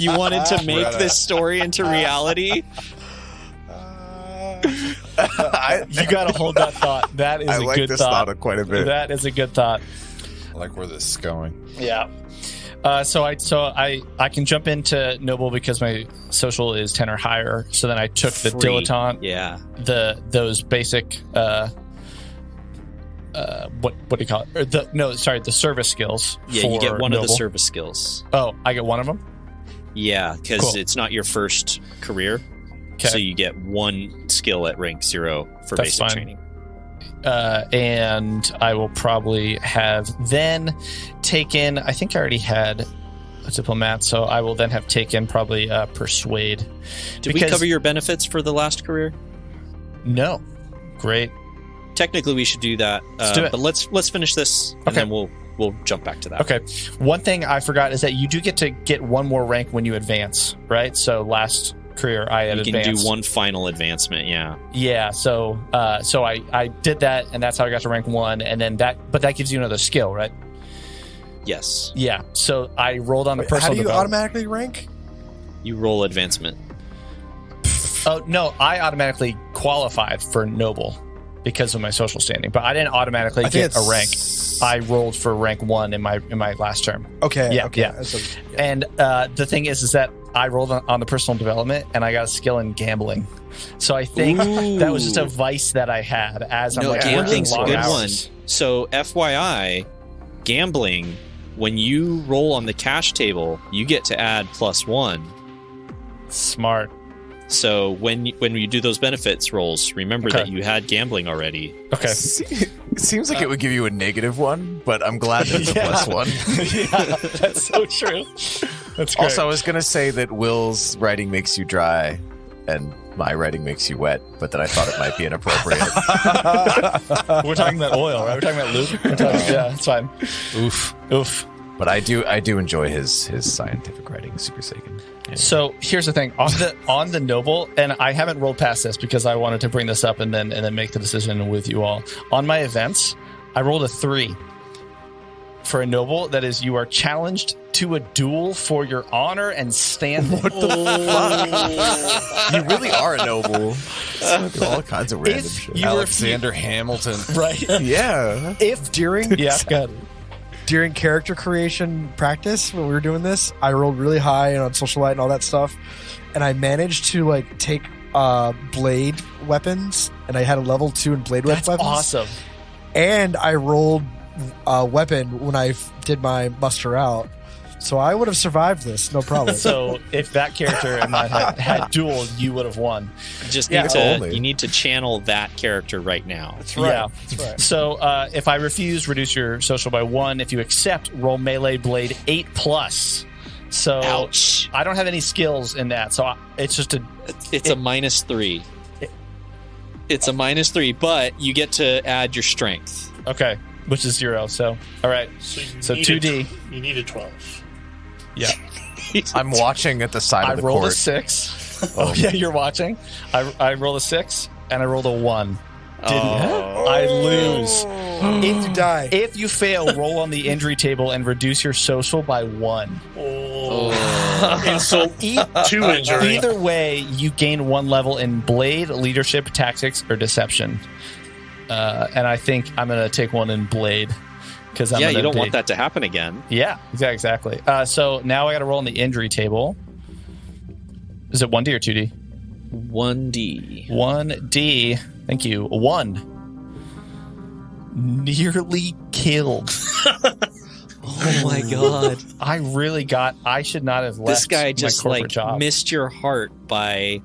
you wanted to make this story into reality? you got to hold that thought. That is I a like good this thought. thought quite a bit. That is a good thought. I like where this is going. Yeah. So I can jump into Noble because my social is 10 or higher. So then I took the Free. dilettante, Yeah. those basic what do you call it? The service skills. Yeah, you for get one of the Noble. service skills. Oh, I get one of them. Yeah, because Cool. it's not your first career. Okay. So you get 1 skill at rank 0 for That's basic fine. training. And I will probably have then taken. I think I already had a diplomat, so I will then have taken probably persuade. Did we cover your benefits for the last career? No. Great. Technically, we should do that. Let's do it. But let's finish this, and Okay. then we'll jump back to that. Okay. One thing I forgot is that you do get to get one more rank when you advance, right? So last career I had You can advanced. do 1 final advancement. Yeah. Yeah. So I did that, and that's how I got to rank 1, and then that gives you another skill, right? Yes. Yeah. So I rolled on the Wait, how personal do you development. automatically rank? You roll advancement. Oh no, I automatically qualified for noble because of my social standing, but I didn't automatically I think get a rank. it's- I rolled for rank 1 in my last term. Okay. Yeah, Okay. yeah. And the thing is that I rolled on the personal development, and I got a skill in gambling. So I think that was just a vice that I had as I'm No, like working gambling's a long good hours. one. So FYI, gambling, when you roll on the cash table, you get to add +1. Smart. So when you do those benefits rolls, remember Okay. that you had gambling already. Okay. It seems like it would give you a -1, but I'm glad that it's a Yeah. +1. Yeah, that's so true. That's great. Also, I was going to say that Will's writing makes you dry, and my writing makes you wet, but that I thought it might be inappropriate. We're talking about oil, right? We're talking about lube. Yeah, it's fine. Oof. But I do enjoy his scientific writing, Super Saiyan. Yeah. So here's the thing on the noble, and I haven't rolled past this because I wanted to bring this up and then make the decision with you all. On my events, I rolled a 3 for a noble. That is, you are challenged to a duel for your honor and standing. What the fuck? You really are a noble. So do all kinds of random shit. Alexander Hamilton. Right? Yeah. If during Yeah. during character creation practice when we were doing this, I rolled really high and on social light and all that stuff, and I managed to like take blade weapons, and I had a level 2 in blade That's weapons. awesome. And I rolled a weapon when I did my muster out, so I would have survived this, no problem. So if that character and I had duel, you would have won. You just Yeah, need to totally. you need to channel that character right now. That's right. Yeah. That's right. So if I refuse, reduce your social by 1. If you accept, roll melee blade 8+. So Ouch. I don't have any skills in that, so it's just a It's a -3. It's a -3, but you get to add your strength. okay, which is 0. So all right, so you 2D. You need a 12. Yeah, I'm watching at the side I of the rolled a court. 6. Oh yeah, you're watching. I rolled a 6 and I rolled a 1. Oh. I lose. If you die, If you fail, roll on the injury table and reduce your social by 1. Insult 2 injury. Either way, you gain 1 level in blade, leadership, tactics, or deception. And I think I'm going to take 1 in blade. Because Yeah, you don't want that to happen again. Yeah, exactly. So now I got to roll on the injury table. Is it 1D or 2D? 1D. 1D. Thank you. 1. Nearly killed. Oh my god. I should not have left This guy my just corporate like job. missed your heart by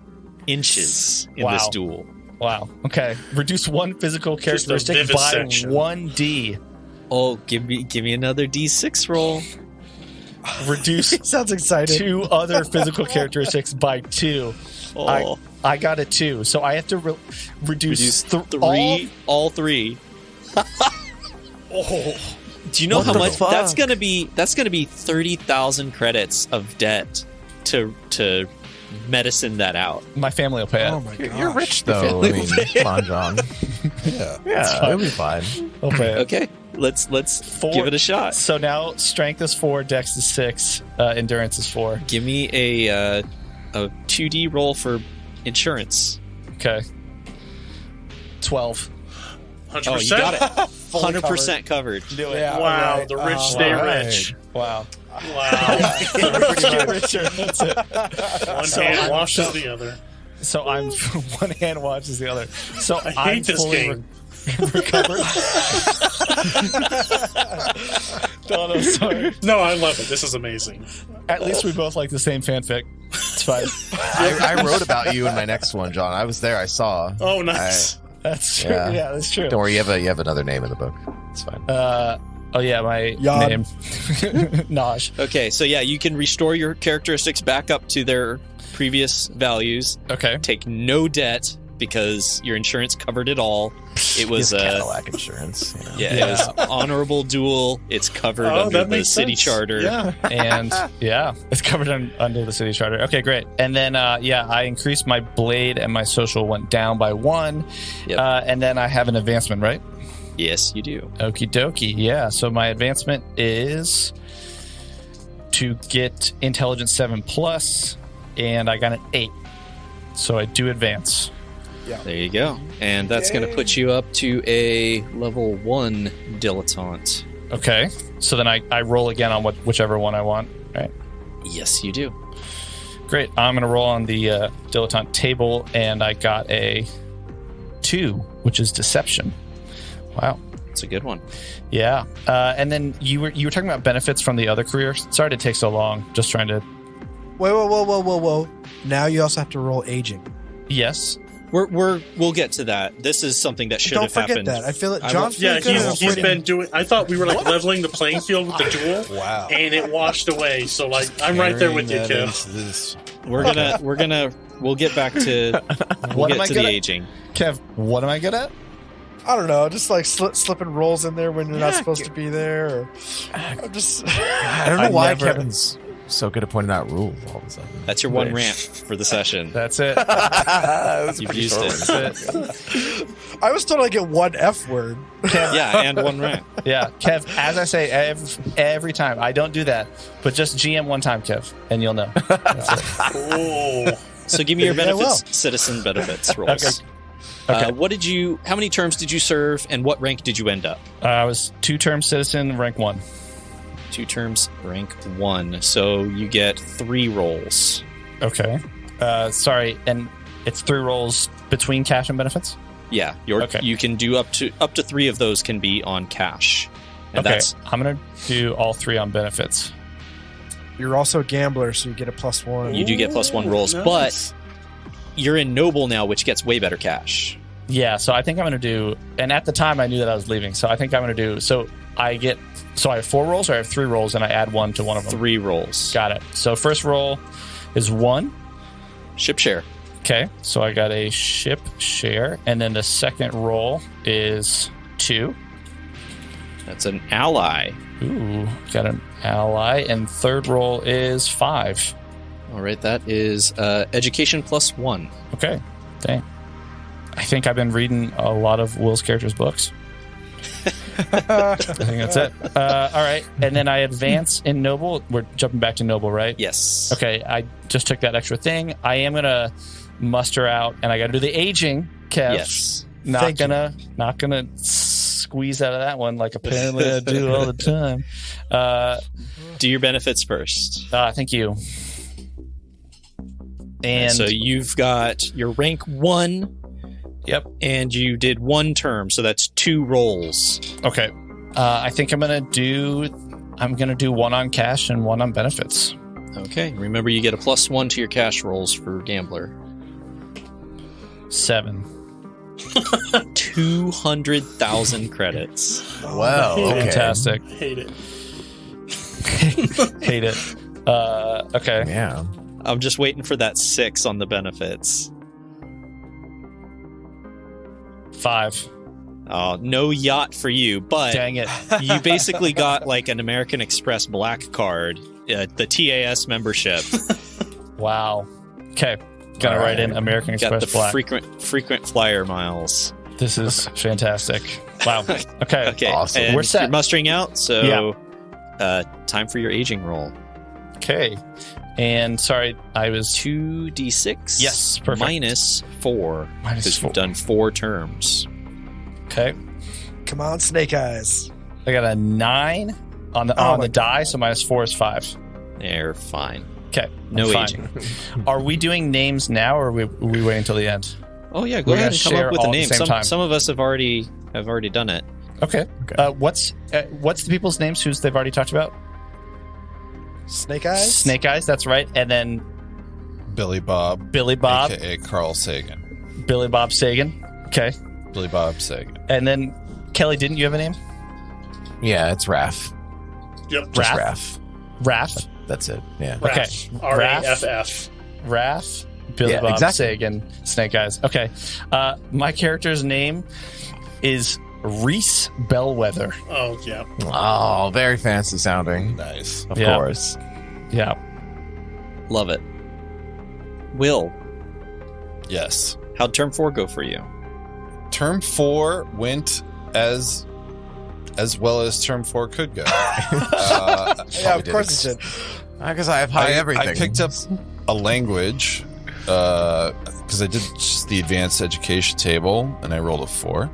inches in this Wow. duel. Wow. Okay. Reduce 1 physical Just a characteristic by vivisection. 1D. Oh, give me another D6 roll. Reduce sounds exciting. 2 other physical characteristics by 2. Oh, I got a 2, so I have to reduce all 3. Oh, Do you know What how the much fuck? that's gonna be? That's gonna be 30,000 credits of debt to medicine that out. my family will pay it. Oh my god, You're rich, though. I mean, come on, John. Yeah, it'll be fine. They'll pay it. Okay, let's give it a shot. So now strength is 4, dex is 6, endurance is 4. Give me a 2D roll for insurance. Okay. 12. 100%. Oh, you got it. 100% covered. Do it. Yeah. Wow, Alright. the rich stay Alright. rich. Wow. Wow. Get richer. That's it. One So hand I'm- washes the other. So I'm one hand watches the other. So I I'm hate this fully game. recovered. Don, I'm sorry. No, I love it. This is amazing. At least we both like the same fanfic. It's fine. I wrote about you in my next one, John. I was there. I saw. Oh, nice. That's true. Yeah. Yeah, that's true. Don't worry. You have another name in the book. It's fine. Oh yeah, my Jan. name. Naj. Okay, so yeah, you can restore your characteristics back up to their previous values. Okay. Take no debt because your insurance covered it all. It was It's Cadillac insurance. You know? it was honorable duel. It's covered Oh, under that the makes city sense. charter. Yeah. And yeah, it's covered under the city charter. Okay, great. And then I increased my blade and my social went down by 1. Yep. And then I have an advancement, right? Yes, you do. Okie dokie. Yeah. So my advancement is to get intelligence 7+, and I got an 8. So I do advance. There you go. And that's going to put you up to a level 1 dilettante. Okay. So then I roll again on whichever one I want. Right. Yes, you do. Great. I'm going to roll on the dilettante table, and I got a 2, which is deception. Wow. It's a good one. Yeah. And then you were talking about benefits from the other career. Sorry to take so long. Just trying to. Whoa. Now you also have to roll aging. Yes. We'll get to that. This is something that should Don't have forget happened. that. I feel it. I John's Yeah, really good at he's avoiding- been doing. I thought we were like leveling the playing field with the duel, Wow. and it washed away. So like, I'm right there with you, Carrying that Kev. into this. We'll get back to the aging. Kev, what am I good at? I don't know, just like slipping rolls in there when you're not supposed to be there. Or I'm just. I don't know why Kevin's so good at pointing out rules all of a sudden. That's your one rant for the session. That's it. You've used it. That's it. I was told I get one F word. Kev, Yeah, and one rant. yeah, Kev. As I say every time, I don't do that, but just GM one time, Kev, and you'll know. That's it. Oh. So give me your Yeah, benefits, citizen benefits rolls. Okay. How many terms did you serve, and what rank did you end up? I was 2-term citizen, rank 1. 2 terms, rank 1. So you get 3 rolls. Okay. Sorry, and it's 3 rolls between cash and benefits? Yeah, you can do up to 3 of those can be on cash. And okay, I'm going to do all 3 on benefits. You're also a gambler, so you get a +1. You do get +1 rolls, nice. but you're in noble now, which gets way better cash. Yeah, so I think I'm going to do, and at the time I knew that I was leaving, so I think I'm going to do, I have 4 rolls or I have 3 rolls and I add 1 to one of them? 3 rolls. Got it. So first roll is 1. Ship share. Okay, so I got a ship share, and then the second roll is 2. That's an ally. Ooh, got an ally, and third roll is 5. All right, that is education +1. Okay, dang. I think I've been reading a lot of Will's characters' books. I think that's it. All right, and then I advance in noble. We're jumping back to noble, right? Yes. Okay, I just took that extra thing. I am gonna muster out, and I got to do the aging, Kev. Yes. Not gonna squeeze out of that one like apparently I do all the time. Do your benefits first. Thank you. And so you've got your rank 1. Yep. And you did 1 term, so that's 2 rolls. Okay. I think I'm gonna do 1 on cash and 1 on benefits. Okay. Remember, you get a +1 to your cash rolls for gambler. 7. 200,000 credits. Wow. Okay. Fantastic. Hate it. Hate it. Okay. Yeah. I'm just waiting for that 6 on the benefits. 5. Oh, no yacht for you, but Dang it. you basically got like an American Express black card, the TAS membership. Wow. Okay. Gotta write in American Got Express the Black. frequent flyer miles. This is fantastic. Wow. Okay. Okay, Awesome. and We're set. You're mustering out, so time for your aging roll. Okay. And sorry, I was 2d6. Yes, perfect. -4. Minus Because 4. you've done 4 terms. Okay. Come on, Snake Eyes. I got a 9 on the die, so -4 is 5. They're fine. Okay. No fine. aging. Are we doing names now, or are we waiting until the end? Oh yeah, go We're ahead gonna and come share up with all a at name. the same time. Some of us have already done it. Okay. What's the people's names who's they've already talked about? Snake Eyes? Snake Eyes, that's right. And then Billy Bob, Billy Bob, aka Carl Sagan. Billy Bob Sagan. Okay. Billy Bob Sagan. And then Kelly, didn't you have a name? Yeah, it's Raph. Yep. Just Raph? Raph. Raph. That's it. Yeah. Okay. RAFF. Raph, Billy Yeah, Bob exactly. Sagan, Snake Eyes. Okay. My character's name is Reese Bellwether. Oh, yeah. Oh, very fancy sounding. Nice. Of Yeah. course. Yeah. Love it. Will, Yes. how'd term 4 go for you? Term 4 went as well as term 4 could go. Yeah, of course it did. Because I have high everything. I picked up a language because I did just the advanced education table and I rolled a 4.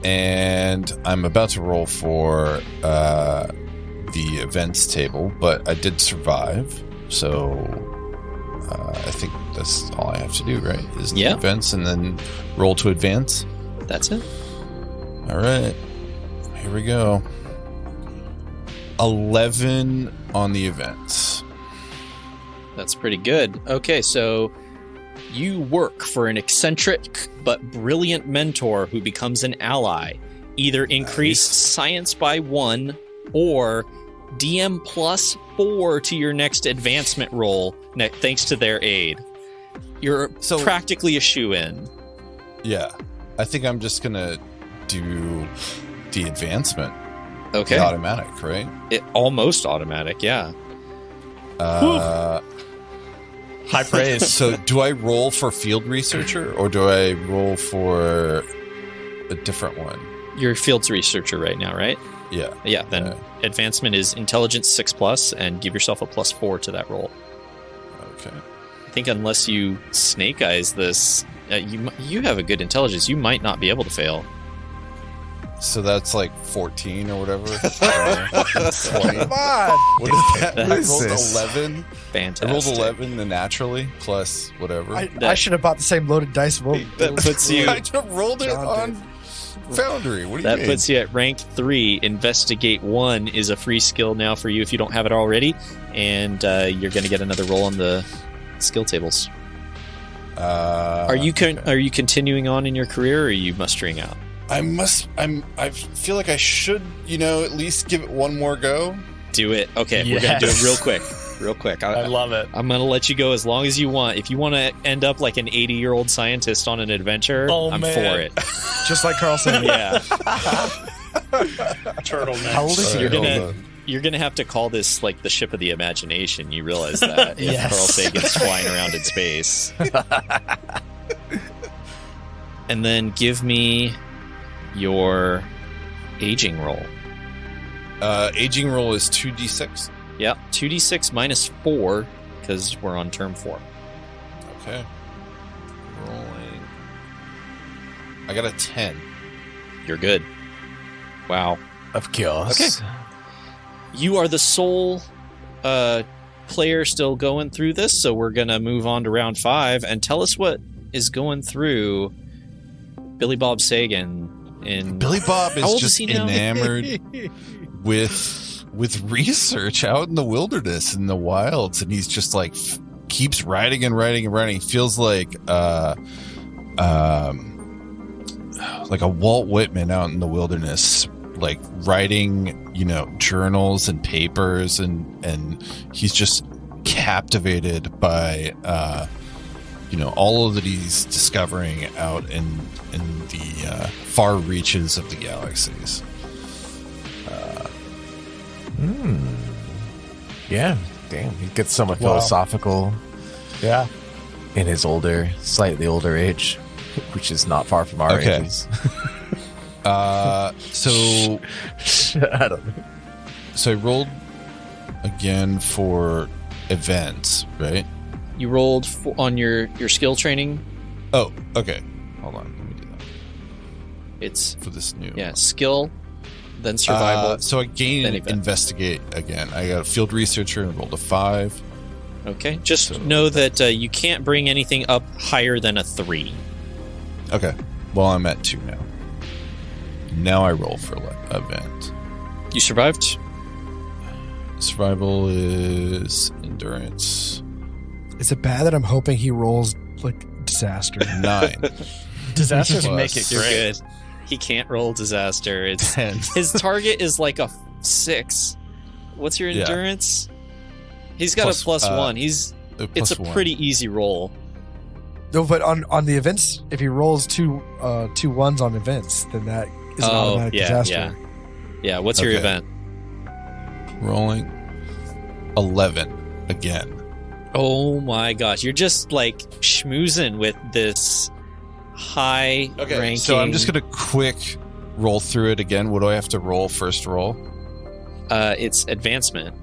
And I'm about to roll for the events table, but I did survive. So I think that's all I have to do, right? Is the Yeah. events and then roll to advance. That's it. All right. Here we go. 11 on the events. That's pretty good. Okay, so you work for an eccentric but brilliant mentor who becomes an ally. Either increase science by 1 or DM +4 to your next advancement roll thanks to their aid. You're practically a shoe-in. Yeah. I think I'm just going to do the advancement. Okay. The automatic, right? Almost automatic, yeah. High praise. So do I roll for field researcher or do I roll for a different one? You're a fields researcher right now, right? Yeah. Yeah, then advancement is intelligence 6+, and give yourself a +4 to that roll. Okay. I think unless you snake eyes this, you have a good intelligence. You might not be able to fail. So that's like 14 or whatever. 20. Come on. What is that? What I is rolled this? 11. Fantastic. I rolled 11 naturally plus whatever. I should have bought the same loaded dice. That puts you. I just rolled it John on Foundry. What do you That mean? puts you at rank 3. Investigate 1 is a free skill now for you if you don't have it already, and you're going to get another roll on the skill tables. Are you continuing on in your career, or are you mustering out? I feel like I should, at least give it one more go. Do it. Okay, we're going to do it real quick. Real quick. I love it. I'm going to let you go as long as you want. If you want to end up like an 80-year-old scientist on an adventure, I'm for it. Just like Carl said. Yeah. Turtleneck. How old is he? You're gonna have to call this like the ship of the imagination. You realize that if Yes. Carl Sagan's flying around in space. And then give me your aging roll. Aging roll is 2d6. Yep, 2d6 minus 4 because we're on term 4. Okay. Rolling. I got a 10. You're good. Wow. Of course. Okay. You are the sole player still going through this, so we're gonna move on to round 5 and tell us what is going through Billy Bob Sagan. Billy Bob How old is is just he now? enamored with research out in the wilderness in the wilds, and he's just like keeps writing and writing and writing. He feels like a Walt Whitman out in the wilderness, like writing, journals and papers, and he's just captivated by all of that he's discovering out in the far reaches of the galaxies. Yeah. Damn. He gets somewhat philosophical Yeah. in his slightly older age, which is not far from our Okay. ages. So I don't know. I rolled again for events, right? You rolled on your skill training. Oh, okay. Hold on, let me do that It's for this new. skill, then survival. So I then gained event. investigate again. I got a field researcher and rolled a 5. Okay, just So- know that you can't bring anything up higher than a 3. Okay. Well, I'm at 2 now. Now I roll for event. You survived. Survival is endurance Is it bad that I'm hoping he rolls like disaster? 9. Disasters Plus- make it You're great. good. He can't roll disaster. It's 10. his target is like a 6. What's your Yeah. endurance? He's got Plus, a +1. It's Plus a 1. pretty easy roll. No, but on the events, if he rolls two ones on events, then that is an automatic disaster. Yeah. What's your Okay. event? Rolling 11 again. Oh my gosh, you're just like schmoozing with this high ranking. So I'm just gonna quick roll through it again. What do I have to roll first roll? It's advancement.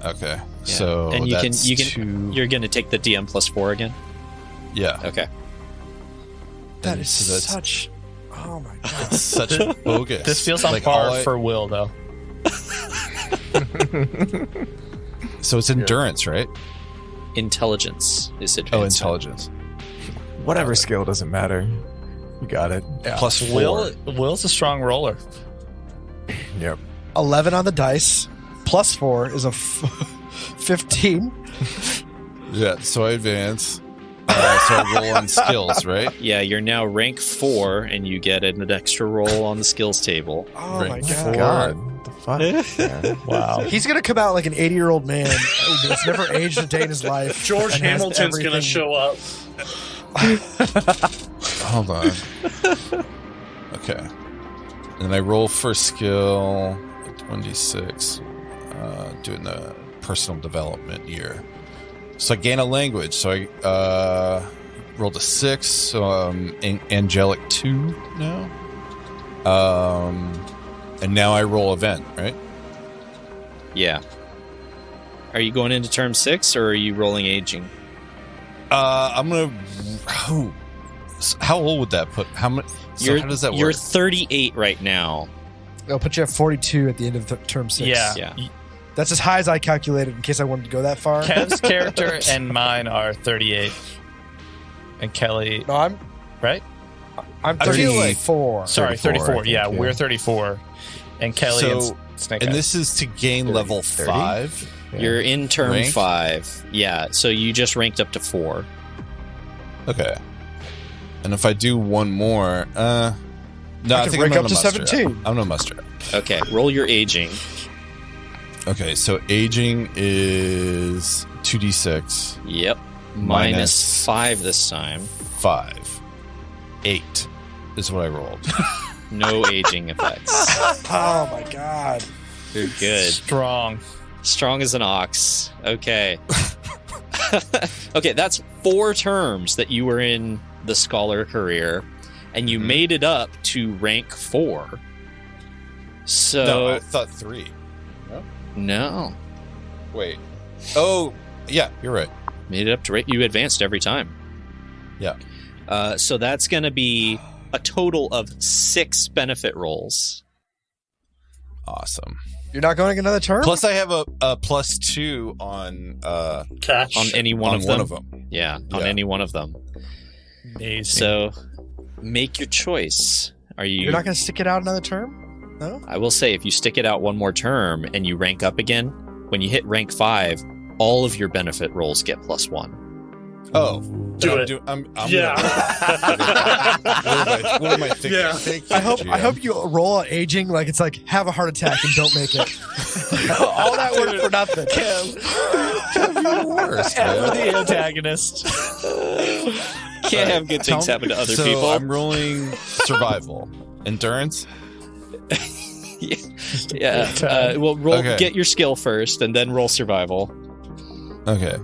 Okay, Yeah. so And that's you can 2. you're gonna take the DM +4 again. Yeah, Okay. That is So that's- such. Oh my god! it's such bogus. This feels on Like, par all I- for Will, though. So it's endurance, right? Intelligence is Oh, advancement. intelligence. Whatever skill doesn't matter. You got it. Yeah. Plus 4. Will's a strong roller. Yep. 11 on the dice, +4 is a 15. Yeah, so I advance. So I roll on skills, right? Yeah, you're now rank 4, and you get an extra roll on the skills table. Oh Right. my Four. god! God. The Fuck. Yeah. Wow. He's gonna come out like an 80-year-old man that's never aged a day in his life. George and has Hamilton's going to everything- show up. Hold on. Okay. And I roll for skill 1d6. Doing the personal development year. So I gain a language. So I rolled a 6. So I'm angelic 2 now. And now I roll event, right? Yeah. Are you going into term 6 or are you rolling aging? I'm gonna. Oh, how old would that put? How much? So how does that work? You're 38 right now. It'll put you at 42 at the end of term 6. Yeah. That's as high as I calculated in case I wanted to go that far. Kev's character and mine are 38. And Kelly, No, I'm right? I'm I feel like- 34. Sorry, 34, 34. I think, Yeah, yeah. we're 34. And Kelly So- and Snake and Eyes. this is to gain 30, level 30? 5. Yeah. You're in term Rank? 5. Yeah, so you just ranked up to 4. Okay. And if I do one more, no, I can think I'm rank gonna up to muster 17. it. I'm gonna muster it. Okay, roll your aging. Okay, so aging is 2d6, Yep. Minus- Minus 5 this time. 5, 8 is what I rolled. No aging effects. Oh my god. You're good. Strong. Strong as an ox. Okay. Okay, that's 4 terms that you were in the scholar career, and you made it up to rank 4. So No, I thought 3. no, Wait. Oh, yeah, you're right. made it up to rank. You advanced every time. Yeah. So that's going to be a total of 6 benefit rolls. Awesome. You're not going another term? Plus, I have a +2 on Catch. On any one on of them. one of them. Yeah, on Yeah. any one of them. Amazing. So make your choice. Are you? You're not going to stick it out another term? No? I will say, if you stick it out one more term and you rank up again, when you hit rank 5, all of your benefit rolls get +1. Oh, Do I'm it. I'm Yeah. what am I thinking? Yeah. Thank you, I hope GM. you roll on aging like it's like have a heart attack and don't make it. All that work for nothing. You're the worst, Ever man. the antagonist. Can't have good things happen to other so people. I'm rolling survival, endurance. Yeah. Well, roll. Okay. Get your skill first, and then roll survival. Okay.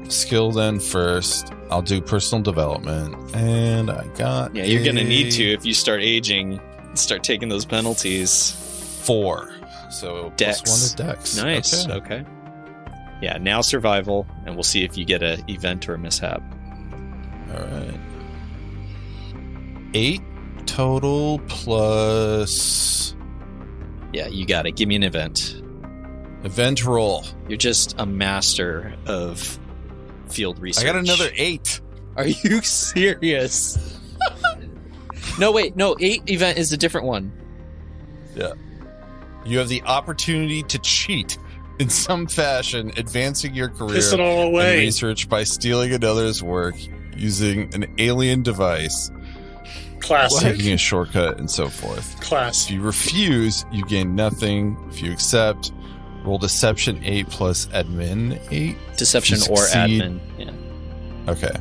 Skill then first. I'll do personal development, and I got. Yeah, you're gonna need to if you start aging, start taking those penalties. 4. So Dex. +1 to Dex. Nice. Okay. Okay. Yeah. Now survival, and we'll see if you get an event or a mishap. All right. 8 total plus Yeah, you got it. Give me an event. event roll. You're just a master of field research. I got another 8. Are you serious? No, wait. No, 8 event is a different one. Yeah. You have the opportunity to cheat in some fashion, advancing your career Piss it all and away. research by stealing another's work using an alien device, Classic. taking a shortcut, and so forth. If Classic. you refuse, you gain nothing. If you accept, roll deception 8 plus admin 8. Deception You or succeed. admin. Yeah. Okay.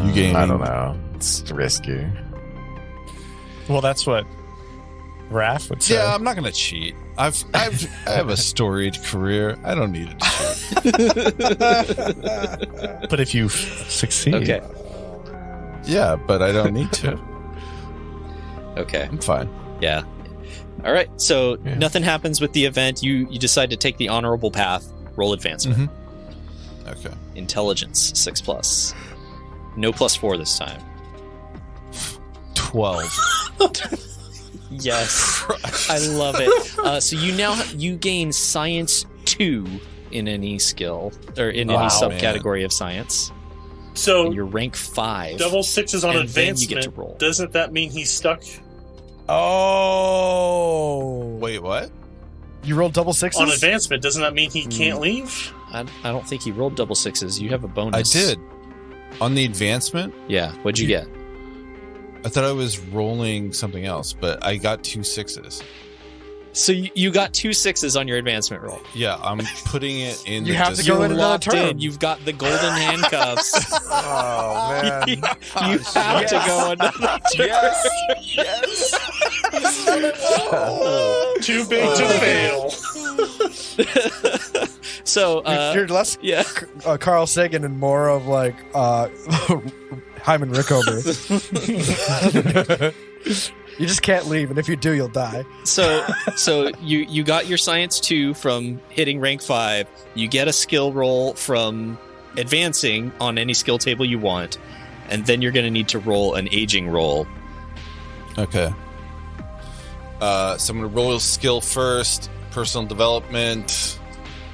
You gain- I don't know. It's risky. Well, that's what Raph would say. Yeah, I'm not gonna cheat. I have a storied career. I don't need to cheat. But if you succeed. Okay. Yeah, but I don't need to. Okay. I'm fine. Yeah. All right. So Yeah. nothing happens with the event. You decide to take the honorable path. Roll advancement. Okay. Intelligence 6+. No +4 this time. 12. Yes. I love it. So you gain science 2 in any skill or in Wow, any subcategory of science. So And you're rank 5. double 6 on and then you get to advancement. roll. Doesn't that mean he's stuck Oh. Wait, what? You rolled double 6s? on advancement? Doesn't that mean he can't leave? I don't think he rolled double 6s. You have a I bonus. did. On the advancement, Yeah. What'd you get? I thought I was rolling something else, but I got 2 6s. So you got 2 6s on your advancement roll. Yeah, I'm putting it in. You the have to go in another Locked turn. in. You've got the golden handcuffs. Oh man. you have to go another turn. Yes. Too big to fail. So You're less yeah. Carl Sagan and more of like Hyman Rickover. You just can't leave, and if you do, you'll die. So you got your science 2 from hitting rank 5. You get a skill roll from advancing on any skill table you want, and then you're going to need to roll an aging roll. Okay. So I'm going to roll skill first. Personal development.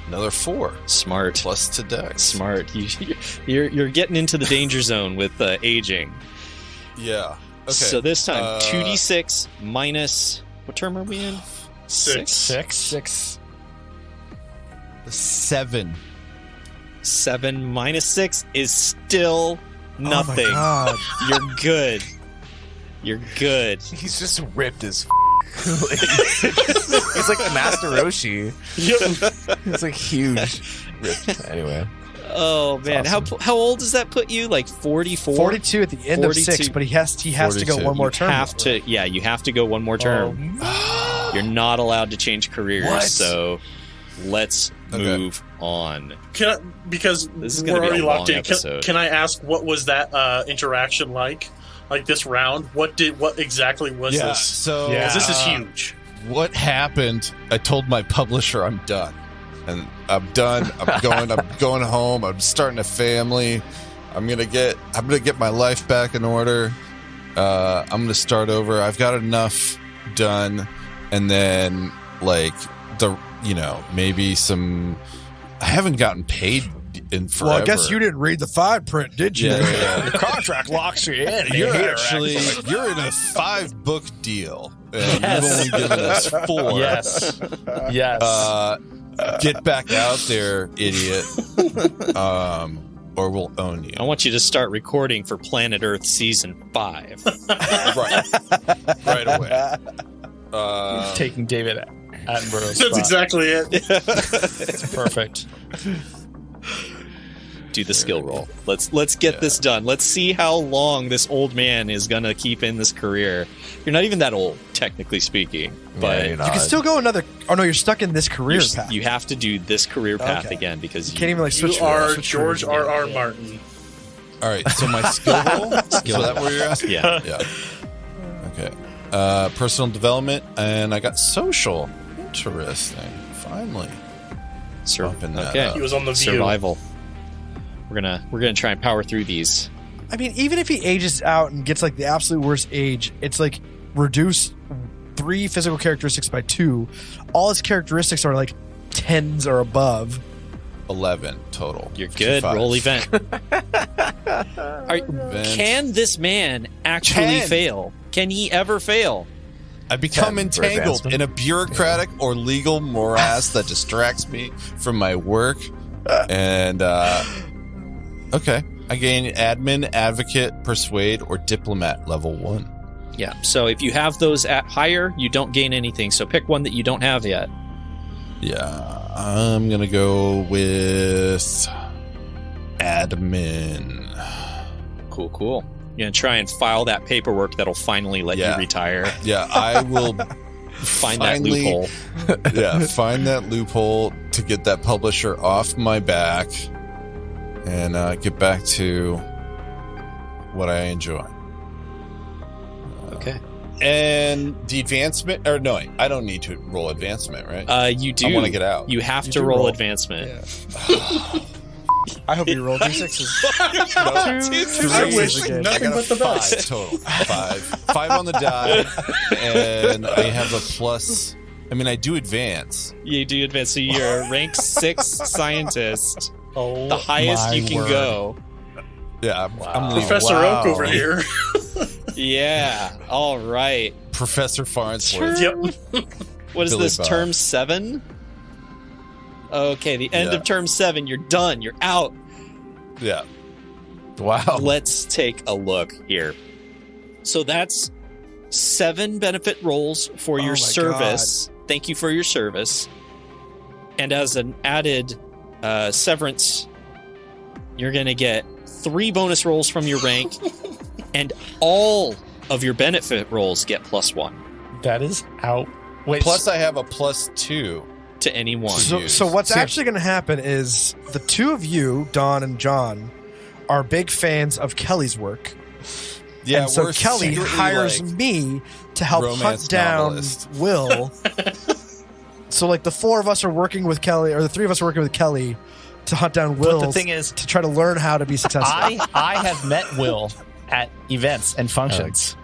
Another 4. Smart. Plus to dex. Smart. You're getting into the danger zone with aging. Yeah. Okay. So this time 2d6 minus what term are we in? 6. 6. 7. 7 minus 6 is still nothing. Oh my God. You're good. You're good. He's just ripped as he's like the Master Roshi. Yep. He's like huge. Ripped. Anyway. Oh man, awesome. how old does that put you? Like 44? 42 at the end 42. of 6, but he has to go 42. one more You turn. you have to go one more term. You're not allowed to change careers, What? so let's Okay. move on. Because This is we're gonna be a already locked long in. episode. Can I ask what was that interaction like? Like this round? What exactly was Yeah. this? So Because this is huge. what happened? I told my publisher I'm done, and I'm done. I'm going home. I'm starting a family. I'm gonna get my life back in order. I'm gonna start over. I've got enough done, and then maybe some. I haven't gotten paid in forever. Well, I guess you didn't read the fine print, did you? Yeah. The contract locks you in. You're in a 5-book deal, and you've only given us 4. Yes. Yes. Get back out there, idiot. Or we'll own you. I want you to start recording for Planet Earth Season 5. Right away. Taking David Attenborough's That's spot. exactly it. It's perfect. Do the skill roll. Let's get this done. Let's see how long this old man is gonna keep in this career. You're not even that old, technically speaking, but you're You not. can still go another. Oh no, you're stuck in this career path. you have to do this career path Okay. again because You can't even like switch. You are switch George careers. R.R. Martin. All right, so my skill roll? Is that what you're asking? Yeah. Yeah. Okay. Personal development, and I got social. Interesting. Finally. Bumping that Okay. up. He was on the View. Survival. We're gonna try and power through these. I mean, even if he ages out and gets like the absolute worst age, it's like reduce 3 physical characteristics by 2. All his characteristics are like 10s or above. 11 total. You're good. 55. Roll event. Can this man actually fail? Can he ever fail? I become 10 for entangled advancement. in a bureaucratic or legal morass that distracts me from my work. And, okay. I gain admin, advocate, persuade, or diplomat level 1. Yeah. So if you have those at higher, you don't gain anything. So pick one that you don't have yet. Yeah. I'm going to go with admin. Cool. You're gonna try and file that paperwork that'll finally let you retire. Yeah, I will Find finally- that loophole. yeah, find that loophole to get that publisher off my back and get back to what I enjoy. Okay. And the advancement, or no, I don't need to roll advancement, right? You do. I want to get out. You have You to do roll roll. advancement. I hope you roll d6s. I wish again. nothing but the 5 best. total. 5 on the die, and I have a plus. I mean, I do advance. You do advance. So you're a rank 6 scientist. Oh, The highest my you can word. go. Yeah, I'm leaving. Professor Wow. Oak over here. Yeah. All right. Professor Farnsworth. Yep. What is Billy this? Bob. Term 7? Okay, the end Yeah. of term 7. You're done. You're out. Yeah. Wow. Let's take a look here. So that's 7 benefit rolls for Oh your my service thank you for your service. And as an added severance, you're going to get 3 bonus rolls from your rank, and all of your benefit rolls get +1 That is out. Wait, Plus, I have a +2. to any one. So what's actually going to happen is the two of you, Don and John, are big fans of Kelly's work. Yeah, and so we're Kelly secretly, hires like, me to help hunt romance down novelist. Will. So like the 4 of us are working with Kelly, or the 3 of us are working with Kelly to hunt down Will. But the thing is, to try to learn how to be successful. I have met Will at events and functions.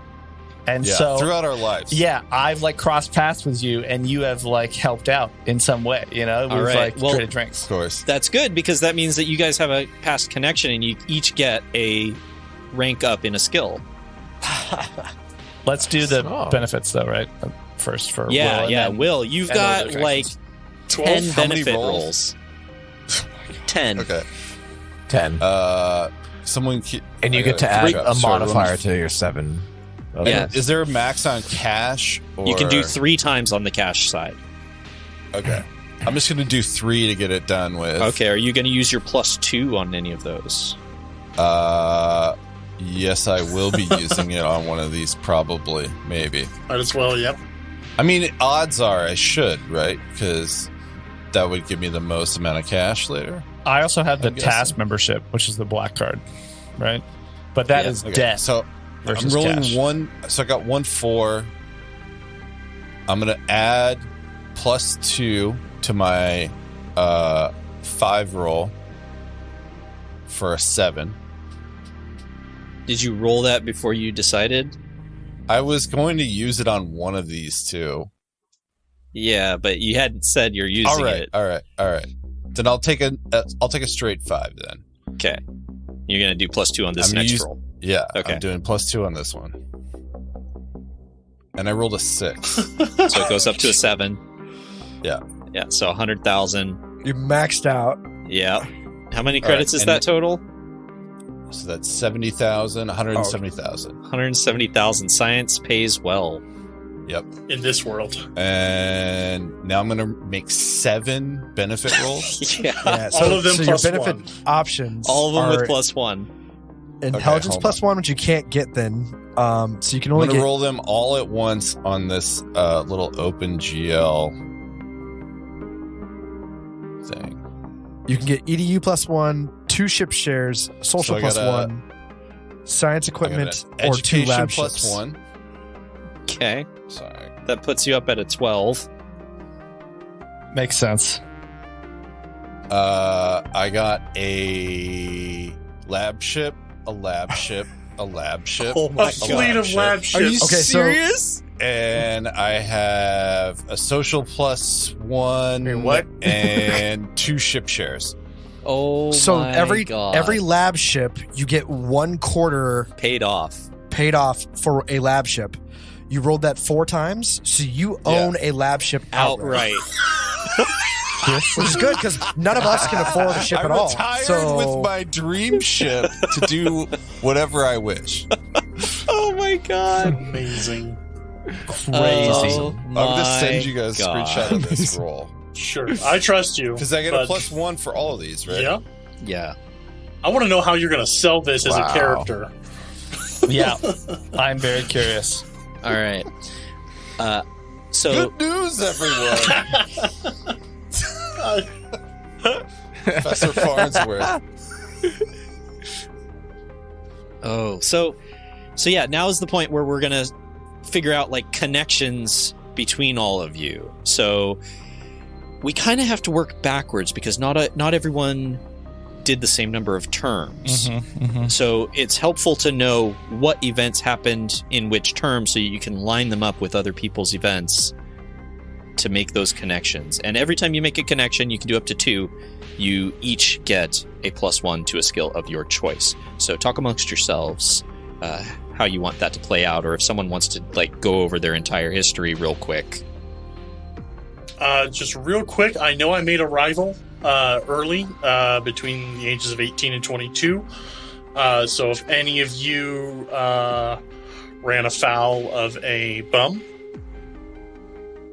And Yeah, so throughout our lives. yeah, I've like crossed paths with you, and you have like helped out in some way. You know, we've right. like Well- traded drinks. Of course. That's good, because that means that you guys have a past connection, and you each get a rank up in a skill. Let's do the Oh. benefits though, right? First for Yeah, Will, and yeah. then- Will, you've and got other like directions. 10 How many benefit rolls? rolls. 10. Okay. 10. Someone. And you get to add a modifier to your 7. Yeah. Is there a max on cash? Or... You can do 3 times on the cash side. Okay. I'm just going to do 3 to get it done with. Okay, are you going to use your +2 on any of those? Yes, I will be using it on one of these, probably. Maybe. Might as well, yep. I mean, odds are I should, right? Because that would give me the most amount of cash later. I also have the I'm guessing. task membership, which is the black card, right? But that Yeah, is Okay, debt. So I'm versus rolling cash. 1. So I got 1 4. I'm going to add +2 to my 5 roll for a 7. Did you roll that before you decided? I was going to use it on one of these two. Yeah, but you hadn't said you're using All right, it. all right. Then I'll take a straight 5 then. Okay. You're going to do +2 on this I'm next used- roll. Yeah, Okay. I'm doing +2 on this one. And I rolled a 6. So it goes up to a 7. Yeah. Yeah, so 100,000. You maxed out. Yeah. How many credits right, is and that total? So that's 70,000, 170,000. 170,000. Science pays well. Yep. In this world. And now I'm going to make 7 benefit rolls. Yeah. Yeah, All of them so plus your benefit 1. options All of them are with +1. intelligence hold +1, which you can't get then. So you can I'm only going to get roll them all at once on this little open GL thing. you can get EDU +1, 2 ship shares, social So I got +1, science I got equipment, an or 2 education lab plus ships. 1. Okay. Sorry. That puts you up at a 12. Makes sense. I got a lab ship, a lab ship, a lab ship, Oh my a fleet of ship, lab Are you ships. Okay, so- serious? and I have a social +1. Wait, what? And 2 ship shares. Oh So my every God. lab ship, you get 1/4 paid off. paid off for a lab ship. You rolled that 4 times, so you own a lab ship outright. Which is good because none of us can afford a ship I at all. retired So with my dream ship to do whatever I wish. Oh my God. Amazing. Crazy. Oh I'm going to send my you guys a God. screenshot of this roll. Sure. I trust you. Because I get but- a +1 for all of these, right? Yeah. Yeah. I want to know how you're going to sell this as Wow. a character. Yeah, I'm very curious. All right. So Good news, everyone! Professor Farnsworth. so yeah, now is the point where we're gonna figure out like connections between all of you. So we kind of have to work backwards because not everyone did the same number of terms. So it's helpful to know what events happened in which term so you can line them up with other people's events to make those connections. And every time you make a connection, you can do up to 2. You each get a +1 to a skill of your choice. So talk amongst yourselves how you want that to play out, or if someone wants to like go over their entire history real quick. Just real quick, I know I made a rival early between the ages of 18 and 22. So if any of you ran afoul of a bum,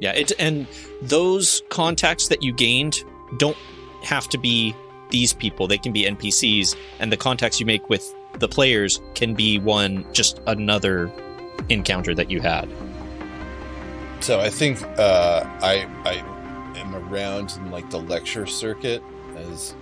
Yeah, and those contacts that you gained don't have to be these people. They can be NPCs, and the contacts you make with the players can be just another encounter that you had. So I think I am around in like the lecture circuit, as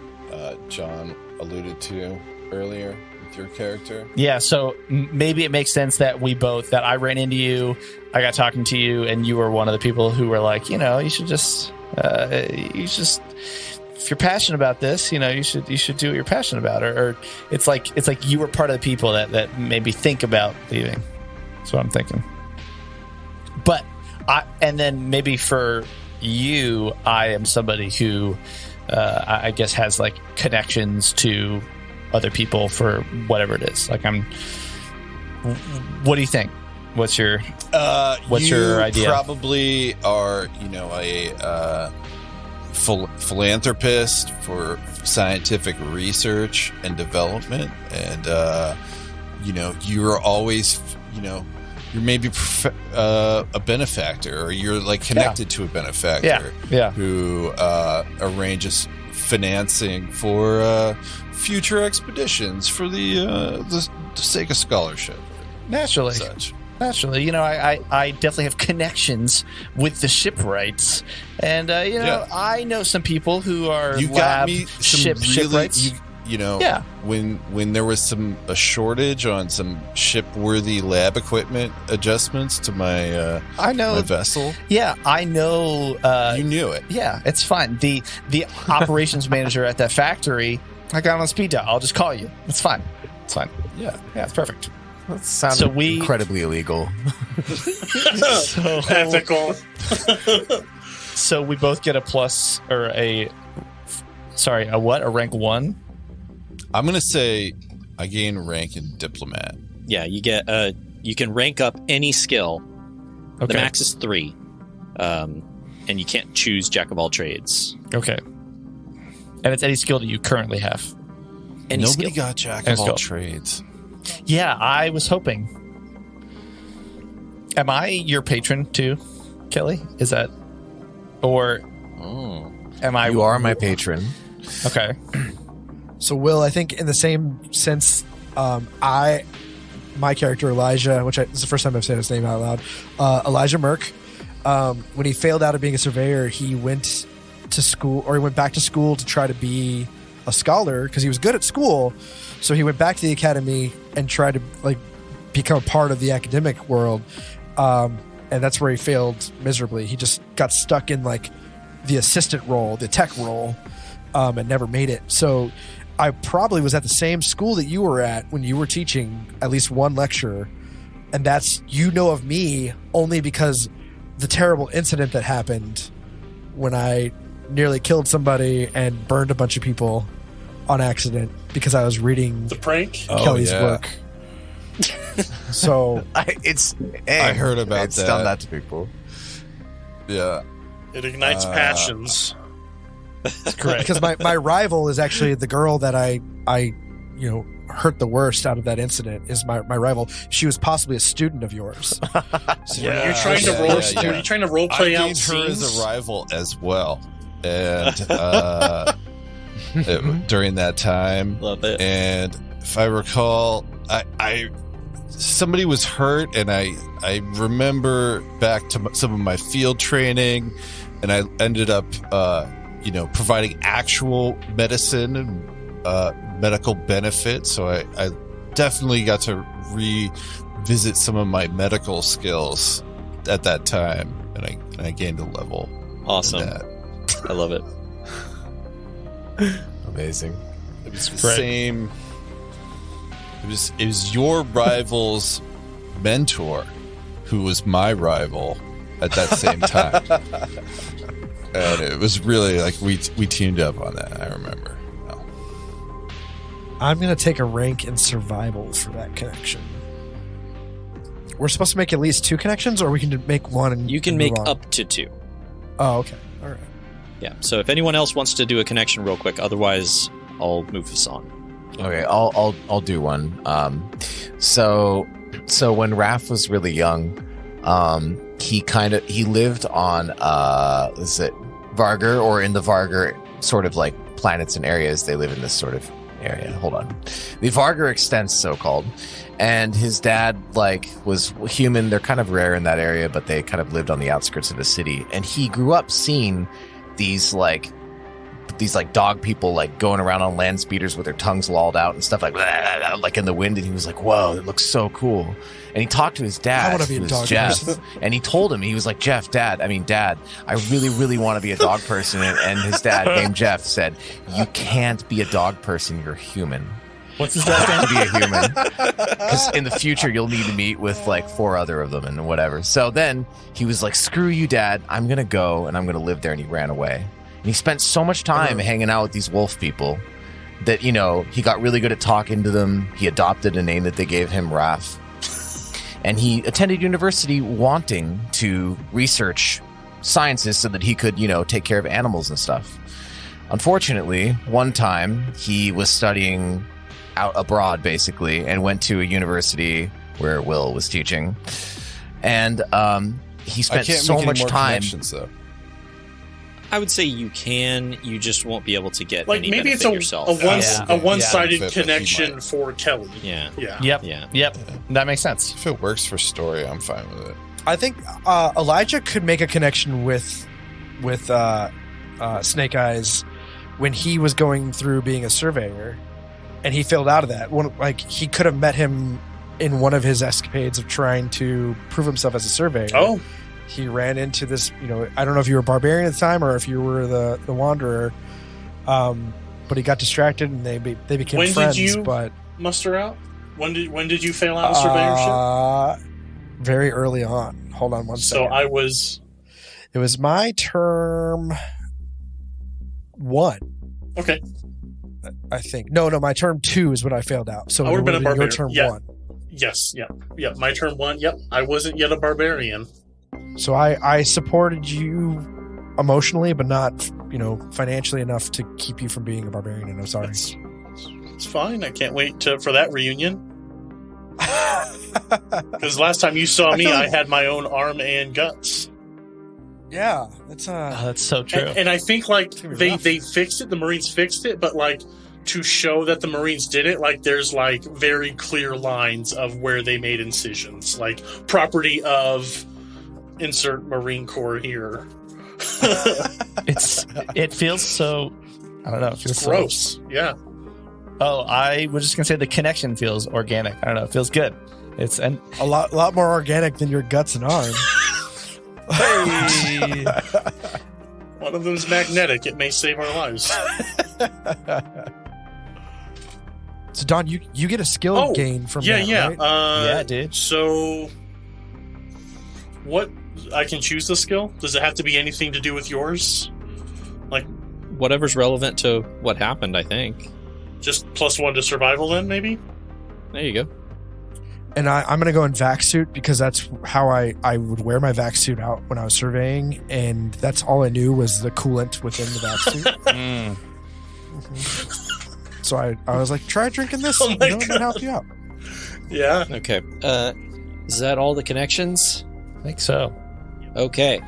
John alluded to earlier with your character. Yeah, so maybe it makes sense that I ran into you, I got talking to you, and you were one of the people who were like, you should just, if you're passionate about this, you should do what you're passionate about. Or it's like you were part of the people that made me think about leaving. That's what I'm thinking. But and then maybe for you, I am somebody who I guess has like connections to other people for whatever it is. Like what do you think? What's your idea? Probably are, a philanthropist for scientific research and development, and you're always, you're maybe a benefactor, or you're like connected to a benefactor who arranges financing for future expeditions for the sake of scholarship. Naturally. Such. Naturally, I definitely have connections with the shipwrights, and I know some people who are shipwrights. When there was a shortage on some shipworthy lab equipment adjustments to my my vessel. Yeah, I know. You knew it. Yeah, it's fine. The operations manager at that factory, I got on speed dial. I'll just call you. It's fine. It's fine. Yeah, it's perfect. That sounds incredibly illegal. Ethical. So we both get a plus, or a rank 1? I'm going to say I gain rank in diplomat. Yeah, you get you can rank up any skill. Okay. The max is 3. And you can't choose jack of all trades. Okay. And it's any skill that you currently have. Nobody got jack of all trades. Yeah, I was hoping. Am I your patron too, Kelly? Is that, or am I? You are my patron. Okay. So, Will, I think in the same sense, my character Elijah, this is the first time I've said his name out loud, Elijah Merck, when he failed out of being a surveyor, he went to school, or he went back to school to try to be a scholar because he was good at school. So he went back to the academy and tried to become a part of the academic world, and that's where he failed miserably. He just got stuck in the assistant role, the tech role, and never made it. So I probably was at the same school that you were at when you were teaching at least one lecture, and that's, of me only because the terrible incident that happened when I nearly killed somebody and burned a bunch of people on accident because I was reading the prank Kelly's work. So I heard about that. It's done that to people. Yeah, it ignites passions. That's correct. Because my rival is actually the girl that I hurt the worst out of that incident. Is my rival. She was possibly a student of yours. So were you trying to role play out scenes? I gained her as a rival as well, and during that time, love it. And if I recall, somebody was hurt, and I remember back to some of my field training, and I ended up providing actual medicine and medical benefits. So I definitely got to revisit some of my medical skills at that time, and I gained a level. Awesome. I love it. Amazing. It was the same. It was your rival's mentor who was my rival at that same time. And it was really we teamed up on that, I remember. Oh. I'm going to take a rank in survival for that connection. We're supposed to make at least 2 connections, or we can make 1 and you can make up to 2. Oh, okay. All right. Yeah. So if anyone else wants to do a connection real quick, otherwise I'll move this on. Okay, I'll do one. So when Raph was really young, He lived on is it Vargr, or in the Vargr sort of like planets and areas? They live in this sort of area. Hold on. The Vargr extents, so-called. And his dad, like, was human. They're kind of rare in that area, but they kind of lived on the outskirts of the city. And he grew up seeing these dog people, like, going around on land speeders with their tongues lolled out and stuff, like in the wind. And he was like, whoa, it looks so cool. And he talked to his dad, I want to be a dog Jeff, person. and he told him, he was like, Dad, I really, really want to be a dog person. And his dad, named Jeff, said, you can't be a dog person. You're human. What's his dad's name? To be a human, because in the future you'll need to meet with like 4 other of them and whatever. So then he was like, screw you, Dad, I'm gonna go and I'm gonna live there. And he ran away, and he spent so much time hanging out with these wolf people that, you know, he got really good at talking to them. He adopted a name that they gave him, Raph, and he attended university wanting to research sciences so that he could, you know, take care of animals and stuff. Unfortunately, one time he was studying out abroad, basically, and went to a university where Will was teaching, and he spent so much time. Though. I would say you can. You just won't be able to get Like any maybe it's benefit yourself. a one-sided benefit, but he connection might. for Kelly. Yeah. Yep. Yeah. That makes sense. If it works for story, I'm fine with it. I think Elijah could make a connection with Snake Eyes when he was going through being a surveyor, and he failed out of that. He could have met him in one of his escapades of trying to prove himself as a surveyor. Oh, He ran into this, you know, I don't know if you were a barbarian at the time or if you were the wanderer, but he got distracted and they became When friends. did you but muster out? When did you fail out of surveyorship? Very early on. Hold on one second. So It was my term 1. Okay. I think. No, my term 2 is when I failed out. So I it would've would been have a been your barbarian. term Yeah. 1. Yes. Yep. My turn 1. Yep. I wasn't yet a barbarian. So I supported you emotionally, but not, you know, financially enough to keep you from being a barbarian. And I'm sorry. It's fine. I can't wait for that reunion. Because last time you saw me, I had my own arm and guts. Yeah, that's That's so true. And I think like they rough. fixed it. The Marines fixed it, but like to show that the Marines did it, like there's like very clear lines of where they made incisions, like property of insert Marine Corps here. It feels so. I don't know. It feels Gross. Yeah. Oh, I was just gonna say the connection feels organic. I don't know. It feels good. It's a lot more organic than your guts and arm. Hey. One of them is magnetic. It may save our lives. So Don, you get a skill gain from that, right? Yeah, dude. So, what? I can choose the skill? Does it have to be anything to do with yours? Like, Whatever's relevant to what happened, I think. just +1 to survival then, maybe? There you go. And I'm going to go in vac suit because that's how I would wear my vac suit out when I was surveying, and that's all I knew was the coolant within the vac suit. So I was like, try drinking this. Oh my It can help you out. Yeah. Okay. Is that all the connections? I think so. Okay.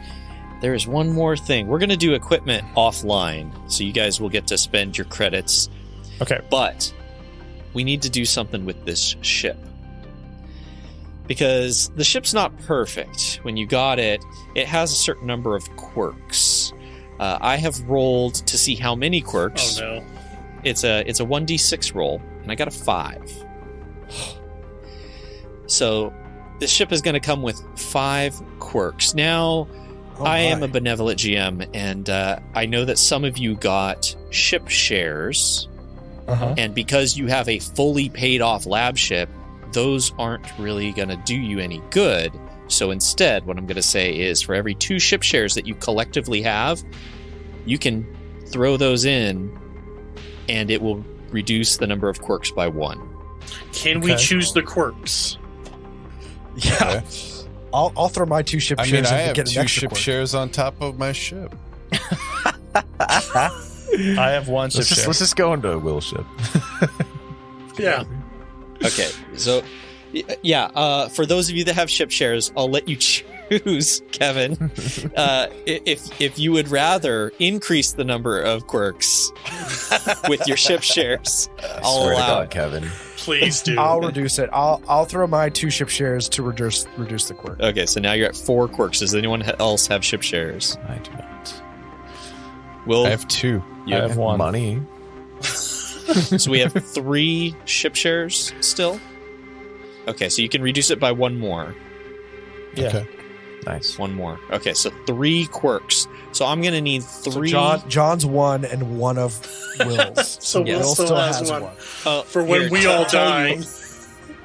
There is one more thing. We're going to do equipment offline, so you guys will get to spend your credits. Okay. But we need to do something with this ship. Because the ship's not perfect. When you got it, it has a certain number of quirks. I have rolled to see how many quirks. Oh no. It's a 1d6 roll, and I got a 5. So this ship is going to come with 5 quirks. Now, I am a benevolent GM, and I know that some of you got ship shares, and because you have a fully paid off lab ship, those aren't really going to do you any good. So instead, what I'm going to say is for every 2 ship shares that you collectively have, you can throw those in, and it will reduce the number of quirks by 1. Can we choose the quirks? Yeah. Okay. I'll throw my 2 ship I shares mean, I in to have get an 2 extra ship quirk. shares on top of my ship. I have 1 ship share. Let's just go into a Will ship. Yeah. Okay, so Yeah. For those of you that have ship shares, I'll let you choose, Kevin. If you would rather increase the number of quirks with your ship shares, I'll Swear to allow God, it. Kevin. Please do. I'll reduce it. I'll throw my 2 ship shares to reduce the quirk. Okay, so now you're at 4 quirks. Does anyone else have ship shares? I do not. Will I have 2. you I have 1. Money. So we have 3 ship shares still. Okay, so you can reduce it by 1 more. Yeah. Okay. Nice. 1 more. Okay, so 3 quirks. So I'm gonna need 3. So John's 1 and 1 of Will's. So Yeah. Will still has one. For when we all die.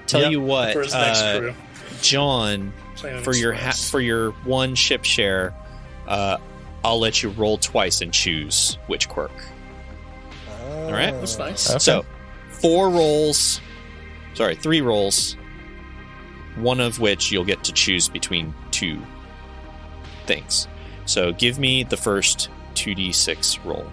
Tell Yep. you what, For his next crew. John, Planet for your Express. for your 1 ship share, I'll let you roll twice and choose which quirk. All right. That's nice. Okay. So 3 rolls, 1 of which you'll get to choose between 2 things. So give me the first 2d6 roll.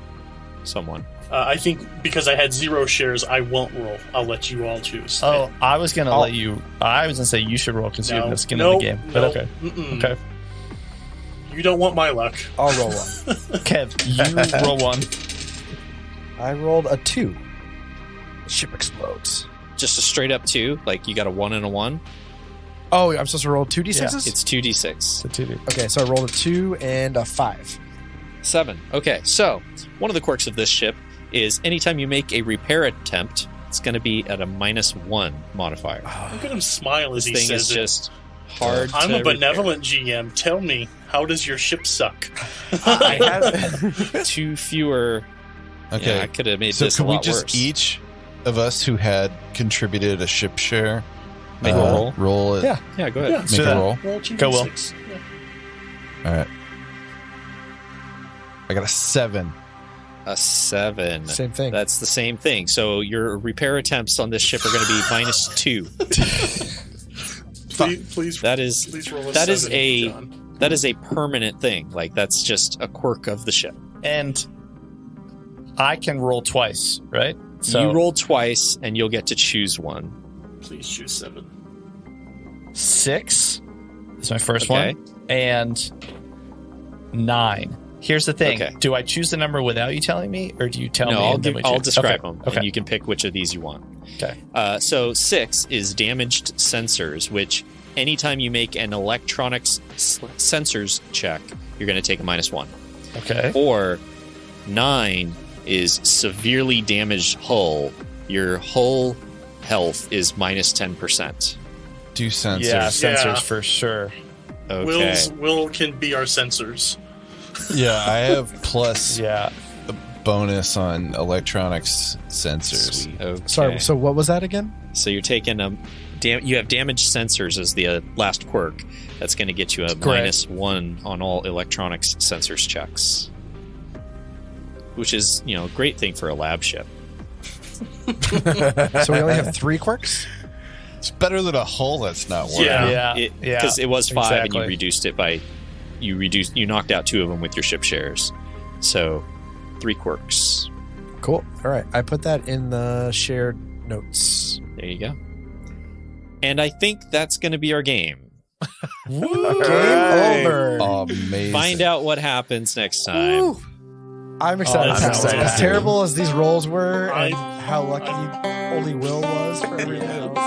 Someone. I think because I had 0 shares, I won't roll. I'll let you all choose. Oh, I was gonna let you. I was gonna say you should roll because you have no skin in the game. But okay, okay. You don't want my luck. I'll roll 1. Kev, you roll 1. I rolled a 2. The ship explodes. Just a straight up 2, like you got a 1 and a 1. Oh, I'm supposed to roll 2d6s? It's 2d6. So 2D. Okay, so I rolled a 2 and a 5. 7. Okay, so one of the quirks of this ship is anytime you make a repair attempt, it's going to be at a -1 modifier. Look at him smile as This he thing says is it. just hard I'm to a benevolent GM. Tell me, how does your ship suck? I had repair. 2 fewer. Okay. Yeah, I could have made So this can a we lot just worse. each of us who had contributed a ship share Make a roll? roll it? Yeah. Yeah, go ahead. Yeah. Make So a that- roll. Roll 2d6. Go, Will. Yeah. All right. I got a 7. A 7. same thing. That's the same thing. So your repair attempts on this ship are going to be -2. Please, That is please roll a that is 7, a John. that is a permanent thing. Like that's just a quirk of the ship. And I can roll twice, right? So You roll twice, and you'll get to choose one. Please choose 7. 6 is my first Okay. one, and 9. Here's the thing: Okay. do I choose the number without you telling me, or do you tell me? No, and then we I'll choose? describe Okay. them, Okay. and you can pick which of these you want. Okay. So 6 is damaged sensors, which anytime you make an electronics sensors check, you're going to take a -1. Okay. Or 9 is severely damaged hull. Your hull health is -10%. Do sensors. Yeah, sensors Yeah. for sure. Okay. Will can be our sensors. Yeah, I have plus Yeah. a bonus on electronics sensors. Sweet. Okay. Sorry, so what was that again? So you're taking you have damaged sensors as the last quirk. That's going to get you a Correct. -1 on all electronics sensors checks, which is a great thing for a lab ship. So we only have 3 quirks? It's better than a hull that's not working. Yeah. Yeah. Because it was 5 and you exactly. reduced it by you knocked out 2 of them with your ship shares. So 3 quirks. Cool. All right. I put that in the shared notes. There you go. And I think that's going to be our game. Game over. Amazing. Find out what happens next time. Woo. I'm excited. I'm excited. As terrible as these rolls were, and I- how lucky only Will was for everything else.